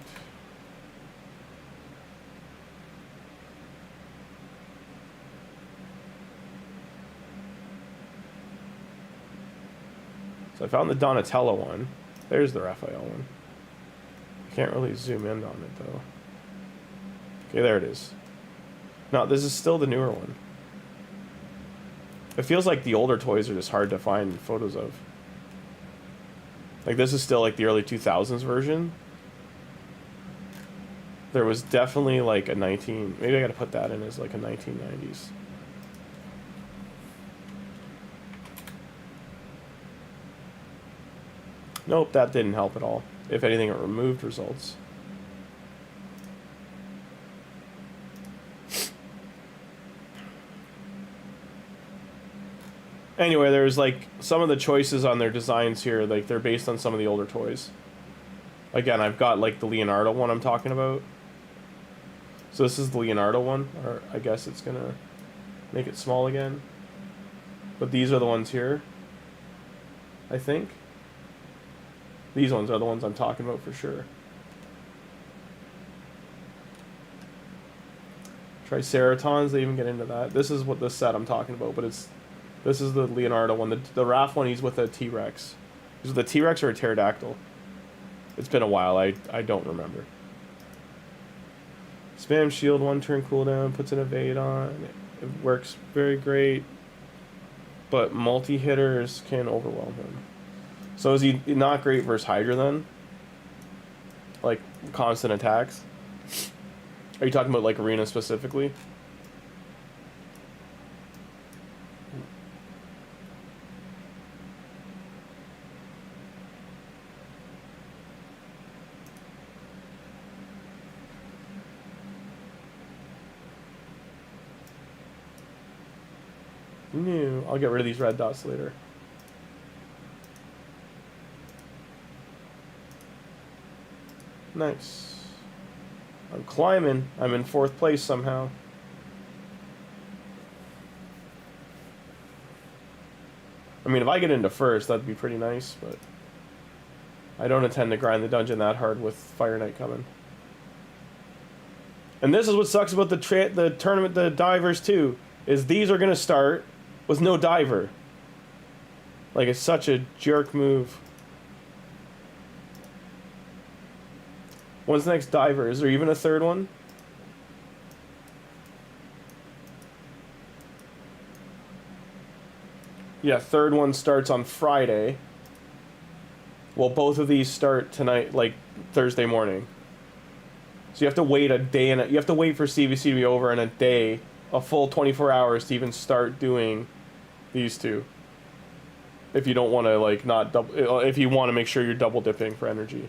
So I found the Donatello one. There's the Raphael one. I can't really zoom in on it though. Okay, there it is. No, this is still the newer one. It feels like the older toys are just hard to find photos of. Like, this is still like the early 2000s version. There was definitely like a maybe I gotta put that in as like a 1990s. Nope, that didn't help at all. If anything, it removed results. Anyway, there's like some of the choices on their designs here, like they're based on some of the older toys. Again, I've got like the Leonardo one I'm talking about. So this is the Leonardo one, or I guess it's gonna make it small again. But these are the ones here, I think. These ones are the ones I'm talking about for sure. Triceratons, they even get into that. This is what this set I'm talking about, but this is the Leonardo one. The Raph one, he's with a T-Rex. Is it a T-Rex or a pterodactyl? It's been a while, I don't remember. Spam shield, 1 turn cooldown, puts an evade on. It works very great. But multi-hitters can overwhelm him. So is he not great versus Hydra then? Like, constant attacks? Are you talking about, like, Arena specifically? No, I'll get rid of these red dots later. Nice. I'm climbing. I'm in 4th place somehow. I mean, if I get into 1st, that'd be pretty nice, but I don't intend to grind the dungeon that hard with Fire Knight coming. And this is what sucks about the tournament, the divers too, is these are going to start with no diver. Like, it's such a jerk move. When's the next diver? Is there even a 3rd one? Yeah, 3rd one starts on Friday. Well, both of these start tonight, like Thursday morning. So you have to wait a day, and you have to wait for CVC to be over in a day, a full 24 hours to even start doing these two. If you don't want to, like, not double, if you want to make sure you're double dipping for energy.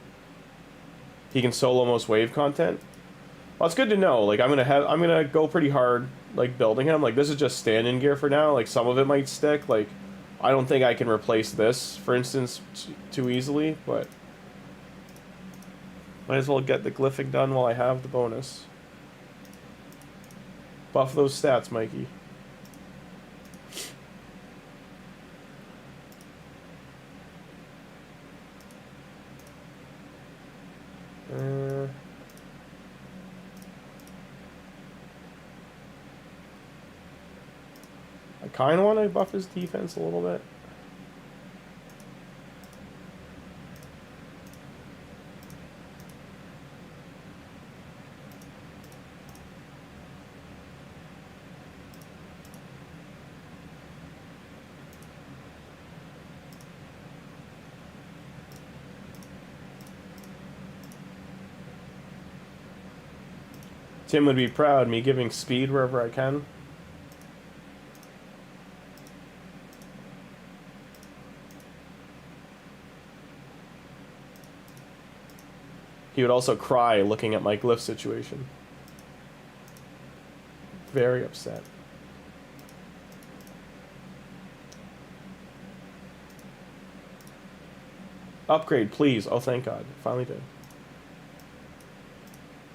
He can solo most wave content. Well, it's good to know. Like, I'm gonna go pretty hard, like, building him. Like, this is just stand-in gear for now. Like, some of it might stick. Like, I don't think I can replace this, for instance, too easily, but might as well get the glyphic done while I have the bonus. Buff those stats, Mikey. I kind of want to buff his defense a little bit. Tim would be proud, me giving speed wherever I can. He would also cry looking at my glyph situation. Very upset. Upgrade, please. Oh, thank God. Finally did.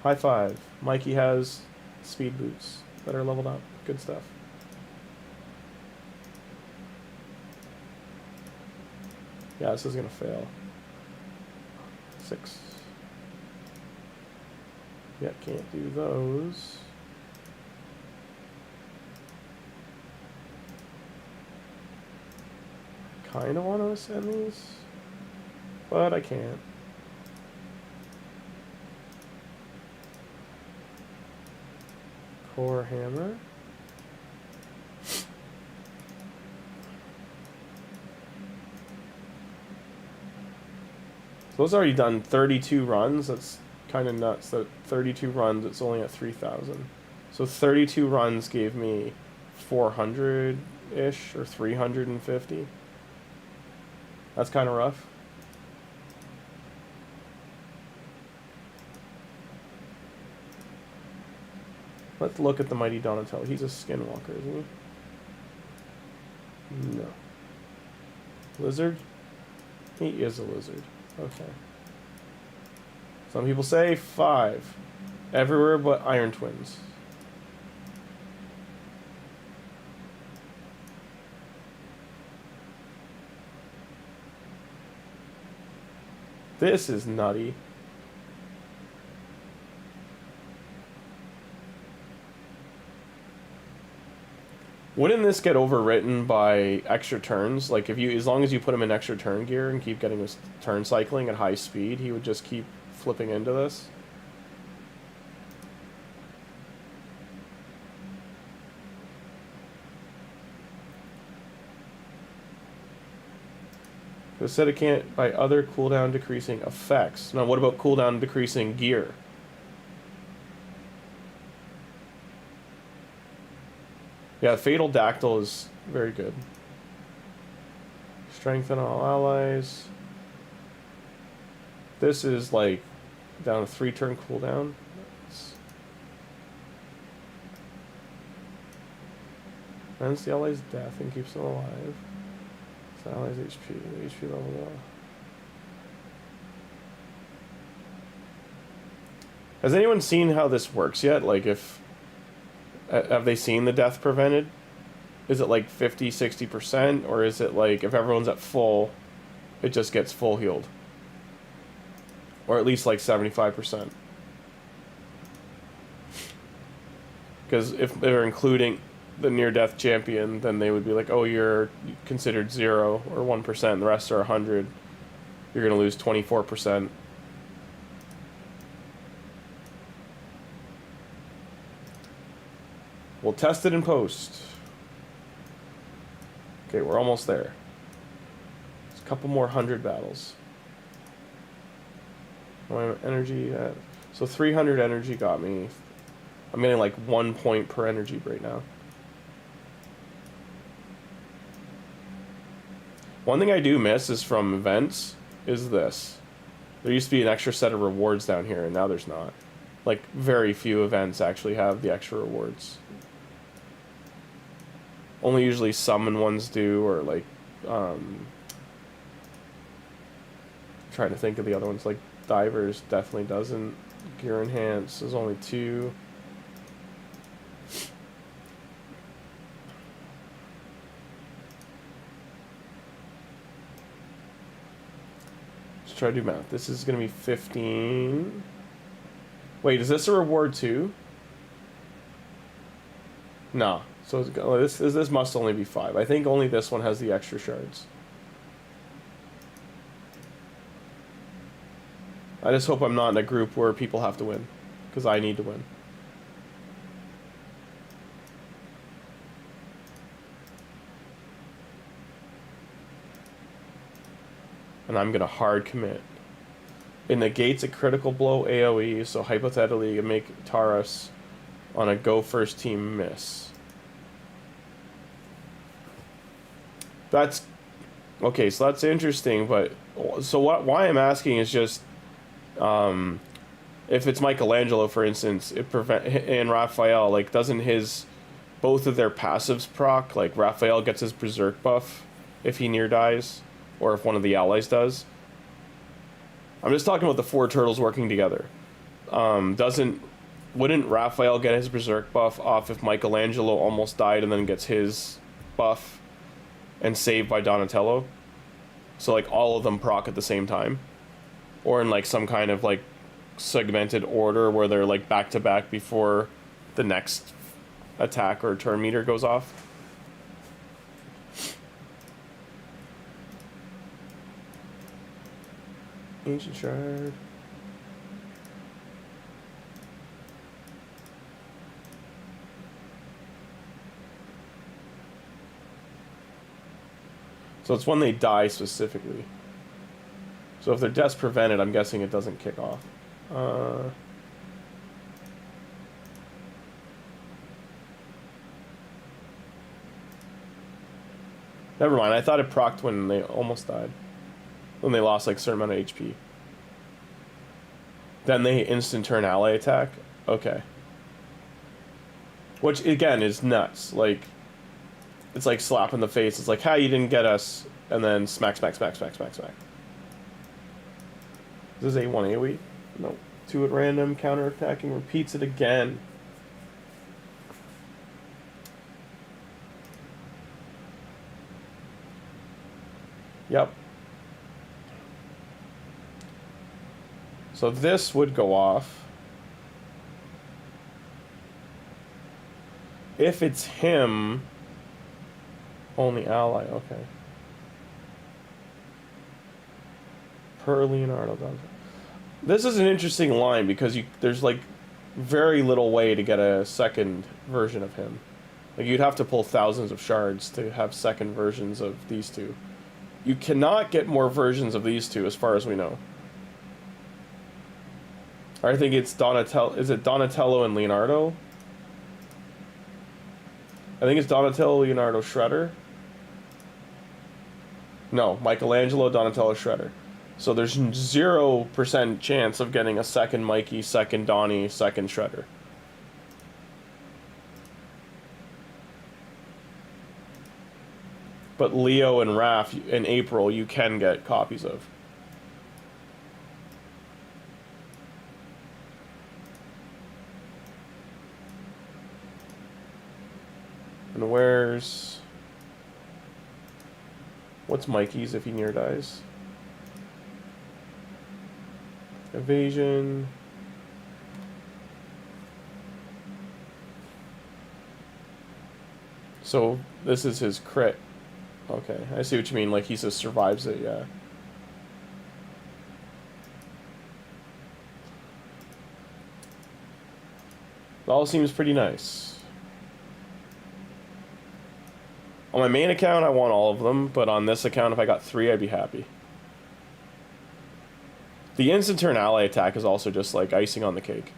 High five. Mikey has speed boots that are leveled up. Good stuff. Yeah, this is going to fail. 6. Yeah, can't do those. Kind of want to ascend these, but I can't. Core hammer. So those already done 32 runs. That's kind of nuts. That 32 runs, it's only at 3,000. So 32 runs gave me 400-ish or 350. That's kind of rough. Let's look at the Mighty Donatello. He's a skinwalker, isn't he? No. Lizard? He is a lizard. Okay. Some people say 5. Everywhere but Iron Twins. This is nutty. Wouldn't this get overwritten by extra turns? Like if you, as long as you put him in extra turn gear and keep getting his turn cycling at high speed, he would just keep flipping into this. It said it can't by other cooldown decreasing effects. Now what about cooldown decreasing gear? Yeah, Fatal Dactyl is very good. Strengthen all allies. This is like down to 3 turn cooldown. Ends the allies' death and keeps them alive. Allies HP level low. Has anyone seen how this works yet? Like if have they seen the death prevented? Is it like 50-60%, or is it like if everyone's at full, it just gets full healed? Or at least like 75%. Because if they're including the near-death champion, then they would be like, oh, you're considered 0 or 1%, the rest are 100. You're going to lose 24%. We'll test it in post. Okay, we're almost there. There's a couple more 100 battles. My energy, so 300 energy got me. I'm getting like 1 point per energy right now. One thing I do miss is from events is this. There used to be an extra set of rewards down here, and now there's not. Like, very few events actually have the extra rewards. Only usually summon ones do, or like, trying to think of the other ones. Like, Divers definitely doesn't. Gear Enhance, there's only 2. Try to do math. This is going to be 15. Wait, is this a reward too? No. So it's, this must only be 5. I think only this one has the extra shards. I just hope I'm not in a group where people have to win, because I need to win. And I'm gonna hard commit. It negates a critical blow AoE, so hypothetically you make Taurus on a go first team miss. That's okay, so that's interesting, but so why I'm asking is just if it's Michelangelo, for instance, and Raphael, like, doesn't both of their passives proc? Like, Raphael gets his berserk buff if he near dies, or if one of the allies does. I'm just talking about the 4 turtles working together. Wouldn't Raphael get his berserk buff off if Michelangelo almost died and then gets his buff and saved by Donatello? So like all of them proc at the same time, or in like some kind of like segmented order where they're like back to back before the next attack or turn meter goes off. Ancient Shard. So it's when they die specifically. So if their death's prevented, I'm guessing it doesn't kick off. Never mind, I thought it procced when they almost died. When they lost like a certain amount of HP. Then they instant turn ally attack? Okay. Which, again, is nuts. Like, it's like slap in the face. It's like, how you didn't get us, and then smack, smack, smack, smack, smack, smack. This is A1 AoE? No. 2 at random, counter-attacking, repeats it again. Yep. So this would go off. If it's him, only ally, okay. Per Leonardo Dante. This is an interesting line because there's like very little way to get a second version of him. Like you'd have to pull thousands of shards to have second versions of these two. You cannot get more versions of these two as far as we know. I think it's Donatello. Is it Donatello and Leonardo? I think it's Donatello, Leonardo, Shredder. No, Michelangelo, Donatello, Shredder. So there's 0% chance of getting a second Mikey, second Donnie, second Shredder. But Leo and Raph in April you can get copies of. And where's... What's Mikey's if he near dies? Evasion. So this is his crit. Okay, I see what you mean. Like he just survives it, yeah. It all seems pretty nice. On my main account, I want all of them, but on this account, if I got 3, I'd be happy. The instant turn ally attack is also just like icing on the cake.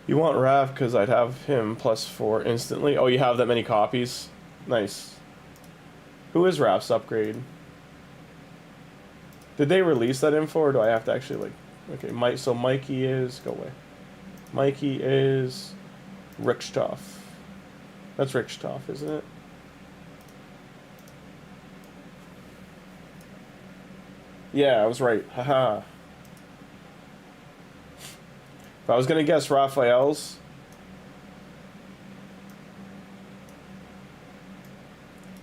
You want Rav because I'd have him +4 instantly. Oh, you have that many copies? Nice. Who is Rav's upgrade? Did they release that info or do I have to actually like... Okay, so Mikey is... Go away. Mikey is... Richthof. That's Richthof, isn't it? Yeah, I was right. Haha. If I was going to guess Raphael's,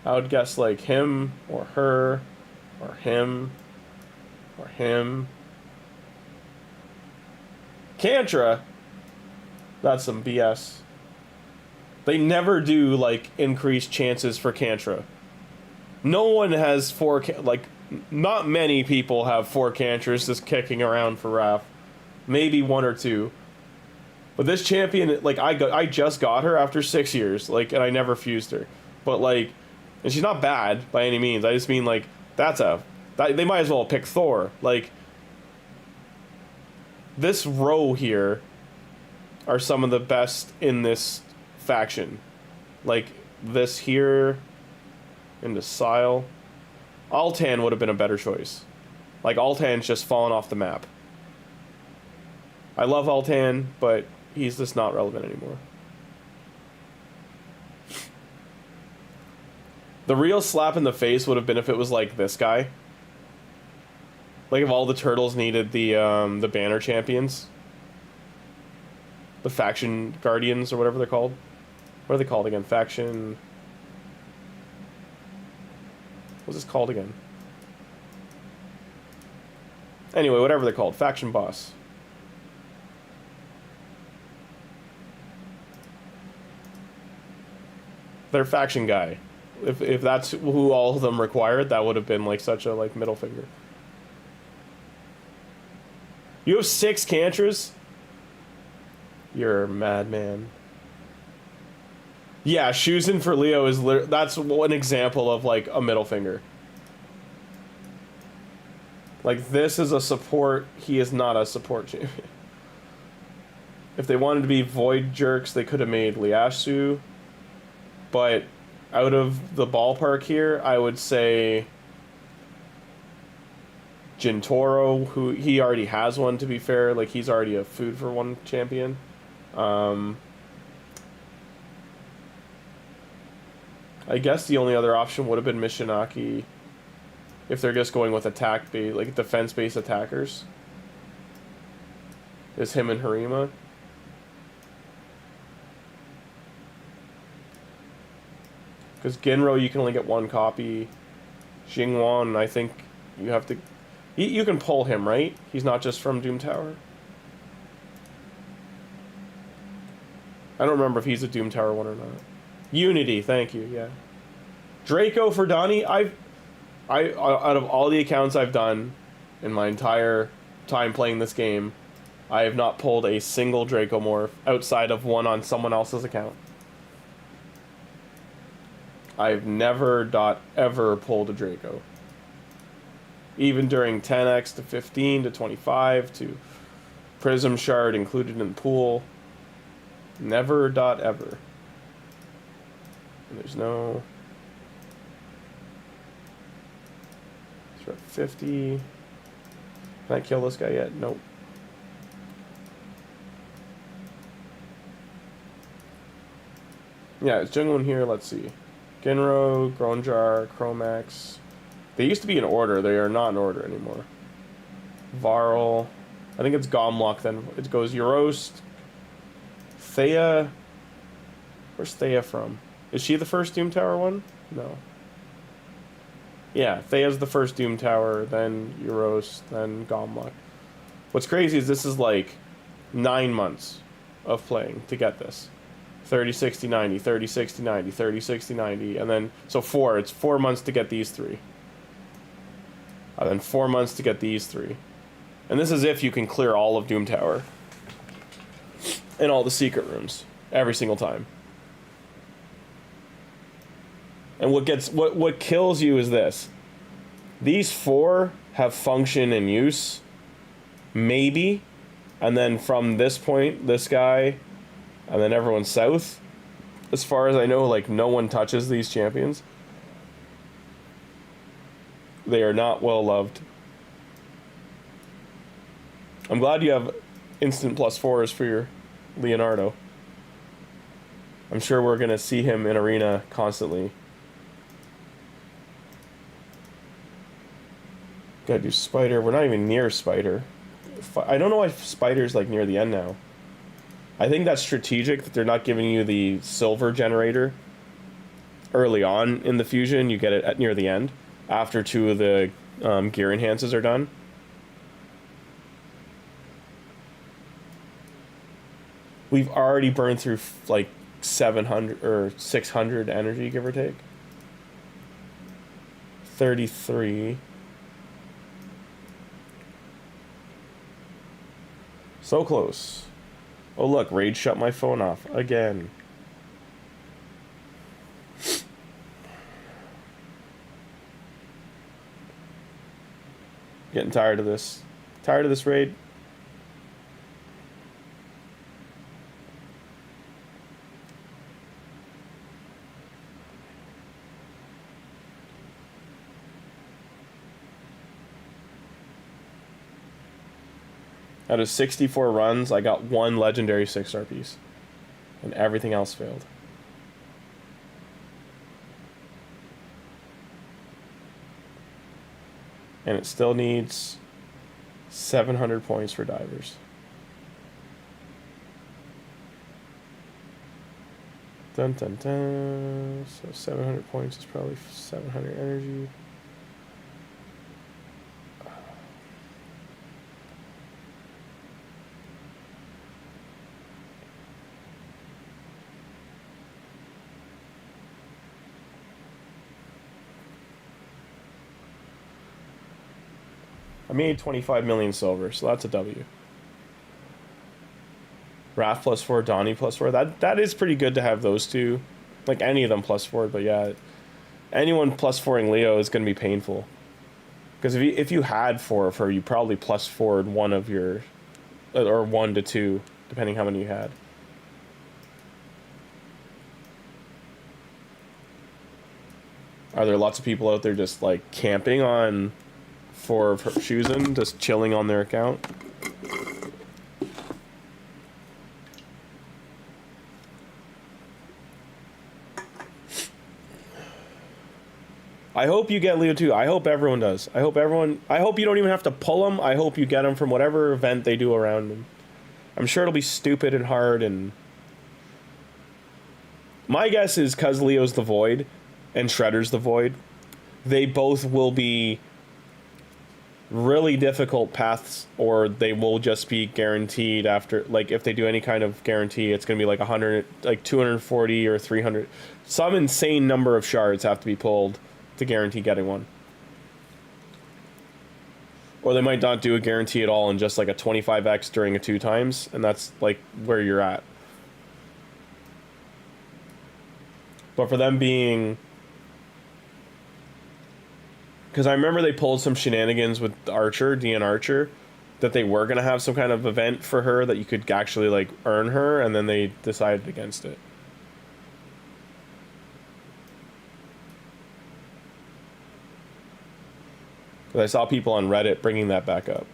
I would guess like him or her or him or him. Kantra? That's some BS. They never do like increased chances for Kantra. No one has 4, like not many people have 4 Kantras just kicking around for Raph. Maybe 1 or 2. But this champion, like, I just got her after 6 years, like, and I never fused her. But, like, and she's not bad by any means. I just mean, like, they might as well pick Thor. Like, this row here are some of the best in this faction. Like, this here, into Sile. Altan would have been a better choice. Like, Altan's just fallen off the map. I love Altan, but he's just not relevant anymore. The real slap in the face would have been if it was like this guy. Like if all the turtles needed the banner champions. The faction guardians or whatever they're called. What are they called again? Faction... What's this called again? Anyway, whatever they're called. Faction boss. Their faction guy. If that's who all of them required, that would have been like such a like middle finger. You have 6 Cantras? You're a madman. Yeah, shoes in for Leo is that's one example of like a middle finger. Like this is a support, he is not a support champion. If they wanted to be void jerks, they could have made Liashu. But out of the ballpark here, I would say Jintoro, who he already has one to be fair, like he's already a food for one champion. I guess the only other option would have been Mishinaki if they're just going with attack base, like defense based attackers. Is him and Harima. Because Genro, you can only get 1 copy. Xingwan, I think you have to... You can pull him, right? He's not just from Doom Tower. I don't remember if he's a Doom Tower one or not. Unity, thank you, yeah. Draco for Donnie, I out of all the accounts I've done in my entire time playing this game, I have not pulled a single Draco morph outside of one on someone else's account. I've never ever pulled a Draco. Even during 10x to 15 to 25 to Prism Shard included in the pool. Never ever. And there's no... We're at 50. Can I kill this guy yet? Nope. Yeah, it's Jungwon here. Let's see. Genro, Gronjar, Chromax. They used to be in order. They are not in order anymore. Varl. I think it's Gomlock then. It goes Euros. Thea. Where's Thea from? Is she the first Doom Tower one? No. Yeah, Thea's the first Doom Tower, then Euros, then Gomlock. What's crazy is this is like 9 months of playing to get this. 30, 60, 90, 30, 60, 90, 30, 60, 90, and then, so 4. It's 4 months to get these 3. And then 4 months to get these 3. And this is if you can clear all of Doom Tower. And all the secret rooms. Every single time. And what kills you is this. These 4 have function and use. Maybe. And then from this point, this guy, and then everyone south. As far as I know, like, no one touches these champions. They are not well loved. I'm glad you have instant +4s for your Leonardo. I'm sure we're going to see him in arena constantly. Gotta do Spider. We're not even near Spider. I don't know why Spider's like near the end now. I think that's strategic that they're not giving you the silver generator early on in the fusion. You get it at near the end after 2 of the gear enhances are done. We've already burned through like 700 or 600 energy, give or take. 33. So close. Oh look, Raid shut my phone off again. Getting tired of this. Tired of this raid. Out of 64 runs, I got 1 legendary 6-star piece. And everything else failed. And it still needs 700 points for divers. Dun dun dun. So 700 points is probably 700 energy. I made 25 million silver, so that's a W. Raph +4, Donnie +4. That is pretty good to have those two. Like any of them +4, but yeah. Anyone +4ing Leo is going to be painful. Because if you had 4 of her, you probably +4'd one of your... Or 1 to 2, depending how many you had. Are there lots of people out there just like camping on 4 of her Shuzen, just chilling on their account? I hope you get Leo too. I hope everyone does. I hope you don't even have to pull them. I hope you get them from whatever event they do around them. I'm sure it'll be stupid and hard, and my guess is because Leo's the Void and Shredder's the Void, they both will be really difficult paths, or they will just be guaranteed after, like, if they do any kind of guarantee, it's going to be like 100, like 240 or 300. Some insane number of shards have to be pulled to guarantee getting one. Or they might not do a guarantee at all and just like a 25x during a 2 times, and that's like where you're at. But for them being... Because I remember they pulled some shenanigans with Archer, Dean Archer, that they were going to have some kind of event for her that you could actually like earn her, and then they decided against it. Because I saw people on Reddit bringing that back up.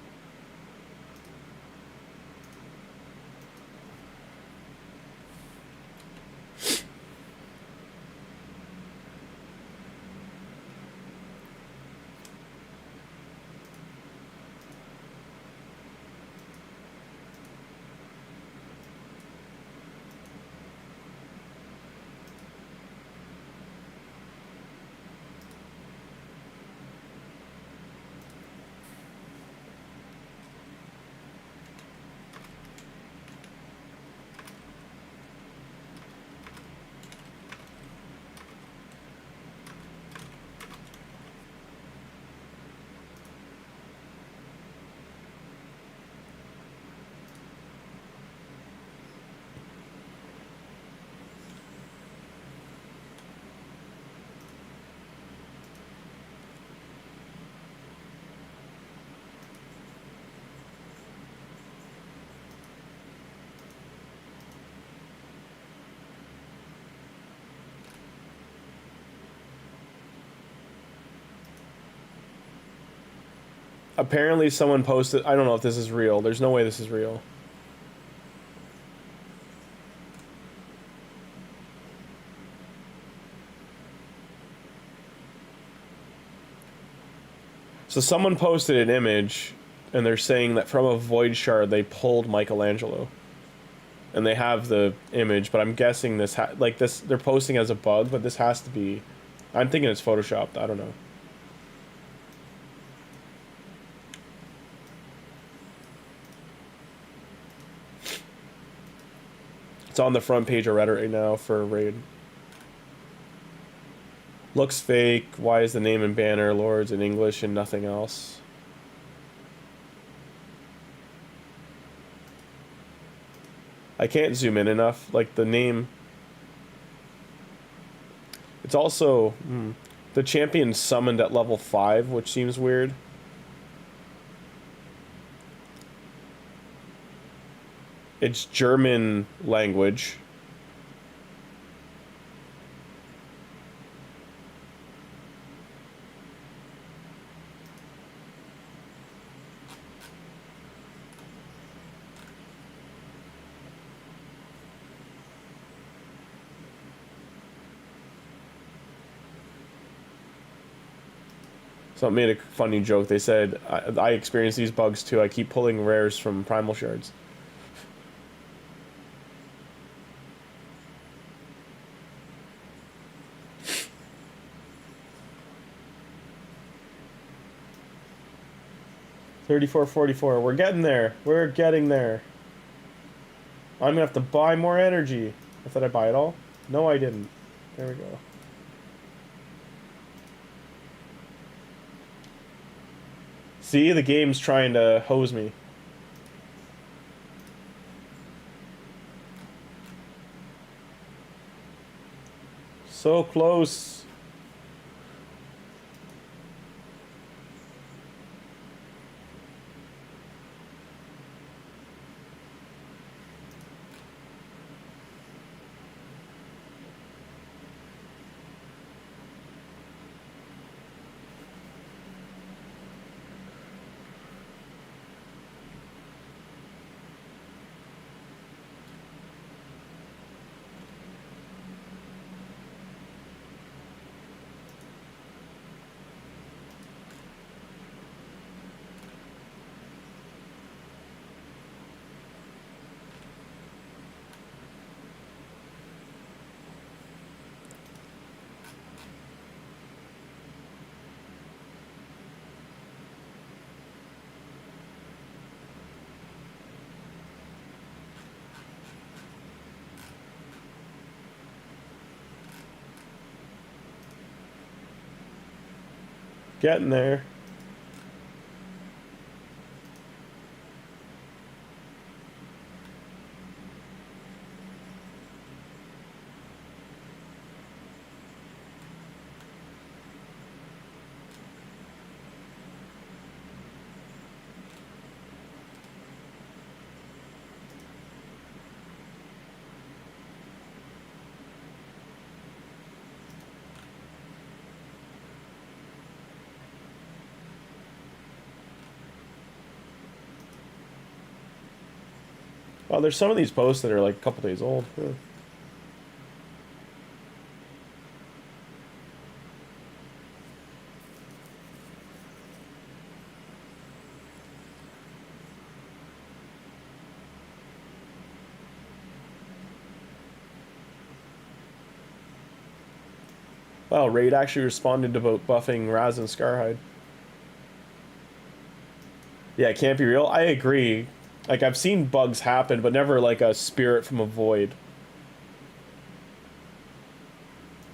Apparently someone posted... I don't know if this is real. There's no way this is real. So someone posted an image, and they're saying that from a Void Shard they pulled Michelangelo. And they have the image, but I'm guessing this... like, this, they're posting as a bug, but this has to be... I'm thinking it's photoshopped. I don't know. It's on the front page of Reddit right now for a raid. Looks fake. Why is the name and banner Lords in English and nothing else? I can't zoom in enough. Like, the name... It's also... the champion summoned at level 5, which seems weird. It's German language. Someone made a funny joke. They said, I experience these bugs too. I keep pulling rares from primal shards. $34.44. We're getting there. We're getting there. I'm gonna have to buy more energy. I thought I'd buy it all. No, I didn't. There we go. See, the game's trying to hose me. So close. Getting there. Oh, there's some of these posts that are like a couple days old. Yeah. Wow, Raid actually responded about buffing Raz and Scarhide. Yeah, it can't be real. I agree. Like, I've seen bugs happen, but never like a spirit from a void.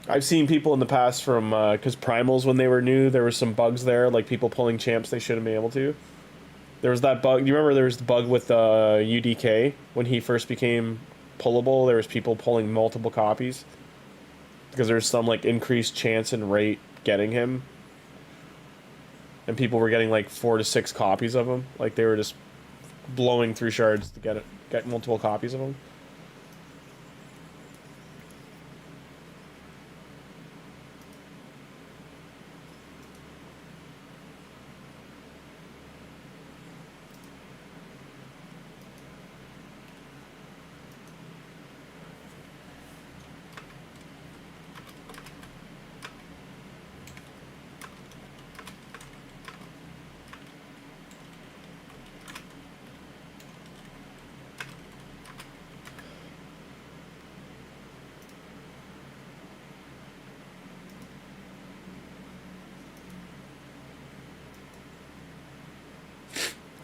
I've seen people in the past from, because Primals, when they were new, there were some bugs there, like people pulling champs they shouldn't be able to. There was that bug, you remember there was the bug with UDK, when he first became pullable, there was people pulling multiple copies. Because there's some, like, increased chance and rate getting him. And people were getting, like, 4 to 6 copies of him. Like, they were just blowing through shards to get multiple copies of them.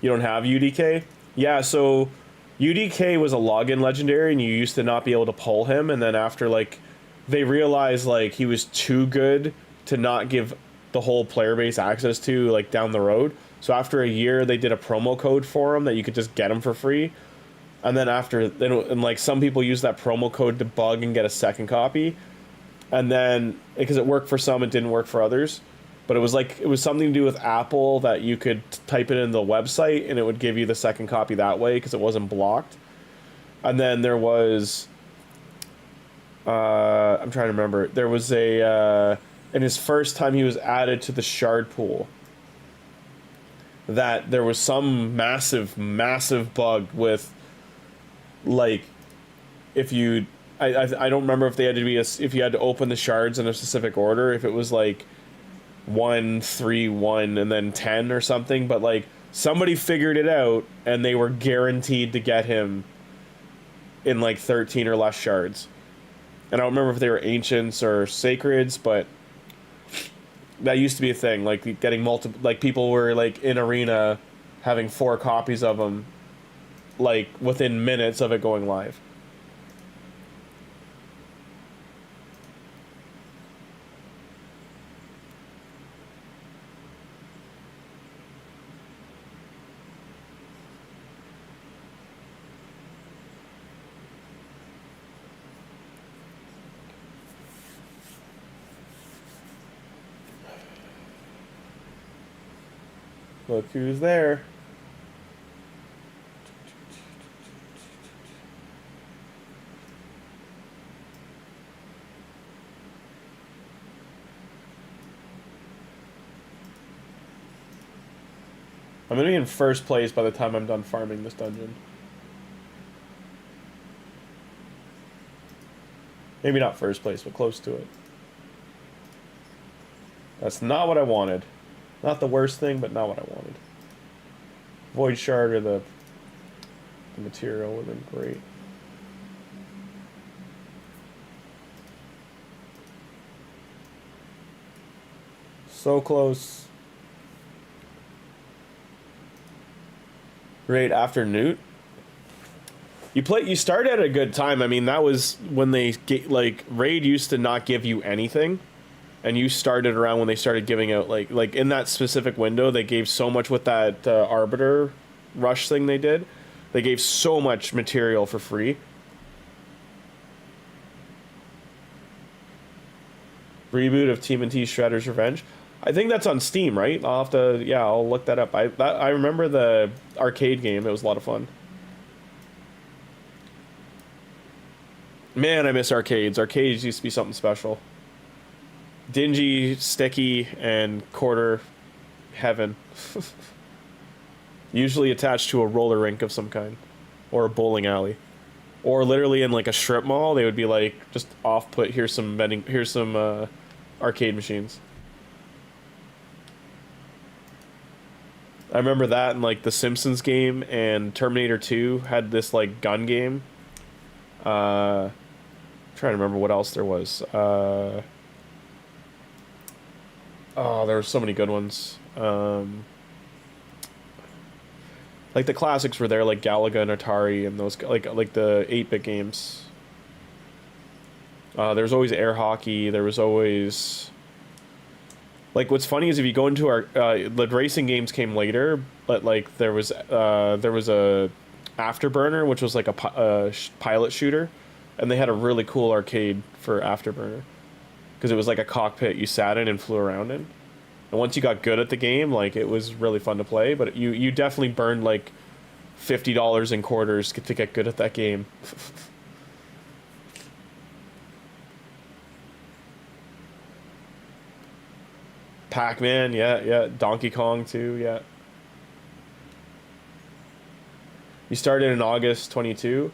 You don't have UDK? Yeah, so UDK was a login legendary and you used to not be able to pull him, and then after, like, they realized, like, he was too good to not give the whole player base access to, like, down the road. So after a year, they did a promo code for him that you could just get him for free. And then and like, some people use that promo code to bug and get a second copy. And then, because it worked for some, it didn't work for others. But it was like, it was something to do with Apple that you could type it in the website and it would give you the second copy that way because it wasn't blocked. And then there was, I'm trying to remember, there was in his first time he was added to the shard pool, that there was some massive bug with, like, if you, I don't remember if they had to be, if you had to open the shards in a specific order, if it was like, 1, 3, 1, and then 10 or something, but like somebody figured it out and they were guaranteed to get him in like 13 or less shards. And I don't remember if they were ancients or sacreds, but that used to be a thing. Like getting multiple, like people were like in arena having 4 copies of them, like within minutes of it going live. Look who's there. I'm gonna be in first place by the time I'm done farming this dungeon. Maybe not first place, but close to it. That's not what I wanted. Not the worst thing, but not what I wanted. Void Shard or the material would have been great. So close. Right after Newt. You start at a good time. I mean, that was when they get, like, Raid used to not give you anything. And you started around when they started giving out, like in that specific window, they gave so much with that Arbiter rush thing they did. They gave so much material for free. Reboot of TMNT Shredder's Revenge. I think that's on Steam, right? I'll have to, yeah, I'll look that up. I remember the arcade game. It was a lot of fun. Man, I miss arcades. Arcades used to be something special. Dingy, sticky, and quarter heaven. Usually attached to a roller rink of some kind. Or a bowling alley. Or literally in like a strip mall, they would be like, just off-put, here's some arcade machines. I remember that in like the Simpsons game, and Terminator 2 had this like gun game. I'm trying to remember what else there was. Oh, there were so many good ones. Like the classics were there, like Galaga and Atari, and those like the 8-bit games. There was always air hockey. There was always, like, what's funny is if you go into our the racing games came later, but like there was a Afterburner, which was like a pilot shooter, and they had a really cool arcade for Afterburner. Because it was like a cockpit you sat in and flew around in. And once you got good at the game, like, it was really fun to play. But you definitely burned like $50 in quarters to get good at that game. Pac-Man, yeah. Donkey Kong too, yeah. You started in August 22.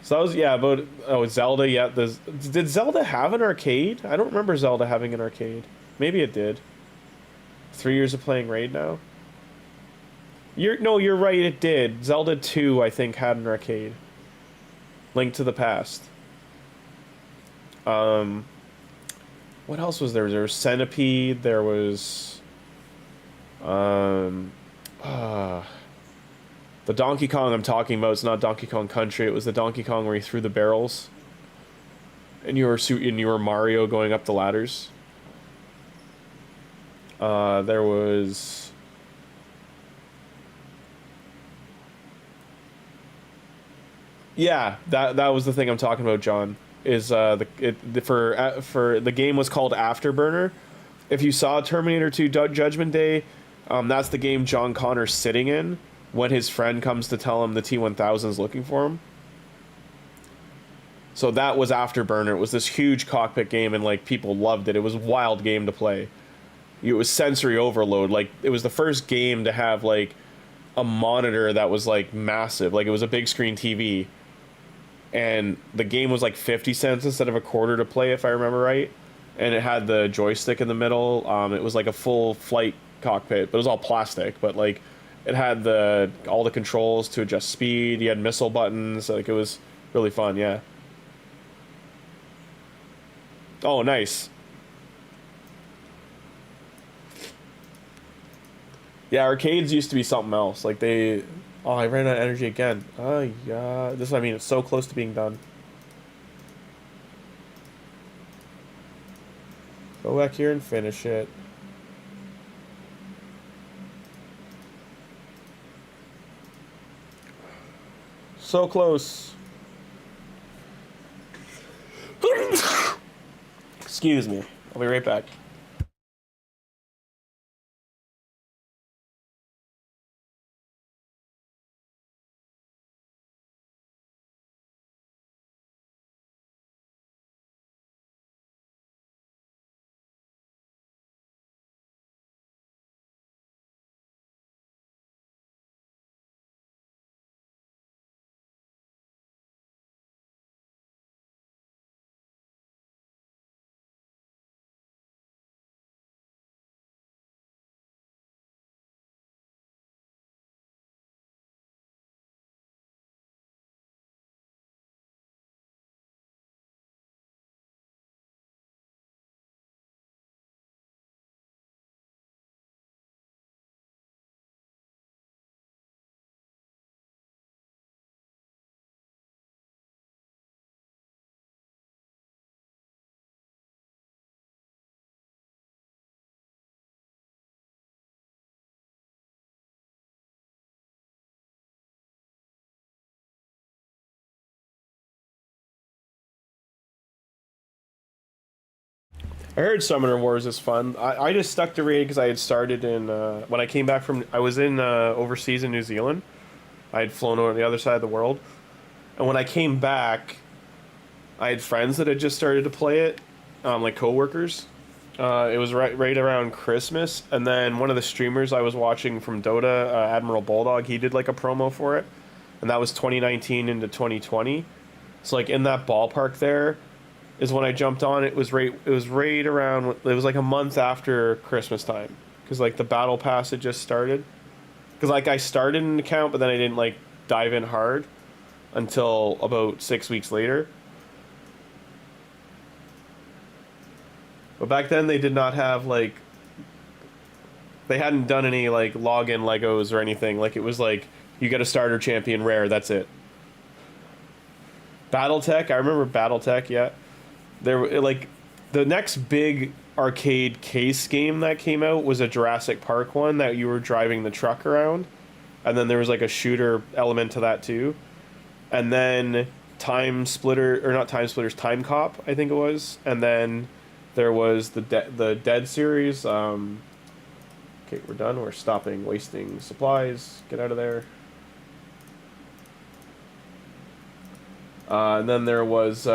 So that was, yeah, about, oh, Zelda, yeah. Did Zelda have an arcade? I don't remember Zelda having an arcade. Maybe it did. 3 years of playing Raid now? You're right, it did. Zelda 2, I think, had an arcade. Link to the Past. What else was there? There was Centipede, there was... The Donkey Kong I'm talking about is not Donkey Kong Country. It was the Donkey Kong where you threw the barrels, and you were Mario going up the ladders. There was, yeah, that was the thing I'm talking about, John. Is for the game was called Afterburner. If you saw Terminator 2 Judgment Day, that's the game John Connor's sitting in when his friend comes to tell him the T-1000 is looking for him. So that was Afterburner. It was this huge cockpit game, and like people loved it. It was a wild game to play. It was sensory overload. Like, it was the first game to have like a monitor that was like massive. Like, it was a big screen TV, and the game was like 50 cents instead of a quarter to play, if I remember right. and it had the joystick in the middle. It was like a full flight cockpit, but it was all plastic. But like, it had all the controls to adjust speed. You had missile buttons. Like, it was really fun. Yeah. Oh, nice. Yeah, arcades used to be something else. Like they... Oh, I ran out of energy again. Oh, yeah. This, I mean, it's so close to being done. Go back here and finish it. So close. Excuse me. I'll be right back. I heard Summoner Wars is fun. I just stuck to raid because I had started in... when I came back from... I was in overseas in New Zealand. I had flown over the other side of the world. And when I came back, I had friends that had just started to play it. Like co-workers. It was right around Christmas. And then one of the streamers I was watching from Dota, Admiral Bulldog, he did like a promo for it. And that was 2019 into 2020. So like in that ballpark there... is when I jumped on. It was right around, it was like a month after Christmas time, because like the battle pass had just started, because like I started an account but then I didn't like dive in hard until about 6 weeks later. But back then they did not have like, they hadn't done any like login Legos or anything. Like it was like, you get a starter champion rare, that's it. Battletech, I remember Battletech, yeah. There, like, the next big arcade case game that came out was a Jurassic Park one that you were driving the truck around, and then there was like a shooter element to that too, and then Time Cop, I think it was, and then there was the Dead series. Okay, we're done. We're stopping wasting supplies. Get out of there. And then there was.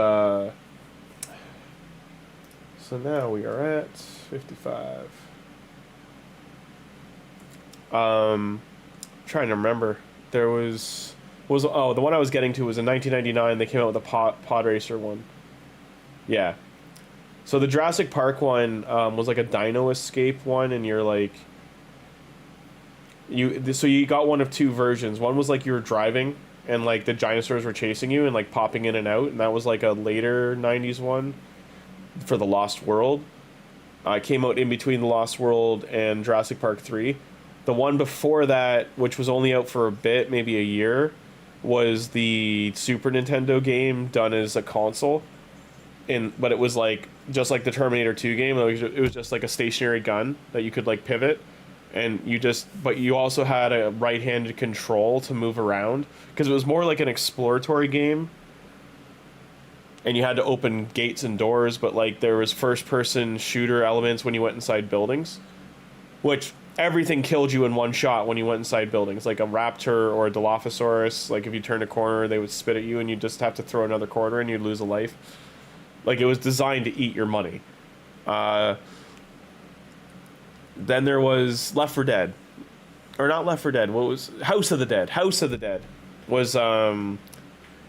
So now we are at 55. Trying to remember. There was the one I was getting to was in 1999. They came out with a pod racer one. Yeah. So the Jurassic Park one was like a Dino Escape one, and you're like, so you got one of two versions. One was like you were driving, and like the dinosaurs were chasing you and like popping in and out, and that was like a later 90s one. For the Lost World. Came out in between the Lost World and Jurassic Park 3. The one before that, which was only out for a bit, maybe a year, was the Super Nintendo game done as a console. But it was like just like the Terminator 2 game. It was just like a stationary gun that you could like pivot, and but you also had a right-handed control to move around, because it was more like an exploratory game. And you had to open gates and doors, but like there was first-person shooter elements when you went inside buildings, which everything killed you in one shot when you went inside buildings. Like a raptor or a Dilophosaurus, like if you turned a corner, they would spit at you, and you'd just have to throw another quarter and you'd lose a life. Like it was designed to eat your money. Then there was Left 4 Dead, or not Left 4 Dead. What was House of the Dead? House of the Dead was.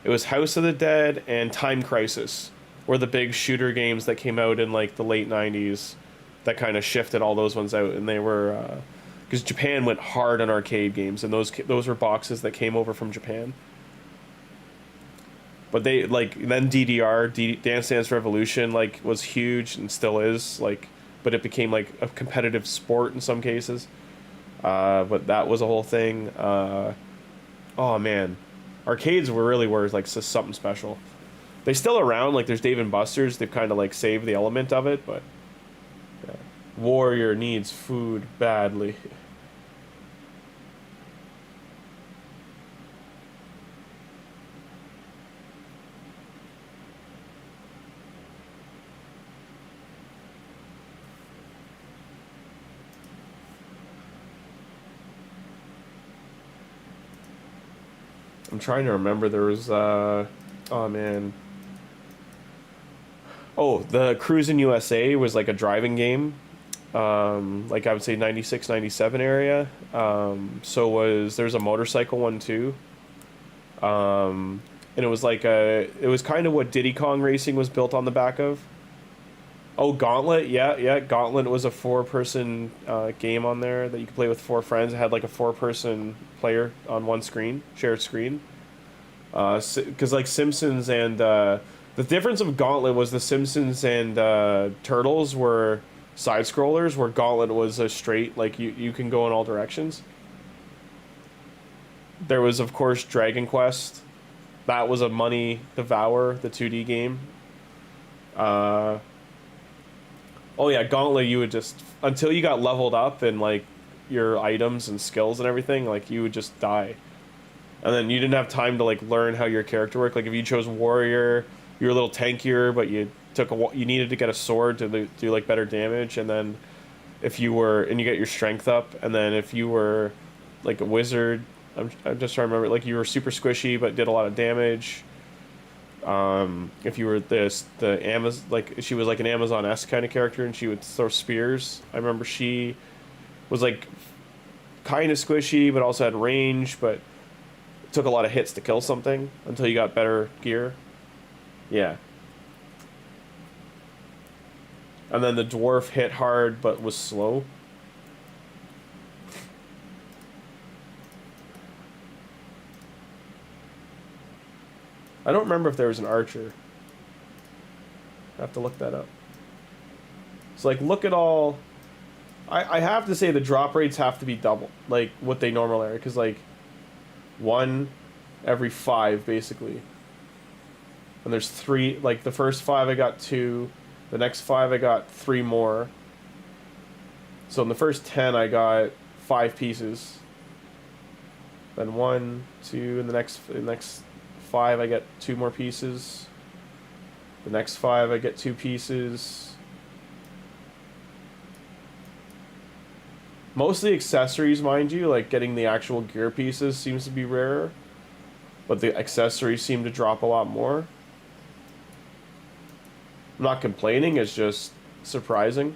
It was House of the Dead and Time Crisis were the big shooter games that came out in like the late 90s that kind of shifted all those ones out, and they were because Japan went hard on arcade games, and those were boxes that came over from Japan. But they like then Dance Dance Revolution like was huge and still is like, but it became like a competitive sport in some cases. But that was a whole thing. Oh man, arcades were like something special. They still around, like there's Dave and Buster's. They've kind of like saved the element of it, but yeah. Warrior needs food badly. I'm trying to remember. There was oh man. Oh, the Cruisin' USA was like a driving game. Like I would say 96, 97 area. There's a motorcycle one too. And it was like it was kind of what Diddy Kong Racing was built on the back of. Oh, Gauntlet, yeah. Gauntlet was a 4-person game on there that you could play with 4 friends. It had like a 4-person player on one screen, shared screen. Because like Simpsons and the difference of Gauntlet was the Simpsons and Turtles were side scrollers, where Gauntlet was a straight, like you can go in all directions. There was of course Dragon Quest. That was a money devourer, the 2D game. Oh yeah, Gauntlet, you would just, until you got leveled up and like your items and skills and everything, like you would just die. And then you didn't have time to like learn how your character worked. Like if you chose warrior, you were a little tankier, but you needed to get a sword to do like better damage. And then if you get your strength up, and then if you were like a wizard, I'm just trying to remember, like you were super squishy but did a lot of damage. If you were the Amazon, like she was like an Amazon-esque kind of character, and she would throw spears. I remember she was like kind of squishy, but also had range, but took a lot of hits to kill something until you got better gear. Yeah. And then the dwarf hit hard, but was slow. I don't remember if there was an archer. I have to look that up. So like, look at all. I have to say the drop rates have to be double, like what they normally are, because like 1 every 5 basically. And there's 3. Like the first 5 I got 2, the next 5 I got 3 more. So in the first 10 I got 5 pieces. Then 1, 2, and the next 5 I get 2 more pieces. The next 5 I get 2 pieces. Mostly accessories, mind you, like getting the actual gear pieces seems to be rarer, but the accessories seem to drop a lot more. I'm not complaining, it's just surprising.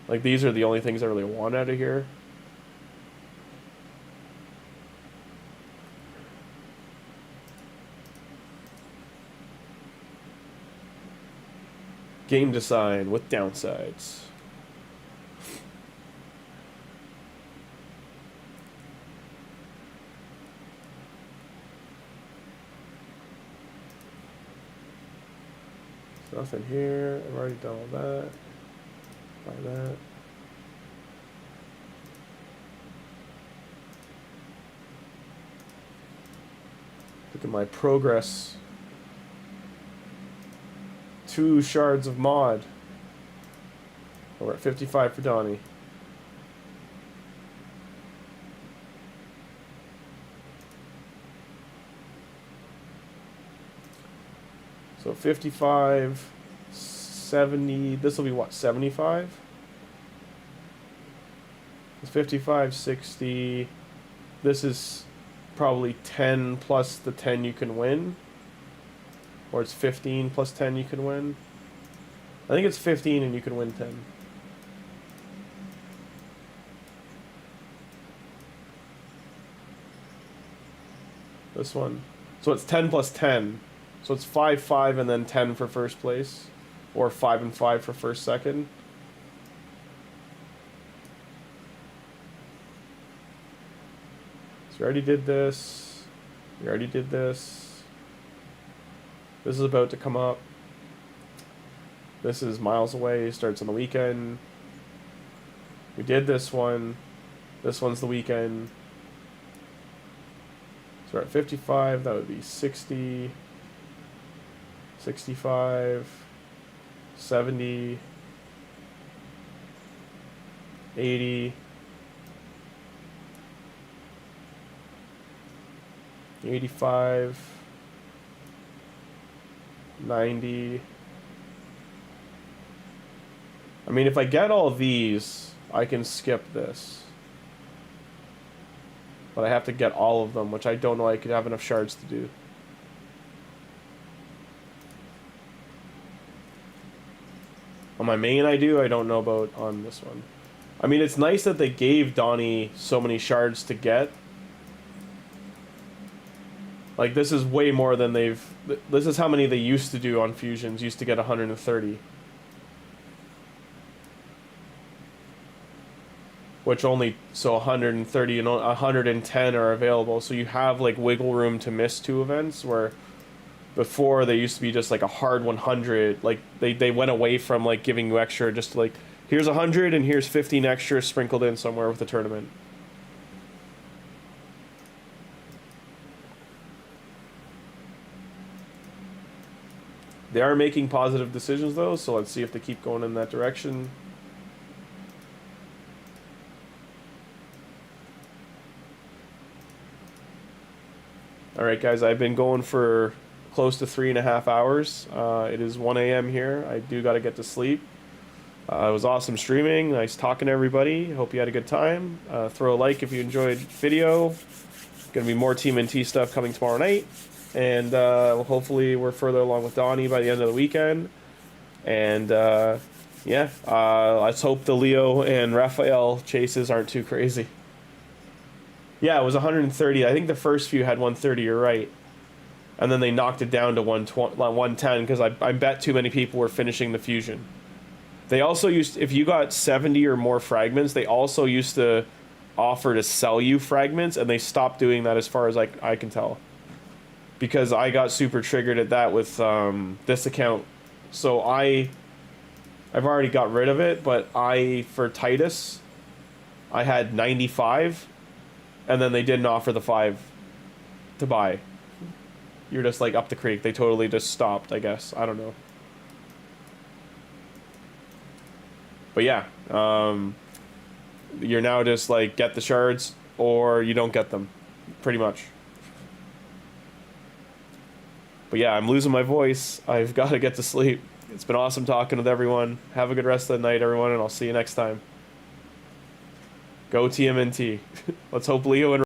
Like these are the only things I really want out of here. Game design with downsides. There's nothing here. I've already done all that. Buy that. Look at my progress. 2 shards of mod. We're at 55 for Donnie. So 55, 70, this will be what, 75? It's 55, 60. This is probably 10 plus the 10 you can win. Or it's 15 plus 10 you can win. I think it's 15 and you can win 10. This one. So it's 10 plus 10. So it's 5-5 and then 10 for first place. Or 5 and 5 for first, second. So we already did this. We already did this. This is about to come up. This is miles away. Starts on the weekend. We did this one. This one's the weekend. So we're at 55. That would be 60. 65. 70. 80. 85. 90. I mean, if I get all these, I can skip this. But I have to get all of them, which I don't know I could have enough shards to do. On my main I do, I don't know about on this one. I mean, it's nice that they gave Donnie so many shards to get. Like, this is way more than they've... This is how many they used to do on fusions. Used to get 130. Which only... So 130 and 110 are available. So you have, like, wiggle room to miss 2 events, where... Before, they used to be just, like, a hard 100. Like, they went away from, like, giving you extra. Just, like, here's 100 and here's 15 extra sprinkled in somewhere with the tournament. They are making positive decisions, though, so let's see if they keep going in that direction. Alright, guys, I've been going for close to 3.5 hours. It is 1 a.m. here. I do got to get to sleep. It was awesome streaming. Nice talking to everybody. Hope you had a good time. Throw a like if you enjoyed the video. Going to be more TMNT stuff coming tomorrow night. And hopefully we're further along with Donnie by the end of the weekend. And yeah, let's hope the Leo and Raphael chases aren't too crazy. Yeah, it was 130. I think the first few had 130, you're right. And then they knocked it down to 110 because I bet too many people were finishing the fusion. They also used, if you got 70 or more fragments, they also used to offer to sell you fragments, and they stopped doing that as far as I can tell. Because I got super triggered at that with this account. So I've already got rid of it, but for Titus, I had 95, and then they didn't offer the 5 to buy. You're just like up the creek. They totally just stopped, I guess. I don't know. But yeah, you're now just like, get the shards, or you don't get them, pretty much. But yeah, I'm losing my voice. I've got to get to sleep. It's been awesome talking with everyone. Have a good rest of the night, everyone, and I'll see you next time. Go TMNT. Let's hope Leo and